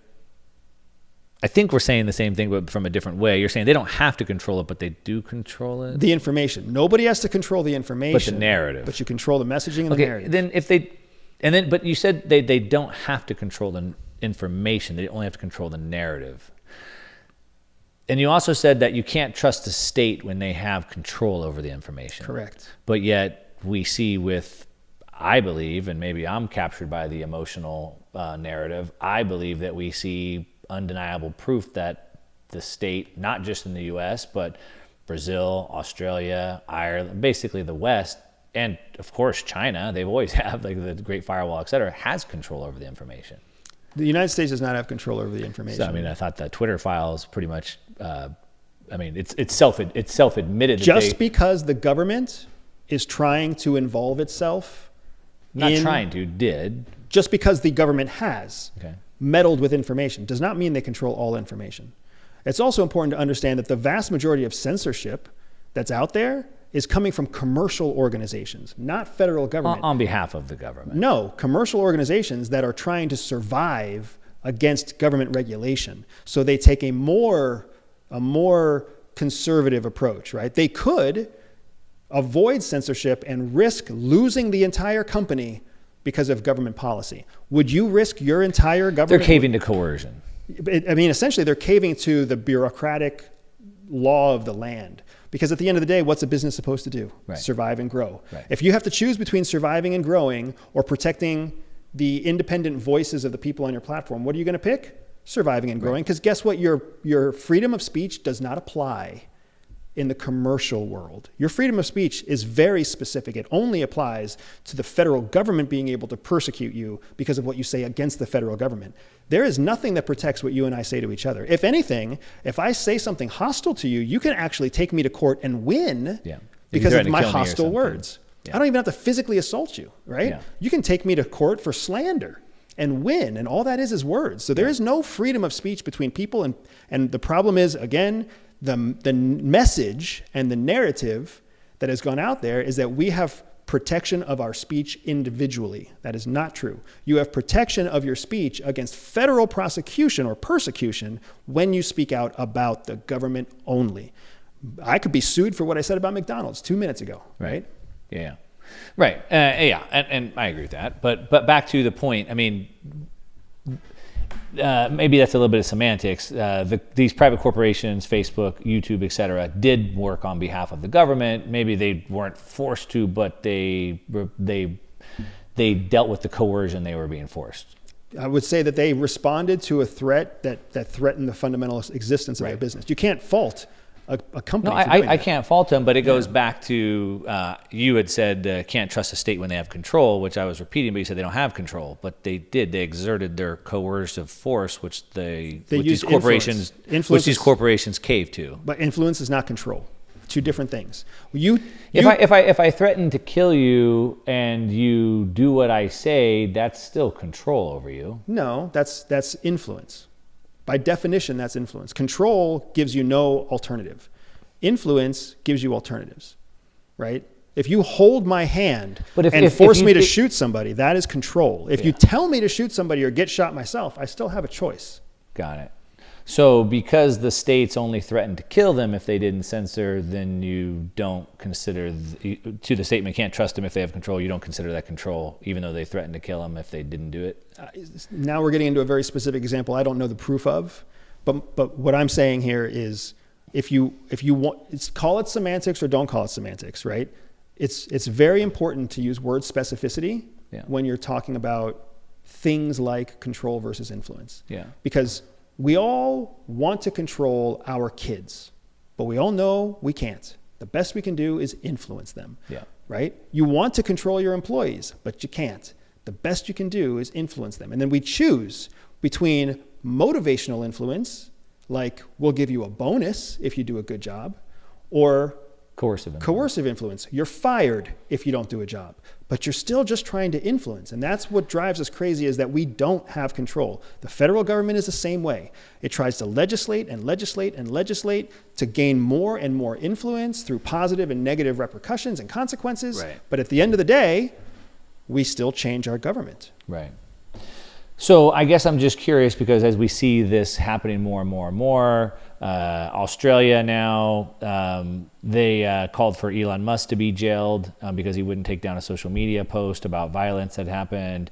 I think we're saying the same thing, but from a different way. You're saying they don't have to control it, but they do control it? The information. Nobody has to control the information. But the narrative. But you control the messaging and the narrative. Then if they... but you said they don't have to control the information. They only have to control the narrative. And you also said that you can't trust the state when they have control over the information. Correct. But yet we see with, I believe, and maybe I'm captured by the emotional narrative, I believe that we see undeniable proof that the state, not just in the US, but Brazil, Australia, Ireland, basically the West, and of course China, they've always have, like the Great Firewall, et cetera, has control over the information. The United States does not have control over the information. So, I mean, I thought the Twitter files pretty much, it's self-admitted. Just because the government is trying to involve itself did. Just because the government has. Okay. meddled with information does not mean they control all information. It's also important to understand that the vast majority of censorship that's out there is coming from commercial organizations, not federal government. On behalf of the government. No, commercial organizations that are trying to survive against government regulation. So they take a more conservative approach, right? They could avoid censorship and risk losing the entire company because of government policy. Would you risk your entire government? They're caving to coercion. I mean, essentially, they're caving to the bureaucratic law of the land. Because at the end of the day, what's a business supposed to do? Right. Survive and grow. Right. If you have to choose between surviving and growing or protecting the independent voices of the people on your platform, what are you going to pick? Surviving and growing. Because guess what? Your freedom of speech does not apply in the commercial world. Your freedom of speech is very specific. It only applies to the federal government being able to persecute you because of what you say against the federal government. There is nothing that protects what you and I say to each other. If anything, if I say something hostile to you, you can actually take me to court and win because of my hostile words. I don't even have to physically assault you, right? Yeah. You can take me to court for slander and win, and all that is words. So there is no freedom of speech between people, and the problem is, again, the message and the narrative that has gone out there is that we have protection of our speech individually. That is not true. You have protection of your speech against federal prosecution or persecution when you speak out about the government only. I could be sued for what I said about McDonald's 2 minutes ago, right? Yeah. Right. And I agree with that. But back to the point, I mean, maybe that's a little bit of semantics. These private corporations, Facebook, YouTube, et cetera, did work on behalf of the government. Maybe they weren't forced to, but they dealt with the coercion they were being forced. I would say that they responded to a threat that threatened the fundamental existence of their business. You can't fault a company. No, I can't fault them, but it goes back to you had said can't trust a state when they have control, which I was repeating, but you said they don't have control, but they did. They exerted their coercive force, which these corporations cave to. But influence is not control. Two different things. If I threaten to kill you and you do what I say, that's still control over you. No, that's influence. By definition, that's influence. Control gives you no alternative. Influence gives you alternatives, right? If you hold my hand and force me to shoot somebody, that is control. If you tell me to shoot somebody or get shot myself, I still have a choice. Got it. So because the states only threatened to kill them if they didn't censor, then you don't consider, to the statement, can't trust them if they have control, you don't consider that control, even though they threatened to kill them if they didn't do it? Now we're getting into a very specific example I don't know the proof of, but what I'm saying here is if you want, call it semantics or don't call it semantics, right? It's very important to use word specificity when you're talking about things like control versus influence. Yeah. Because we all want to control our kids, but we all know we can't. The best we can do is influence them, right? You want to control your employees, but you can't. The best you can do is influence them. And then we choose between motivational influence, like we'll give you a bonus if you do a good job, or coercive influence. You're fired if you don't do a job, but you're still just trying to influence. And that's what drives us crazy, is that we don't have control. The federal government is the same way. It tries to legislate and legislate and legislate to gain more and more influence through positive and negative repercussions and consequences. Right. But at the end of the day, we still change our government. Right. So I guess I'm just curious, because as we see this happening more and more and more, Australia now, they called for Elon Musk to be jailed because he wouldn't take down a social media post about violence that happened.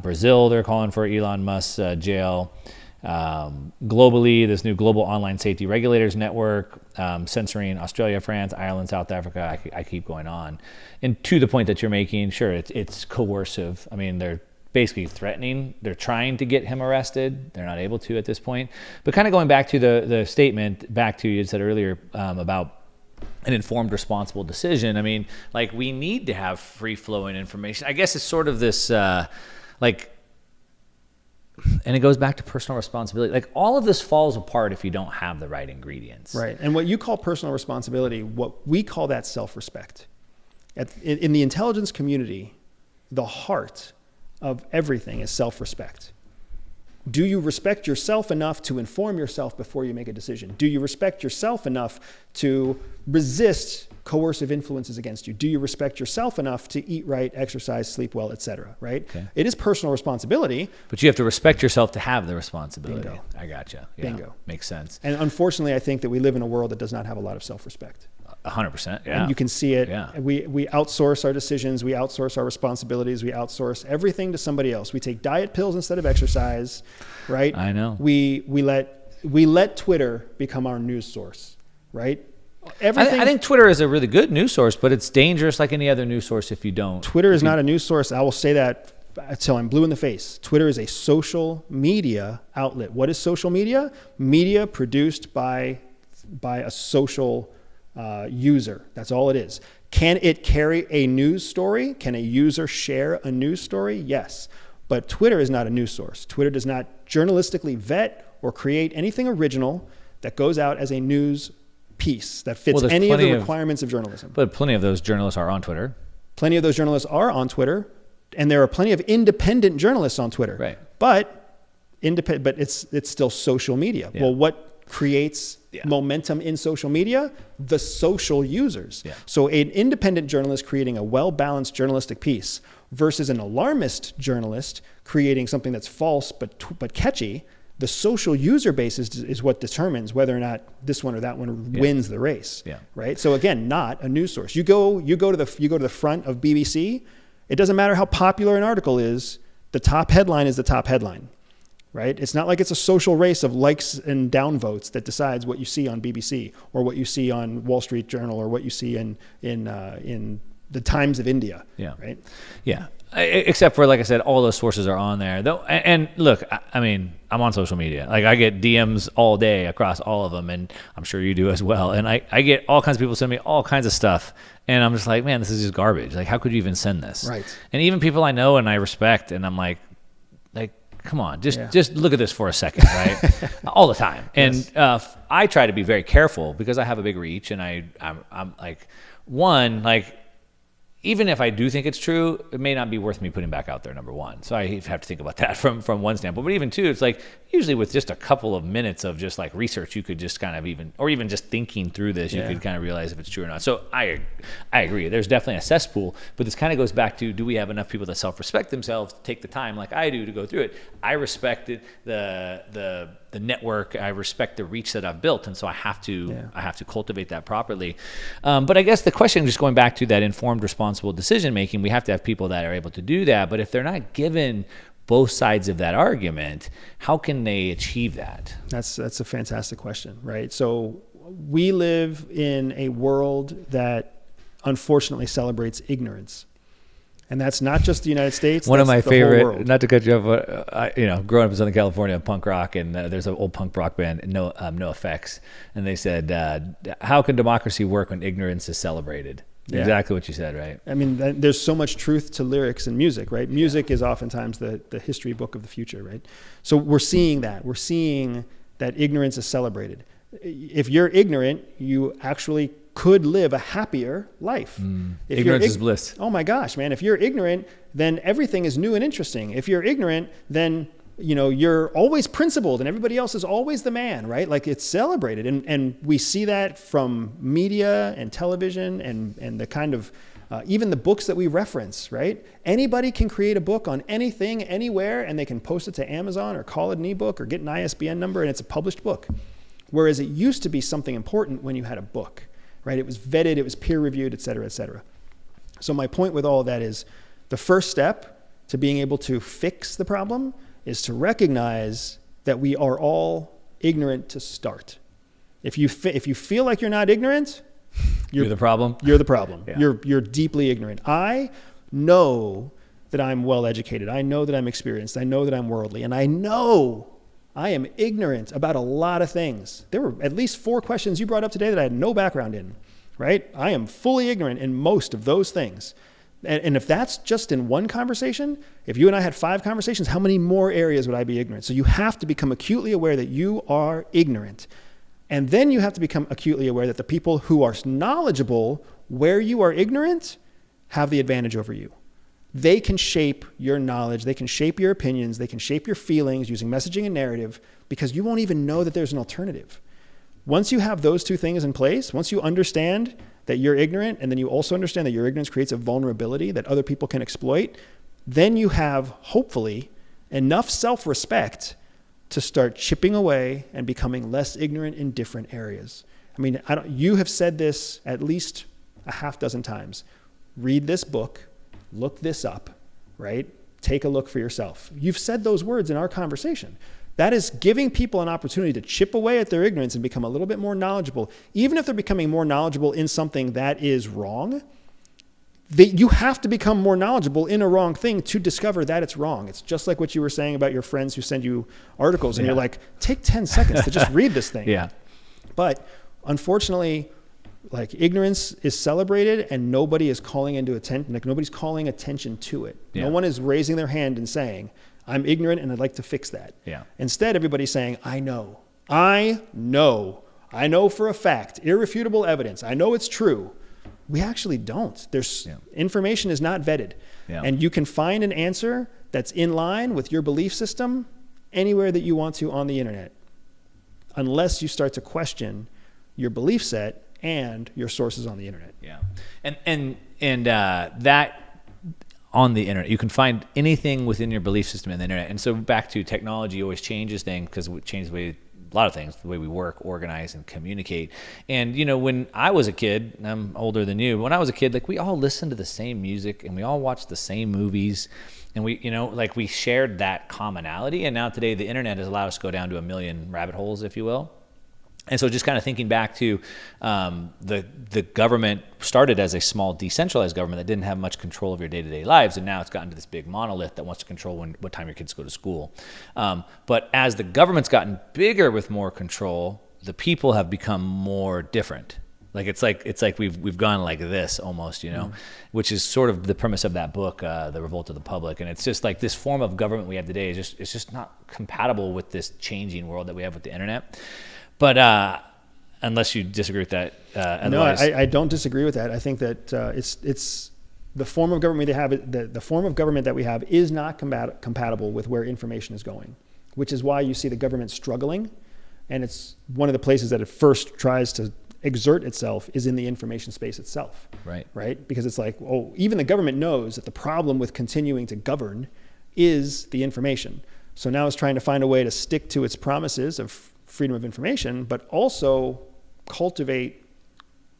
Brazil, they're calling for Elon Musk's jail. Globally, this new global online safety regulators network, censoring Australia, France, Ireland, South Africa. I keep going on. And to the point that you're making, sure, it's coercive. I mean, they're basically threatening. They're trying to get him arrested. They're not able to at this point. But kind of going back to the statement, back to you said earlier about an informed, responsible decision. I mean, like, we need to have free-flowing information. I guess it's sort of this, and it goes back to personal responsibility. Like, all of this falls apart if you don't have the right ingredients. Right. And what you call personal responsibility, what we call that self-respect. In the intelligence community, the heart of everything is self-respect, Do you respect yourself enough to inform yourself before you make a decision? Do you respect yourself enough to resist coercive influences against you? Do you respect yourself enough to eat right, exercise, sleep well, etc.? Right? Okay. It is personal responsibility. But you have to respect yourself to have the responsibility. Bingo. I gotcha. Yeah, Bingo. Makes sense. And unfortunately, I think that we live in a world that does not have a lot of self-respect. 100%. Yeah. And you can see it. Yeah. We outsource our decisions. We outsource our responsibilities. We outsource everything to somebody else. We take diet pills instead of exercise, right? I know. We let Twitter become our news source, right? I think Twitter is a really good news source, but it's dangerous like any other news source if you don't. Twitter is not a news source. I will say that until I'm blue in the face. Twitter is a social media outlet. What is social media? Media produced by a social user. That's all it is. Can it carry a news story? Can a user share a news story? Yes. But Twitter is not a news source. Twitter does not journalistically vet or create anything original that goes out as a news piece that fits any of the requirements of journalism. But plenty of those journalists are on Twitter. Plenty of those journalists are on Twitter, and there are plenty of independent journalists on Twitter. Right. But it's still social media. Yeah. Well, what creates momentum in social media? The social users. Yeah. So an independent journalist creating a well-balanced journalistic piece versus an alarmist journalist creating something that's false but catchy, the social user base is what determines whether or not this one or that one wins the race. Yeah. Right? So again, not a news source. You go to the front of BBC, it doesn't matter how popular an article is, the top headline is the top headline. Right? It's not like it's a social race of likes and downvotes that decides what you see on BBC or what you see on Wall Street Journal or what you see in the Times of India. Yeah. Right? Yeah. Except for, like I said, all those sources are on there. Though, and look, I mean, I'm on social media. Like, I get DMs all day across all of them, and I'm sure you do as well. And I get all kinds of people send me all kinds of stuff, and I'm just like, man, this is just garbage. Like, how could you even send this? Right. And even people I know and I respect, and I'm like, come on, just look at this for a second, right? All the time. And I try to be very careful because I have a big reach, and I'm like, even if I do think it's true, it may not be worth me putting back out there, number one. So I have to think about that from one standpoint. But even two, it's like usually with just a couple of minutes of just like research, you could just kind of even just thinking through this, you could kind of realize if it's true or not. So I agree. There's definitely a cesspool, but this kind of goes back to, do we have enough people that self-respect themselves to take the time like I do to go through it? I respected the network. I respect the reach that I've built, and so I have to cultivate that properly. But I guess the question, just going back to that informed, responsible decision making, we have to have people that are able to do that. But if they're not given both sides of that argument, how can they achieve that? That's a fantastic question, right? So we live in a world that unfortunately celebrates ignorance. And that's not just the United States. One of my favorite, not to cut you off, growing up in Southern California, punk rock, and there's an old punk rock band, No Effects, and they said, how can democracy work when ignorance is celebrated? Yeah. Exactly what you said, right? I mean, there's so much truth to lyrics and music, right? Music is oftentimes the history book of the future, right? So we're seeing that. We're seeing that ignorance is celebrated. If you're ignorant, you actually could live a happier life. Ignorance is bliss. Oh my gosh, man. If you're ignorant, then everything is new and interesting. If you're ignorant, then you're always principled and everybody else is always the man, right? Like, it's celebrated. And we see that from media and television and the kind of, even the books that we reference, right? Anybody can create a book on anything, anywhere, and they can post it to Amazon or call it an ebook or get an ISBN number, and it's a published book. Whereas it used to be something important when you had a book, right? It was vetted, it was peer reviewed, et cetera, et cetera. So my point with all of that is, the first step to being able to fix the problem is to recognize that we are all ignorant to start. If you feel like you're not ignorant, you're the problem. You're the problem. Yeah. You're deeply ignorant. I know that I'm well educated. I know that I'm experienced. I know that I'm worldly, and I know I am ignorant about a lot of things. There were at least 4 questions you brought up today that I had no background in, right? I am fully ignorant in most of those things. And if that's just in one conversation, if you and I had 5 conversations, how many more areas would I be ignorant? So you have to become acutely aware that you are ignorant. And then you have to become acutely aware that the people who are knowledgeable where you are ignorant have the advantage over you. they can shape your knowledge, they can shape your opinions, they can shape your feelings using messaging and narrative, because you won't even know that there's an alternative. Once you have those two things in place, once you understand that you're ignorant, and then you also understand that your ignorance creates a vulnerability that other people can exploit, then you have, hopefully, enough self-respect to start chipping away and becoming less ignorant in different areas. I mean, you have said this at least a half dozen times. Read this book, look this up, right? Take a look for yourself. You've said those words in our conversation. That is giving people an opportunity to chip away at their ignorance and become a little bit more knowledgeable. Even if they're becoming more knowledgeable in something that is wrong, you have to become more knowledgeable in a wrong thing to discover that it's wrong. It's just like what you were saying about your friends who send you articles, and you're like, take 10 seconds to just read this thing. Yeah. But unfortunately, like, ignorance is celebrated and nobody is calling into attention. Like, nobody's calling attention to it. Yeah. No one is raising their hand and saying, I'm ignorant and I'd like to fix that. Yeah. Instead, everybody's saying, I know for a fact, irrefutable evidence. I know it's true. We actually don't. Information is not vetted. Yeah. And you can find an answer that's in line with your belief system anywhere that you want to on the internet, unless you start to question your belief set and your sources on the internet. Yeah. And that on the internet, you can find anything within your belief system in the internet. And so back to technology always changes things, because it changes the way, a lot of things, the way we work, organize, and communicate. And, you know, when I was a kid, and I'm older than you, when I was a kid, like, we all listened to the same music and we all watched the same movies, and we, you know, like, we shared that commonality. And now today the internet has allowed us to go down to a million rabbit holes, if you will. And so just kind of thinking back to the government started as a small decentralized government that didn't have much control of your day-to-day lives, and now it's gotten to this big monolith that wants to control what time your kids go to school. But as the government's gotten bigger with more control, the people have become more different. Like, it's like we've gone like this almost, you know, which is sort of the premise of that book, The Revolt of the Public. And it's just like this form of government we have today is just not compatible with this changing world that we have with the internet. But unless you disagree with that, no, I don't disagree with that. I think that it's the form of government they have. The form of government that we have is not compatible with where information is going, which is why you see the government struggling, and it's one of the places that it first tries to exert itself is in the information space itself. Right? Because it's like, oh, even the government knows that the problem with continuing to govern is the information. So now it's trying to find a way to stick to its promises of freedom of information, but also cultivate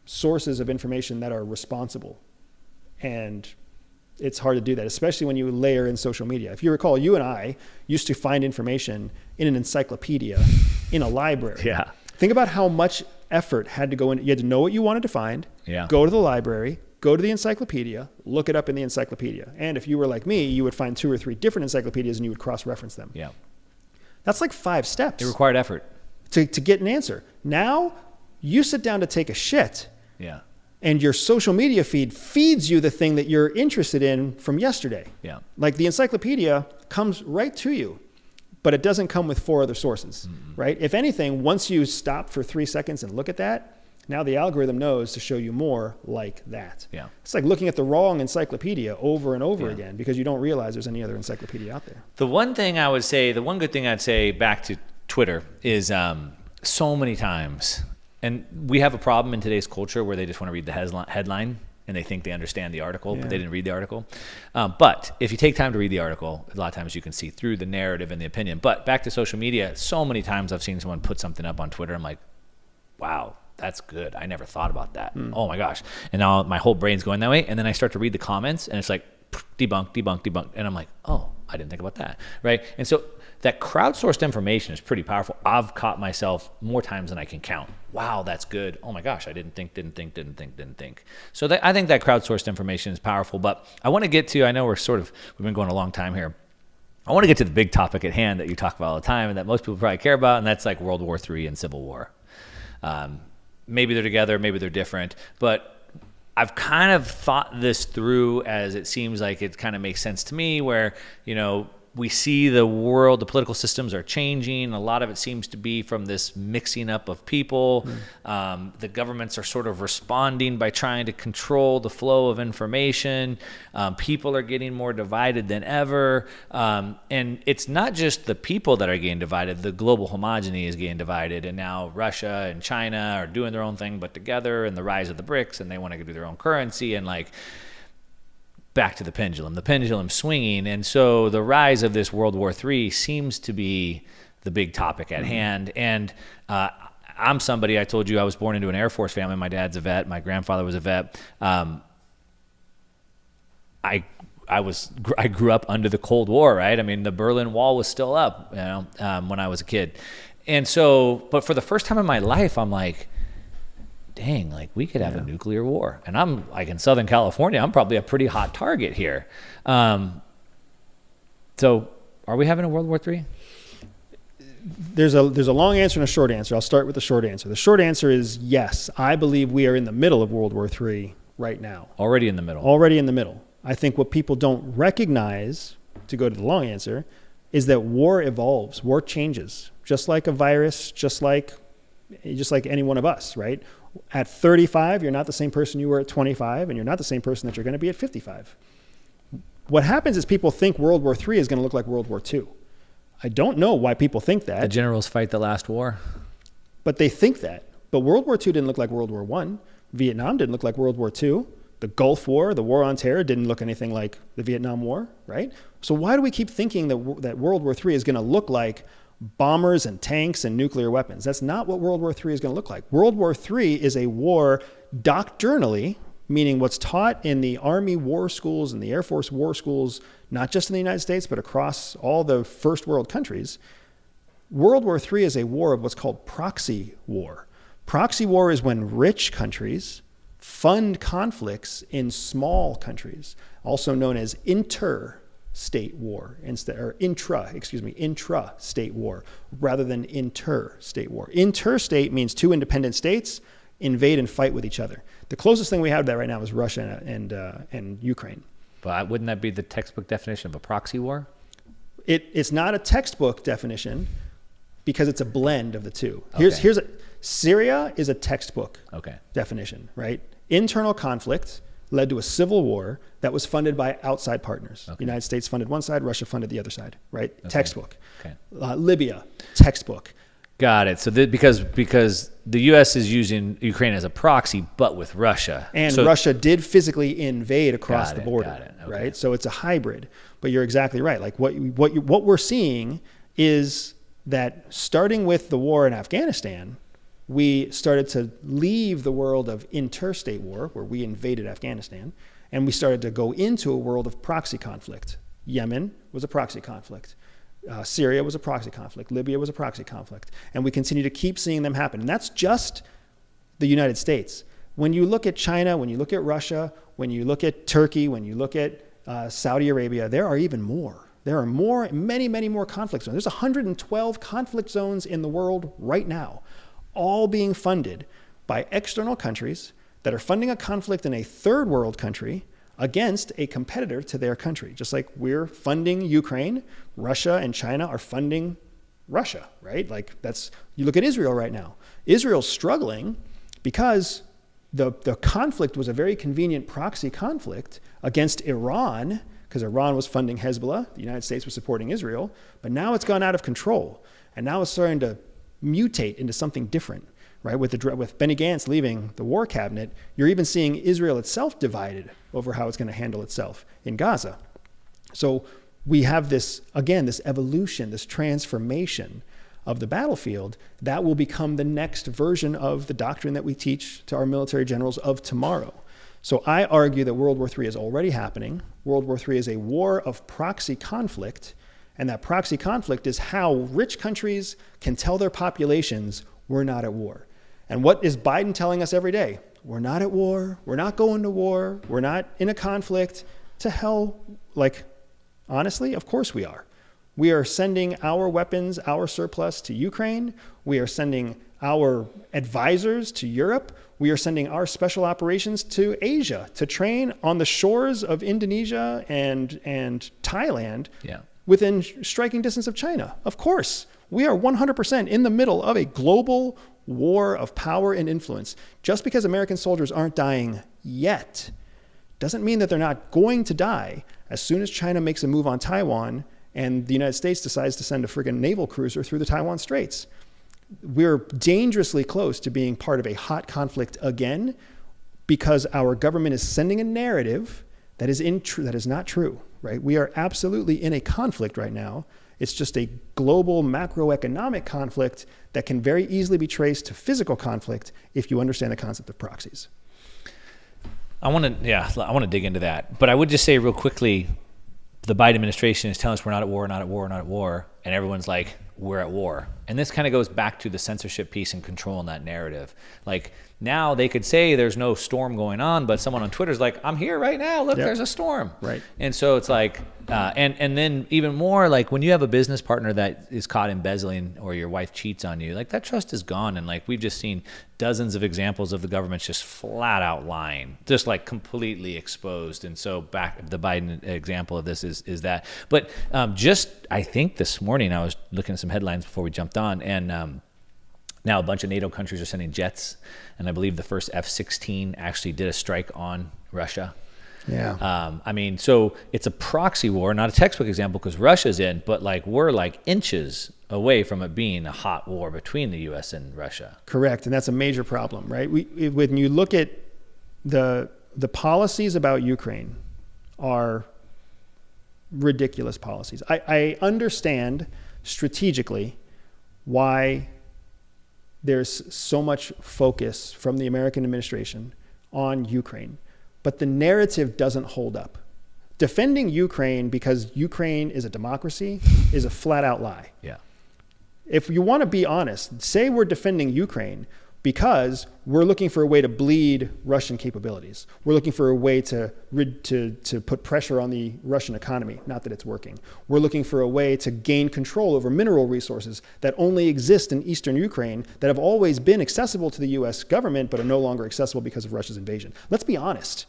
sources of information that are responsible. And it's hard to do that, especially when you layer in social media. If you recall, you and I used to find information in an encyclopedia in a library. Yeah. Think about how much effort had to go in. You had to know what you wanted to find, go to the library, go to the encyclopedia, look it up in the encyclopedia. And if you were like me, you would find 2 or 3 different encyclopedias and you would cross-reference them. Yeah. That's like 5 steps. It required effort. To get an answer. Now, you sit down to take a shit. Yeah. And your social media feed feeds you the thing that you're interested in from yesterday. Yeah. Like, the encyclopedia comes right to you, but it doesn't come with 4 other sources, right? If anything, once you stop for 3 seconds and look at that, now the algorithm knows to show you more like that. Yeah. It's like looking at the wrong encyclopedia over and over again, because you don't realize there's any other encyclopedia out there. The one good thing I'd say back to Twitter is so many times, and we have a problem in today's culture where they just want to read the headline and they think they understand the article, but they didn't read the article. But if you take time to read the article, a lot of times you can see through the narrative and the opinion. But back to social media, so many times I've seen someone put something up on Twitter. I'm like, wow, that's good. I never thought about that. Oh my gosh. And now my whole brain's going that way. And then I start to read the comments and it's like, debunk. And I'm like, oh, I didn't think about that. Right. And so that crowdsourced information is pretty powerful. I've caught myself more times than I can count. Wow, that's good. Oh my gosh, I didn't think. So I think that crowdsourced information is powerful. But I want to get to, I know we've been going a long time here. I want to get to the big topic at hand that you talk about all the time and that most people probably care about, and that's like World War III and Civil War. Maybe they're together, maybe they're different, but I've kind of thought this through as it seems like it kind of makes sense to me where, you know, we see the world, the political systems are changing. A lot of it seems to be from this mixing up of people. The governments are sort of responding by trying to control the flow of information. People are getting more divided than ever. And it's not just the people that are getting divided. The global homogeny is getting divided. And now Russia and China are doing their own thing, but together, and the rise of the BRICS, and they want to do their own currency. And like, back to the pendulum swinging. And so the rise of this World War III seems to be the big topic at hand. And I'm somebody, I told you I was born into an Air Force family. My dad's a vet. My grandfather was a vet. I grew up under the Cold War, right? I mean, the Berlin Wall was still up, you know, when I was a kid. And so, but for the first time in my life, I'm like, dang, like we could have a nuclear war. And I'm like in Southern California, I'm probably a pretty hot target here. So are we having a World War III? There's a long answer and a short answer. I'll start with the short answer. The short answer is yes. I believe we are in the middle of World War III right now. Already in the middle. Already in the middle. I think what people don't recognize, to go to the long answer, is that war evolves. War changes. Just like a virus, just like any one of us, right? At 35, you're not the same person you were at 25, and you're not the same person that you're going to be at 55. What happens is people think World War III is going to look like World War II. I don't know why people think that. The generals fight the last war. But they think that. But World War II didn't look like World War I. Vietnam didn't look like World War II. The Gulf War, the War on Terror, didn't look anything like the Vietnam War, right? So why do we keep thinking that World War III is going to look like bombers and tanks and nuclear weapons? That's not what World War III is going to look like. World War III is a war doctrinally, meaning what's taught in the Army war schools and the Air Force war schools, not just in the United States, but across all the first world countries. World War III is a war of what's called proxy war. Proxy war is when rich countries fund conflicts in small countries, also known as intra-state war, intra-state war, rather than inter-state war. Inter-state means two independent states invade and fight with each other. The closest thing we have to that right now is Russia and Ukraine. But wouldn't that be the textbook definition of a proxy war? It's not a textbook definition because it's a blend of the two. Okay. Syria is a textbook definition, right? Internal conflict led to a civil war that was funded by outside partners. The United States funded one side, Russia funded the other side, right? Textbook. Libya, textbook. Got it. So because the U.S. is using Ukraine as a proxy, but with Russia. And Russia did physically invade across the border, right? So it's a hybrid. But you're exactly right. Like what we're seeing is that starting with the war in Afghanistan, we started to leave the world of interstate war, where we invaded Afghanistan, and we started to go into a world of proxy conflict. Yemen was a proxy conflict. Syria was a proxy conflict. Libya was a proxy conflict. And we continue to keep seeing them happen. And that's just the United States. When you look at China, when you look at Russia, when you look at Turkey, when you look at Saudi Arabia, there are even more. There are many, many more conflict zones. There's 112 conflict zones in the world right now, all being funded by external countries that are funding a conflict in a third world country against a competitor to their country. Just like we're funding Ukraine, Russia and China are funding Russia, right? Like you look at Israel right now. Israel's struggling because the conflict was a very convenient proxy conflict against Iran, because Iran was funding Hezbollah, the United States was supporting Israel, but now it's gone out of control. And now it's starting to mutate into something different, right? With Benny Gantz leaving the war cabinet, you're even seeing Israel itself divided over how it's going to handle itself in Gaza. So we have this evolution, this transformation of the battlefield that will become the next version of the doctrine that we teach to our military generals of tomorrow. So I argue that World War III is already happening. World War III is a war of proxy conflict, and that proxy conflict is how rich countries can tell their populations, we're not at war. And what is Biden telling us every day? We're not at war. We're not going to war. We're not in a conflict. To hell, honestly, of course we are. We are sending our weapons, our surplus to Ukraine. We are sending our advisors to Europe. We are sending our special operations to Asia to train on the shores of Indonesia and Thailand. Yeah. within striking distance of China. Of course, we are 100% in the middle of a global war of power and influence. Just because American soldiers aren't dying yet doesn't mean that they're not going to die as soon as China makes a move on Taiwan and the United States decides to send a friggin' naval cruiser through the Taiwan Straits. We're dangerously close to being part of a hot conflict again because our government is sending a narrative that is not true, right? We are absolutely in a conflict right now. It's just a global macroeconomic conflict that can very easily be traced to physical conflict if you understand the concept of proxies. I want to dig into that. But I would just say real quickly, the Biden administration is telling us we're not at war, not at war, not at war. And everyone's like, we're at war. And this kind of goes back to the censorship piece and controlling that narrative. Like now they could say there's no storm going on, but someone on Twitter's like, I'm here right now. Look, there's a storm. Right. And so it's like, and then even more like when you have a business partner that is caught embezzling or your wife cheats on you, like that trust is gone. And like we've just seen dozens of examples of the government's just flat out lying, just like completely exposed. And so back the Biden example of this is that. But just I think this morning I was looking at some headlines before we jumped on, and now a bunch of NATO countries are sending jets, and I believe the first F-16 actually did a strike on Russia. Yeah. I mean, so it's a proxy war, not a textbook example because Russia's in, but like we're like inches away from it being a hot war between the U.S. and Russia. Correct, and that's a major problem, right? When you look at the policies about Ukraine are ridiculous policies. I understand strategically why there's so much focus from the American administration on Ukraine, but the narrative doesn't hold up. Defending Ukraine because Ukraine is a democracy is a flat out lie. Yeah. If you want to be honest, say we're defending Ukraine because we're looking for a way to bleed Russian capabilities. We're looking for a way to put pressure on the Russian economy, not that it's working. We're looking for a way to gain control over mineral resources that only exist in eastern Ukraine that have always been accessible to the US government but are no longer accessible because of Russia's invasion. Let's be honest.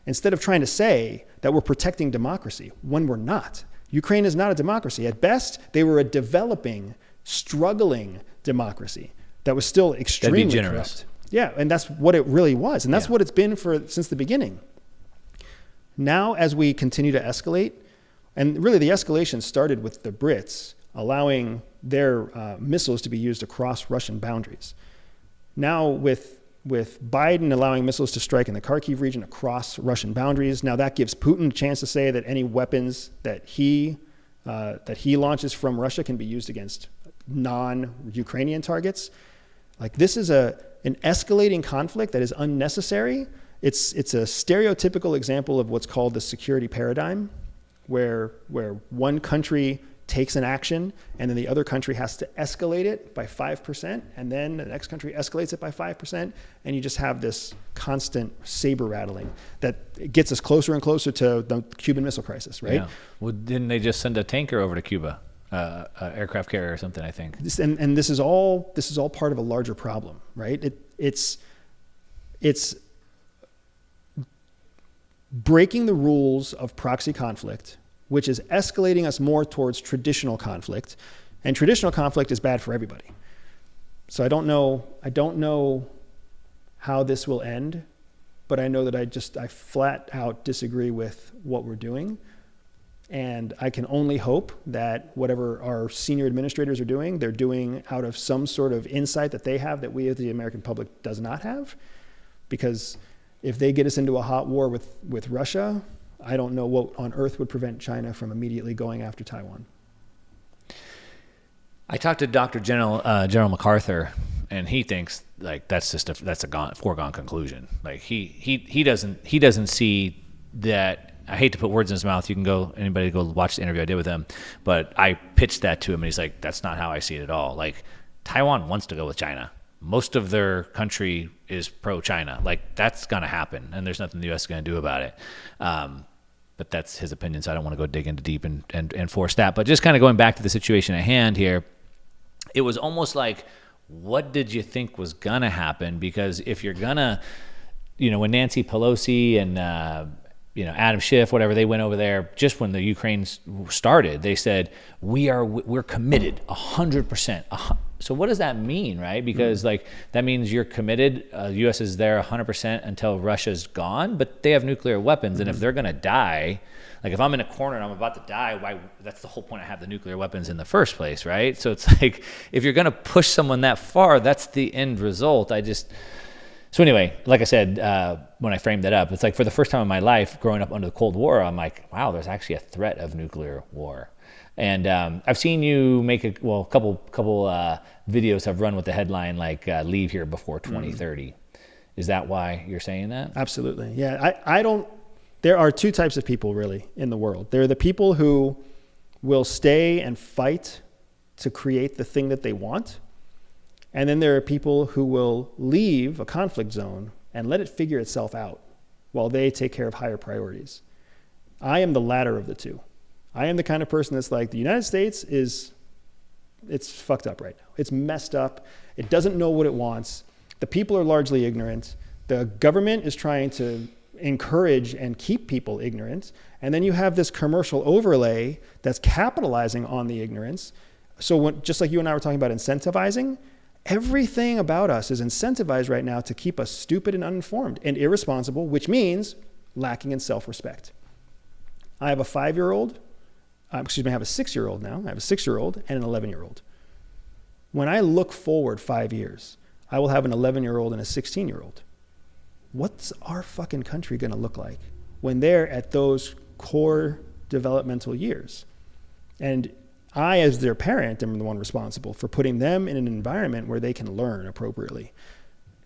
Instead of trying to say that we're protecting democracy when we're not. Ukraine is not a democracy. At best, they were a developing, struggling democracy that was still extremely corrupt. Yeah, and that's what it really was. And that's what it's been since the beginning. Now, as we continue to escalate, and really the escalation started with the Brits allowing their missiles to be used across Russian boundaries. Now with Biden allowing missiles to strike in the Kharkiv region across Russian boundaries, now that gives Putin a chance to say that any weapons that he launches from Russia can be used against non-Ukrainian targets. Like this is an escalating conflict that is unnecessary. It's a stereotypical example of what's called the security paradigm, where one country takes an action and then the other country has to escalate it by 5%, and then the next country escalates it by 5%, and you just have this constant saber rattling that gets us closer and closer to the Cuban Missile Crisis, right? Yeah. Well, didn't they just send a tanker over to Cuba? Aircraft carrier or something, I think. And this is all part of a larger problem, right? It's breaking the rules of proxy conflict, which is escalating us more towards traditional conflict, and traditional conflict is bad for everybody. So I don't know how this will end, but I know that I flat out disagree with what we're doing. And I can only hope that whatever our senior administrators are doing, they're doing out of some sort of insight that they have that we as the American public does not have. Because if they get us into a hot war with Russia, I don't know what on earth would prevent China from immediately going after Taiwan. I talked to Dr. General MacArthur, and he thinks like that's a foregone conclusion. Like he doesn't see that. I hate to put words in his mouth. You can anybody go watch the interview I did with him, but I pitched that to him and he's like, that's not how I see it at all. Like Taiwan wants to go with China. Most of their country is pro-China. Like that's going to happen and there's nothing the U.S. is going to do about it. But that's his opinion, so I don't want to go dig into deep and force that. But just kind of going back to the situation at hand here, it was almost like, what did you think was going to happen? Because if you're going to, when Nancy Pelosi Adam Schiff, whatever, they went over there just when the Ukraine started. They said, we're committed 100%. So what does that mean, right? Because like that means you're committed. U.S. is there 100% until Russia's gone, but they have nuclear weapons, and if they're gonna die, like if I'm in a corner and I'm about to die, why? That's the whole point. I have the nuclear weapons in the first place, right? So it's like if you're gonna push someone that far, that's the end result. So anyway, like I said, when I framed that up, it's like for the first time in my life, growing up under the Cold War, I'm like, wow, there's actually a threat of nuclear war. And I've seen you make a couple videos have run with the headline like "Leave here before 2030." Is that why you're saying that? Absolutely, yeah. I don't. There are two types of people really in the world. There are the people who will stay and fight to create the thing that they want. And then there are people who will leave a conflict zone and let it figure itself out while they take care of higher priorities. I am the latter of the two. I am the kind of person that's like, the United States it's fucked up right now. It's messed up. It doesn't know what it wants. The people are largely ignorant. The government is trying to encourage and keep people ignorant. And then you have this commercial overlay that's capitalizing on the ignorance. So just like you and I were talking about incentivizing, everything about us is incentivized right now to keep us stupid and uninformed and irresponsible, which means lacking in self-respect. I have a 5-year-old, I have a 6-year-old now. I have a 6-year-old and an 11-year-old. When I look forward 5 years, I will have an 11-year-old and a 16-year-old. What's our fucking country gonna look like when they're at those core developmental years? And I, as their parent, am the one responsible for putting them in an environment where they can learn appropriately.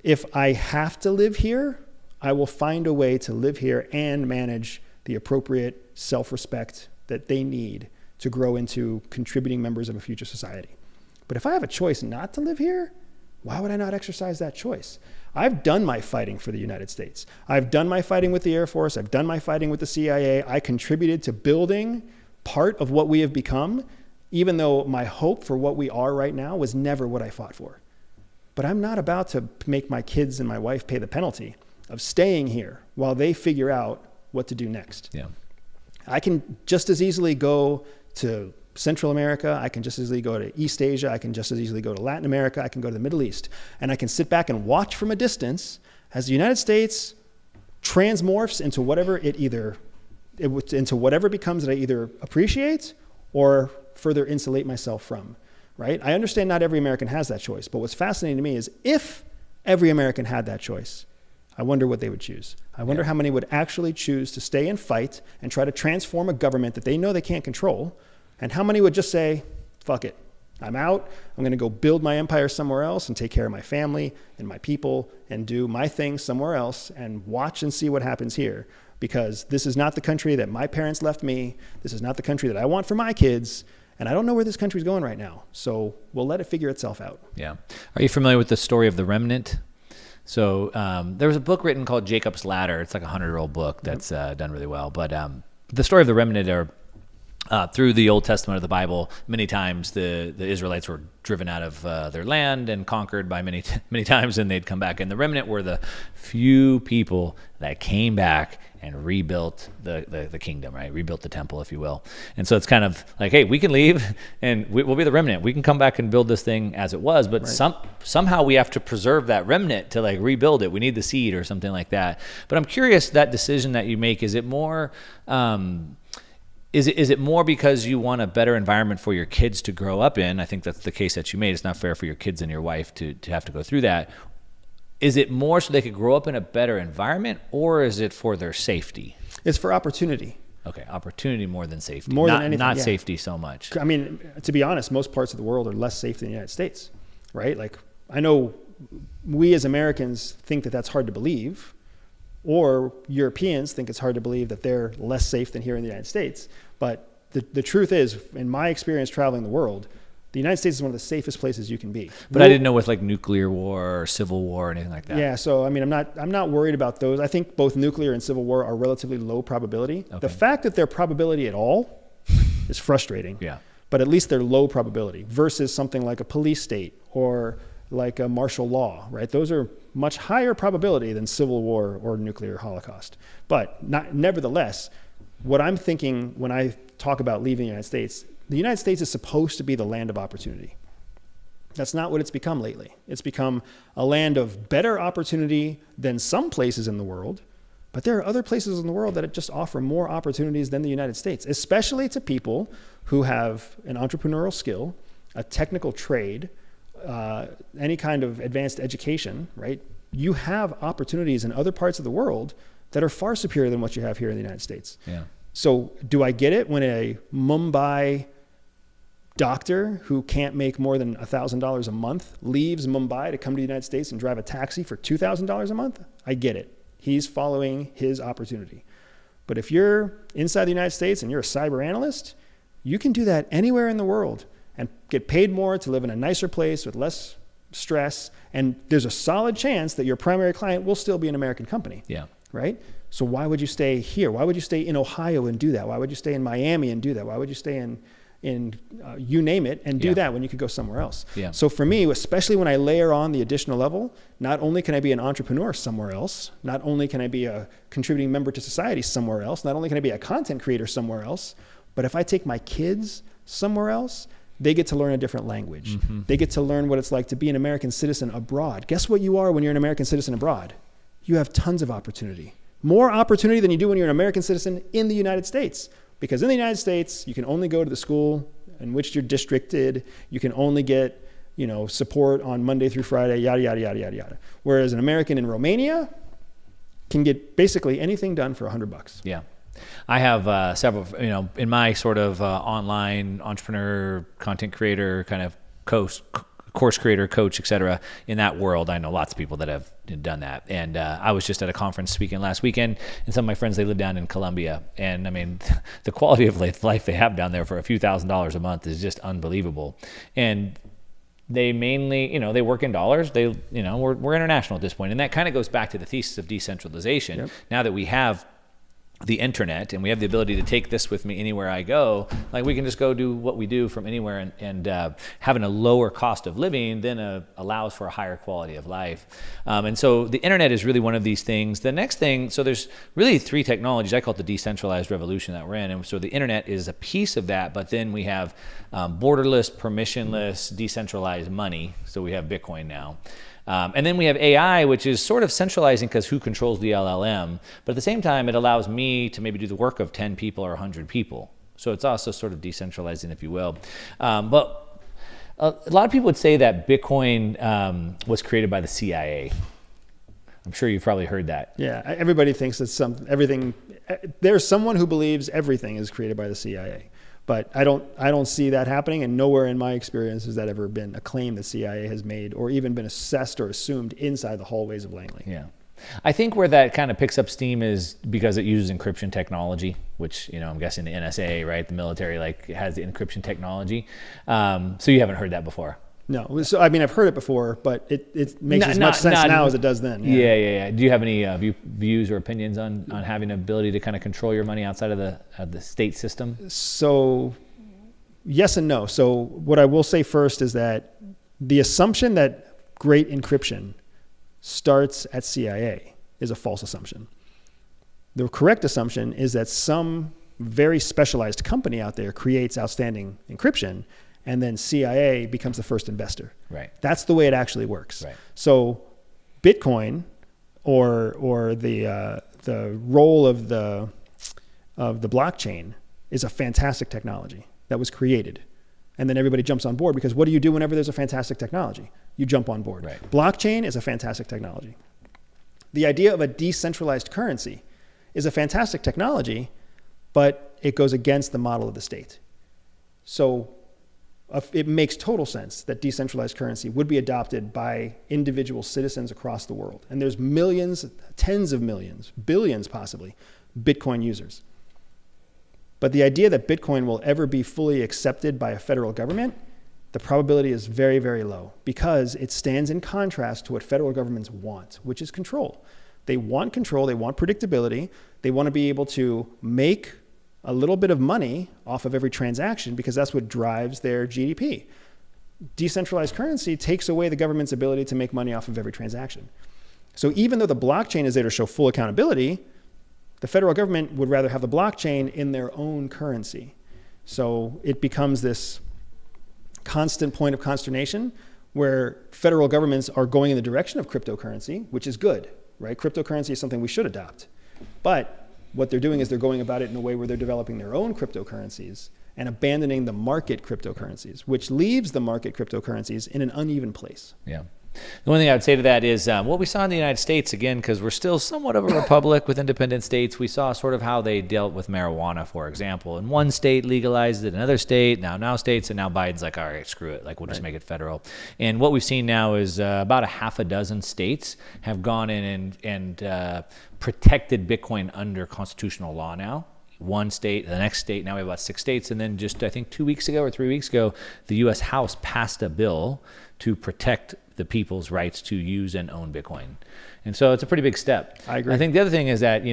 If I have to live here, I will find a way to live here and manage the appropriate self-respect that they need to grow into contributing members of a future society. But if I have a choice not to live here, why would I not exercise that choice? I've done my fighting for the United States. I've done my fighting with the Air Force. I've done my fighting with the CIA. I contributed to building part of what we have become, even though my hope for what we are right now was never what I fought for. But I'm not about to make my kids and my wife pay the penalty of staying here while they figure out what to do next. Yeah. I can just as easily go to Central America. I can just as easily go to East Asia. I can just as easily go to Latin America. I can go to the Middle East. And I can sit back and watch from a distance as the United States transmorphs into whatever into whatever becomes that I either appreciate or further insulate myself from, right? I understand not every American has that choice, but what's fascinating to me is if every American had that choice, I wonder what they would choose. I wonder how many would actually choose to stay and fight and try to transform a government that they know they can't control, and how many would just say, fuck it, I'm out, I'm gonna go build my empire somewhere else and take care of my family and my people and do my thing somewhere else and watch and see what happens here. Because this is not the country that my parents left me, this is not the country that I want for my kids, and I don't know where this country's going right now. So we'll let it figure itself out. Yeah. Are you familiar with the story of the remnant? So there was a book written called Jacob's Ladder. It's like a 100-year-old book that's done really well. But the story of the remnant are through the Old Testament of the Bible, many times the Israelites were driven out of their land and conquered by many times, and they'd come back. And the remnant were the few people that came back and rebuilt the kingdom, right? Rebuilt the temple, if you will. And so it's kind of like, hey, we can leave and we'll be the remnant. We can come back and build this thing as it was, but somehow we have to preserve that remnant to like rebuild it. We need the seed or something like that. But I'm curious, that decision that you make, is it more... Is it more because you want a better environment for your kids to grow up in? I think that's the case that you made. It's not fair for your kids and your wife to have to go through that. Is it more so they could grow up in a better environment, or is it for their safety? It's for opportunity. Okay, opportunity more than safety. More than anything, not yeah. safety so much. I mean, to be honest, most parts of the world are less safe than the United States, right? Like, I know we as Americans think that that's hard to believe, or Europeans think it's hard to believe that they're less safe than here in the United States. But the truth is, in my experience traveling the world, the United States is one of the safest places you can be. But I didn't know with like nuclear war or civil war or anything like that. Yeah, so I mean, I'm not worried about those. I think both nuclear and civil war are relatively low probability. Okay. The fact that they're probability at all is frustrating. Yeah. But at least they're low probability versus something like a police state or like a martial law, right? Those are much higher probability than civil war or nuclear holocaust. But nevertheless, what I'm thinking when I talk about leaving the United States is supposed to be the land of opportunity. That's not what it's become lately. It's become a land of better opportunity than some places in the world, but there are other places in the world that just offer more opportunities than the United States, especially to people who have an entrepreneurial skill, a technical trade, any kind of advanced education, right? You have opportunities in other parts of the world that are far superior than what you have here in the United States. Yeah. So do I get it when a Mumbai doctor who can't make more than $1,000 a month leaves Mumbai to come to the United States and drive a taxi for $2,000 a month? I get it. He's following his opportunity. But if you're inside the United States and you're a cyber analyst, you can do that anywhere in the world and get paid more to live in a nicer place with less stress. And there's a solid chance that your primary client will still be an American company. Yeah. Right? So why would you stay here? Why would you stay in Ohio and do that? Why would you stay in Miami and do that? Why would you stay in you name it and do that when you could go somewhere else? Yeah. So for me, especially when I layer on the additional level, not only can I be an entrepreneur somewhere else, not only can I be a contributing member to society somewhere else, not only can I be a content creator somewhere else, but if I take my kids somewhere else, they get to learn a different language. Mm-hmm. They get to learn what it's like to be an American citizen abroad. Guess what you are when you're an American citizen abroad? You have tons of opportunity. More opportunity than you do when you're an American citizen in the United States. Because in the United States, you can only go to the school in which you're districted. You can only get, support on Monday through Friday, yada, yada, yada, yada, yada. Whereas an American in Romania can get basically anything done for $100. Yeah. I have several, in my sort of online entrepreneur, content creator, kind of course creator, coach, et cetera. In that world, I know lots of people that have done that. And I was just at a conference speaking last weekend, and some of my friends, they live down in Colombia. And I mean, the quality of life they have down there for a few $1,000s a month is just unbelievable. And they mainly, they work in dollars. We're international at this point. And that kind of goes back to the thesis of decentralization. Yep. Now that we have the internet and we have the ability to take this with me anywhere I go, like we can just go do what we do from anywhere, and having a lower cost of living then allows for a higher quality of life. And so the internet is really one of these things. The next thing, so there's really three technologies. I call it the decentralized revolution that we're in. And so the internet is a piece of that, but then we have borderless, permissionless, decentralized money. So we have Bitcoin now. And then we have AI, which is sort of centralizing because who controls the LLM. But at the same time, it allows me to maybe do the work of 10 people or 100 people. So it's also sort of decentralizing, if you will. But a lot of people would say that Bitcoin was created by the CIA. I'm sure you've probably heard that. Yeah, everybody thinks that everything. There's someone who believes everything is created by the CIA. But I don't see that happening, and nowhere in my experience has that ever been a claim the CIA has made or even been assessed or assumed inside the hallways of Langley. Yeah. I think where that kind of picks up steam is because it uses encryption technology, which, I'm guessing the NSA, right, the military, has the encryption technology. So you haven't heard that before? No. So, I've heard it before, but it makes as much sense now as it does then. Yeah. Do you have any views or opinions on having the ability to kind of control your money outside of the state system? So, yes and no. So what I will say first is that the assumption that great encryption starts at CIA is a false assumption. The correct assumption is that some very specialized company out there creates outstanding encryption, and then CIA becomes the first investor. Right. That's the way it actually works. Right. So Bitcoin or the role of the blockchain is a fantastic technology that was created. And then everybody jumps on board because what do you do whenever there's a fantastic technology? You jump on board. Right. Blockchain is a fantastic technology. The idea of a decentralized currency is a fantastic technology, but it goes against the model of the state. So it makes total sense that decentralized currency would be adopted by individual citizens across the world. And there's millions, tens of millions, billions possibly, Bitcoin users. But the idea that Bitcoin will ever be fully accepted by a federal government, the probability is very, very low because it stands in contrast to what federal governments want, which is control. They want control, they want predictability, they want to be able to make a little bit of money off of every transaction because that's what drives their GDP. Decentralized currency takes away the government's ability to make money off of every transaction. So even though the blockchain is there to show full accountability, the federal government would rather have the blockchain in their own currency. So it becomes this constant point of consternation where federal governments are going in the direction of cryptocurrency, which is good, right? Cryptocurrency is something we should adopt. But what they're doing is they're going about it in a way where they're developing their own cryptocurrencies and abandoning the market cryptocurrencies, which leaves the market cryptocurrencies in an uneven place. Yeah. The one thing I would say to that is what we saw in the United States, again, because we're still somewhat of a republic with independent states, we saw sort of how they dealt with marijuana, for example. In one state legalized it, another state, now states, and now Biden's like, all right, screw it. Like, we'll just make it federal. And what we've seen now is about a half a dozen states have gone in and protected Bitcoin under constitutional law now. One state, the next state, now we have about 6 states. And then just, I think 2 weeks ago or 3 weeks ago, the U.S. House passed a bill to protect the people's rights to use and own Bitcoin. And so it's a pretty big step. I agree. I think the other thing is that,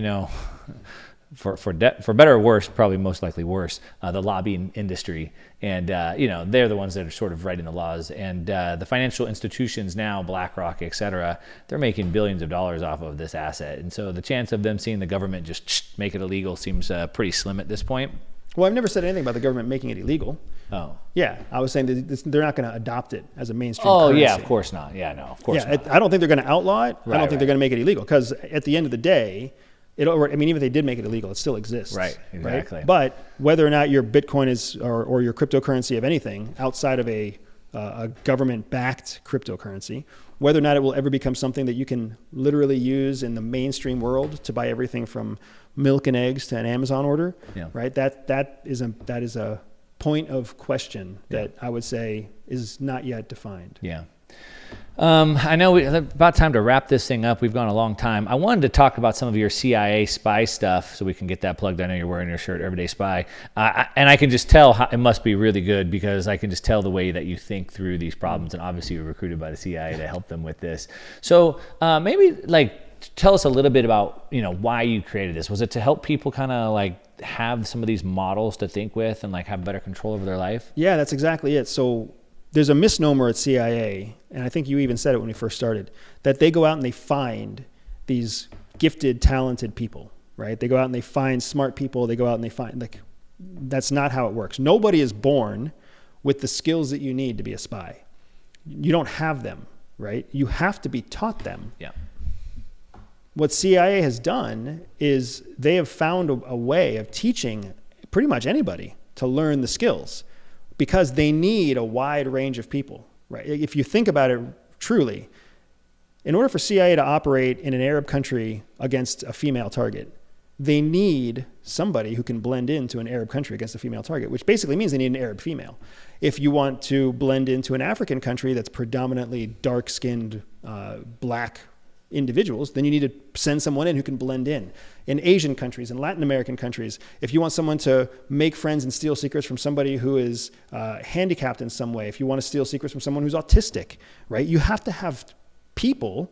for better or worse, probably most likely worse, the lobbying industry. And, they're the ones that are sort of writing the laws. And the financial institutions now, BlackRock, et cetera, they're making billions of dollars off of this asset. And so the chance of them seeing the government just make it illegal seems pretty slim at this point. Well, I've never said anything about the government making it illegal. Oh. Yeah, I was saying that they're not going to adopt it as a mainstream currency. currency. Yeah, of course not. Yeah, no, of course not. I don't think they're going to outlaw it. Right, I don't think they're going to make it illegal because at the end of the day, even if they did make it illegal, it still exists. Right, exactly. Right? But whether or not your Bitcoin is or your cryptocurrency of anything outside of a government-backed cryptocurrency, whether or not it will ever become something that you can literally use in the mainstream world to buy everything from milk and eggs to an Amazon order, right? That is a point of question that I would say is not yet defined. Yeah. I know it's about time to wrap this thing up. We've gone a long time. I wanted to talk about some of your CIA spy stuff so we can get that plugged. I know you're wearing your shirt, Everyday Spy. And I can just tell how, it must be really good because I can just tell the way that you think through these problems. And obviously you were recruited by the CIA to help them with this. So maybe tell us a little bit about, why you created this. Was it to help people kind of have some of these models to think with and have better control over their life? Yeah, that's exactly it. So there's a misnomer at CIA, and I think you even said it when we first started, that they go out and they find these gifted, talented people, right? They go out and they find smart people. They go out and they find, that's not how it works. Nobody is born with the skills that you need to be a spy. You don't have them, right? You have to be taught them. Yeah. What CIA has done is they have found a way of teaching pretty much anybody to learn the skills because they need a wide range of people, right? If you think about it truly, in order for CIA to operate in an Arab country against a female target, they need somebody who can blend into an Arab country against a female target, which basically means they need an Arab female. If you want to blend into an African country that's predominantly dark-skinned, black individuals, then you need to send someone in who can blend in. In Asian countries, in Latin American countries, if you want someone to make friends and steal secrets from somebody who is handicapped in some way, if you want to steal secrets from someone who's autistic, right? You have to have people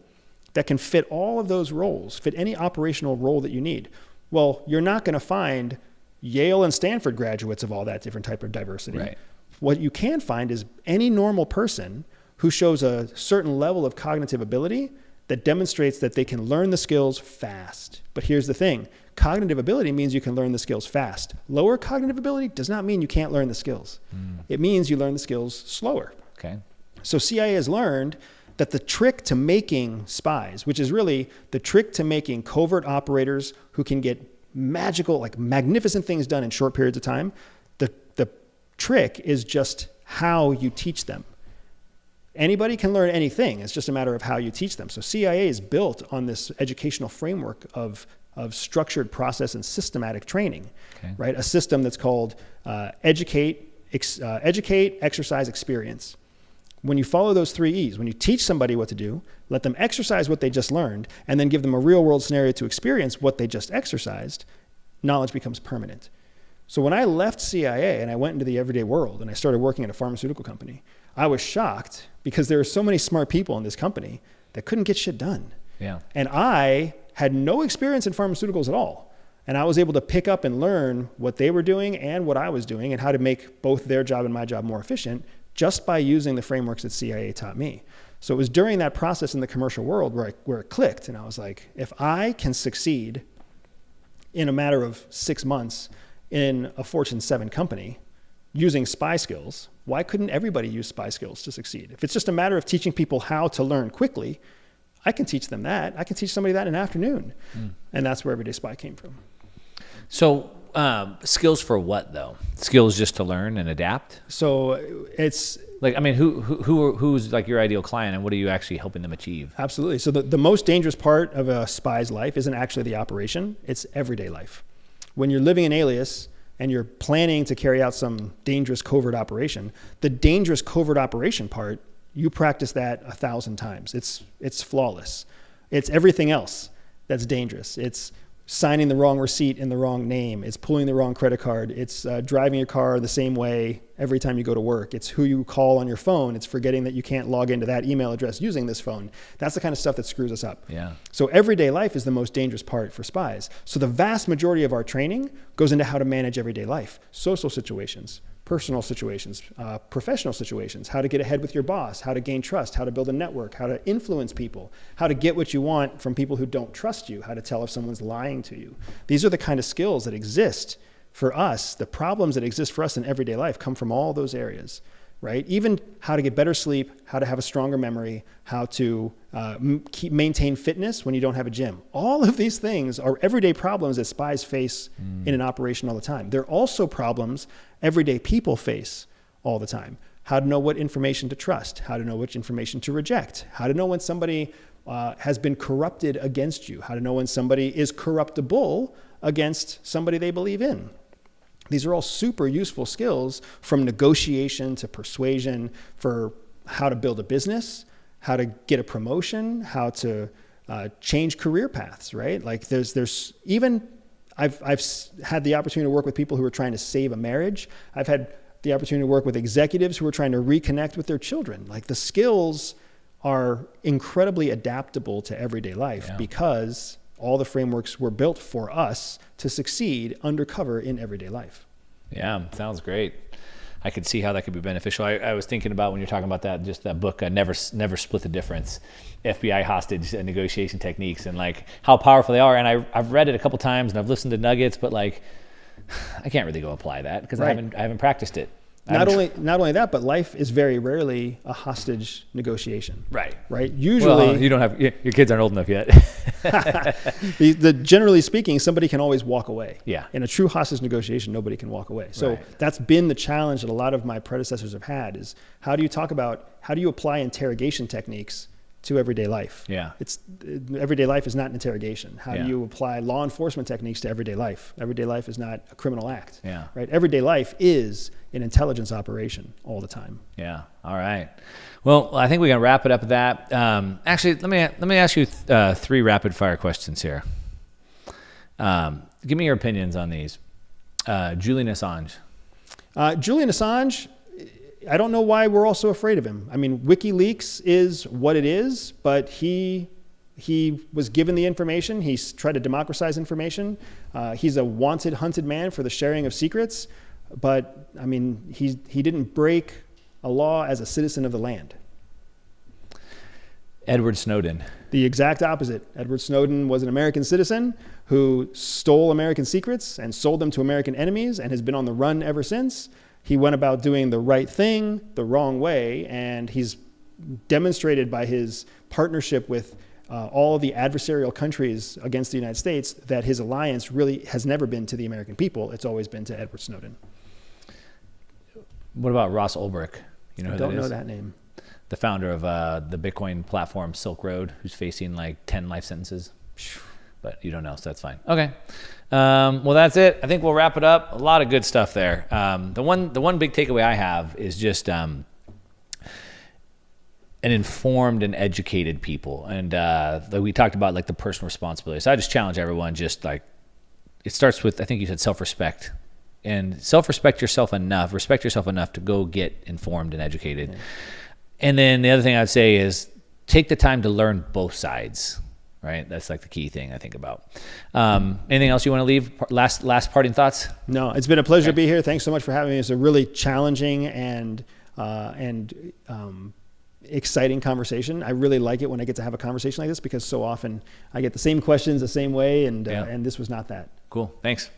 that can fit all of those roles, fit any operational role that you need. Well, you're not going to find Yale and Stanford graduates of all that different type of diversity. Right. What you can find is any normal person who shows a certain level of cognitive ability that demonstrates that they can learn the skills fast. But here's the thing. Cognitive ability means you can learn the skills fast. Lower cognitive ability does not mean you can't learn the skills. It means you learn the skills slower. Okay. So CIA has learned that the trick to making spies, which is really the trick to making covert operators who can get magical, magnificent things done in short periods of time, the trick is just how you teach them. Anybody can learn anything. It's just a matter of how you teach them. So CIA is built on this educational framework of structured process and systematic training, right? A system that's called educate, exercise, experience. When you follow those 3 E's, when you teach somebody what to do, let them exercise what they just learned, and then give them a real world scenario to experience what they just exercised, knowledge becomes permanent. So when I left CIA and I went into the everyday world and I started working at a pharmaceutical company, I was shocked because there are so many smart people in this company that couldn't get shit done. Yeah. And I had no experience in pharmaceuticals at all. And I was able to pick up and learn what they were doing and what I was doing and how to make both their job and my job more efficient just by using the frameworks that CIA taught me. So it was during that process in the commercial world where it clicked. And I was like, if I can succeed in a matter of 6 months in a Fortune 7 company using spy skills, why couldn't everybody use spy skills to succeed? If it's just a matter of teaching people how to learn quickly, I can teach them that. I can teach somebody that in an afternoon. And that's where Everyday Spy came from. So skills for what, though? Skills just to learn and adapt? So it's... Like, I mean, who's like your ideal client, and what are you actually helping them achieve? Absolutely. So the most dangerous part of a spy's life isn't actually the operation, it's everyday life. When you're living an alias and you're planning to carry out some dangerous covert operation, the dangerous covert operation part, you practice that 1,000 times. It's flawless. It's everything else that's dangerous. It's signing the wrong receipt in the wrong name. It's pulling the wrong credit card. It's driving your car the same way every time you go to work. It's who you call on your phone. It's forgetting that you can't log into that email address using this phone. That's the kind of stuff that screws us up. Yeah. So everyday life is the most dangerous part for spies. So the vast majority of our training goes into how to manage everyday life, social situations, personal situations, professional situations, how to get ahead with your boss, how to gain trust, how to build a network, how to influence people, how to get what you want from people who don't trust you, how to tell if someone's lying to you. These are the kind of skills that exist for us. The problems that exist for us in everyday life come from all those areas, right? Even how to get better sleep, how to have a stronger memory, how to maintain fitness when you don't have a gym. All of these things are everyday problems that spies face in an operation all the time. They're also problems everyday people face all the time. How to know what information to trust, how to know which information to reject, how to know when somebody has been corrupted against you, how to know when somebody is corruptible against somebody they believe in. These are all super useful skills, from negotiation to persuasion, for how to build a business, how to get a promotion, how to change career paths, right? Like there's even, I've had the opportunity to work with people who are trying to save a marriage. I've had the opportunity to work with executives who are trying to reconnect with their children. Like, the skills are incredibly adaptable to everyday life because all the frameworks were built for us to succeed undercover in everyday life. Yeah, sounds great. I could see how that could be beneficial. I was thinking about, when you're talking about that, just that book, Never Split the Difference, FBI hostage negotiation techniques, and like how powerful they are. And I've read it a couple times and I've listened to nuggets, but like, I can't really go apply that because I haven't practiced it. Not only that, but life is very rarely a hostage negotiation. Right. Usually, well, you don't have, your kids aren't old enough yet. Generally speaking, somebody can always walk away. Yeah. In a true hostage negotiation, nobody can walk away. So that's been the challenge that a lot of my predecessors have had, is how do you apply interrogation techniques to everyday life? Yeah. Everyday life is not an interrogation. How do you apply law enforcement techniques to everyday life? Everyday life is not a criminal act. Yeah. Right. Everyday life is an intelligence operation all the time. Yeah. All right. Well, I think we can wrap it up with that. Actually, let me ask you 3 rapid fire questions here. Give me your opinions on these. Julian Assange. Julian Assange, I don't know why we're all so afraid of him. I mean, WikiLeaks is what it is, but he was given the information. He's tried to democratize information. He's a wanted, hunted man for the sharing of secrets. But I mean, he didn't break a law as a citizen of the land. Edward Snowden. The exact opposite. Edward Snowden was an American citizen who stole American secrets and sold them to American enemies and has been on the run ever since. He went about doing the right thing the wrong way, and he's demonstrated by his partnership with all of the adversarial countries against the United States that his alliance really has never been to the American people. It's always been to Edward Snowden. What about Ross Ulbricht? You know who that is? I don't know that name. The founder of the Bitcoin platform Silk Road, who's facing like 10 life sentences. But you don't know, so that's fine. Okay. Well, that's it. I think we'll wrap it up. A lot of good stuff there. The one big takeaway I have is just an informed and educated people. And like we talked about, like the personal responsibility. So I just challenge everyone, just like, it starts with, I think you said, self-respect. And respect yourself enough to go get informed and educated. Yeah. And then the other thing I'd say is take the time to learn both sides, right? That's like the key thing I think about. Anything else you want to leave? Last parting thoughts? No, it's been a pleasure to be here. Thanks so much for having me. It's a really challenging and exciting conversation. I really like it when I get to have a conversation like this, because so often I get the same questions the same way, and this was not that. Cool. Thanks.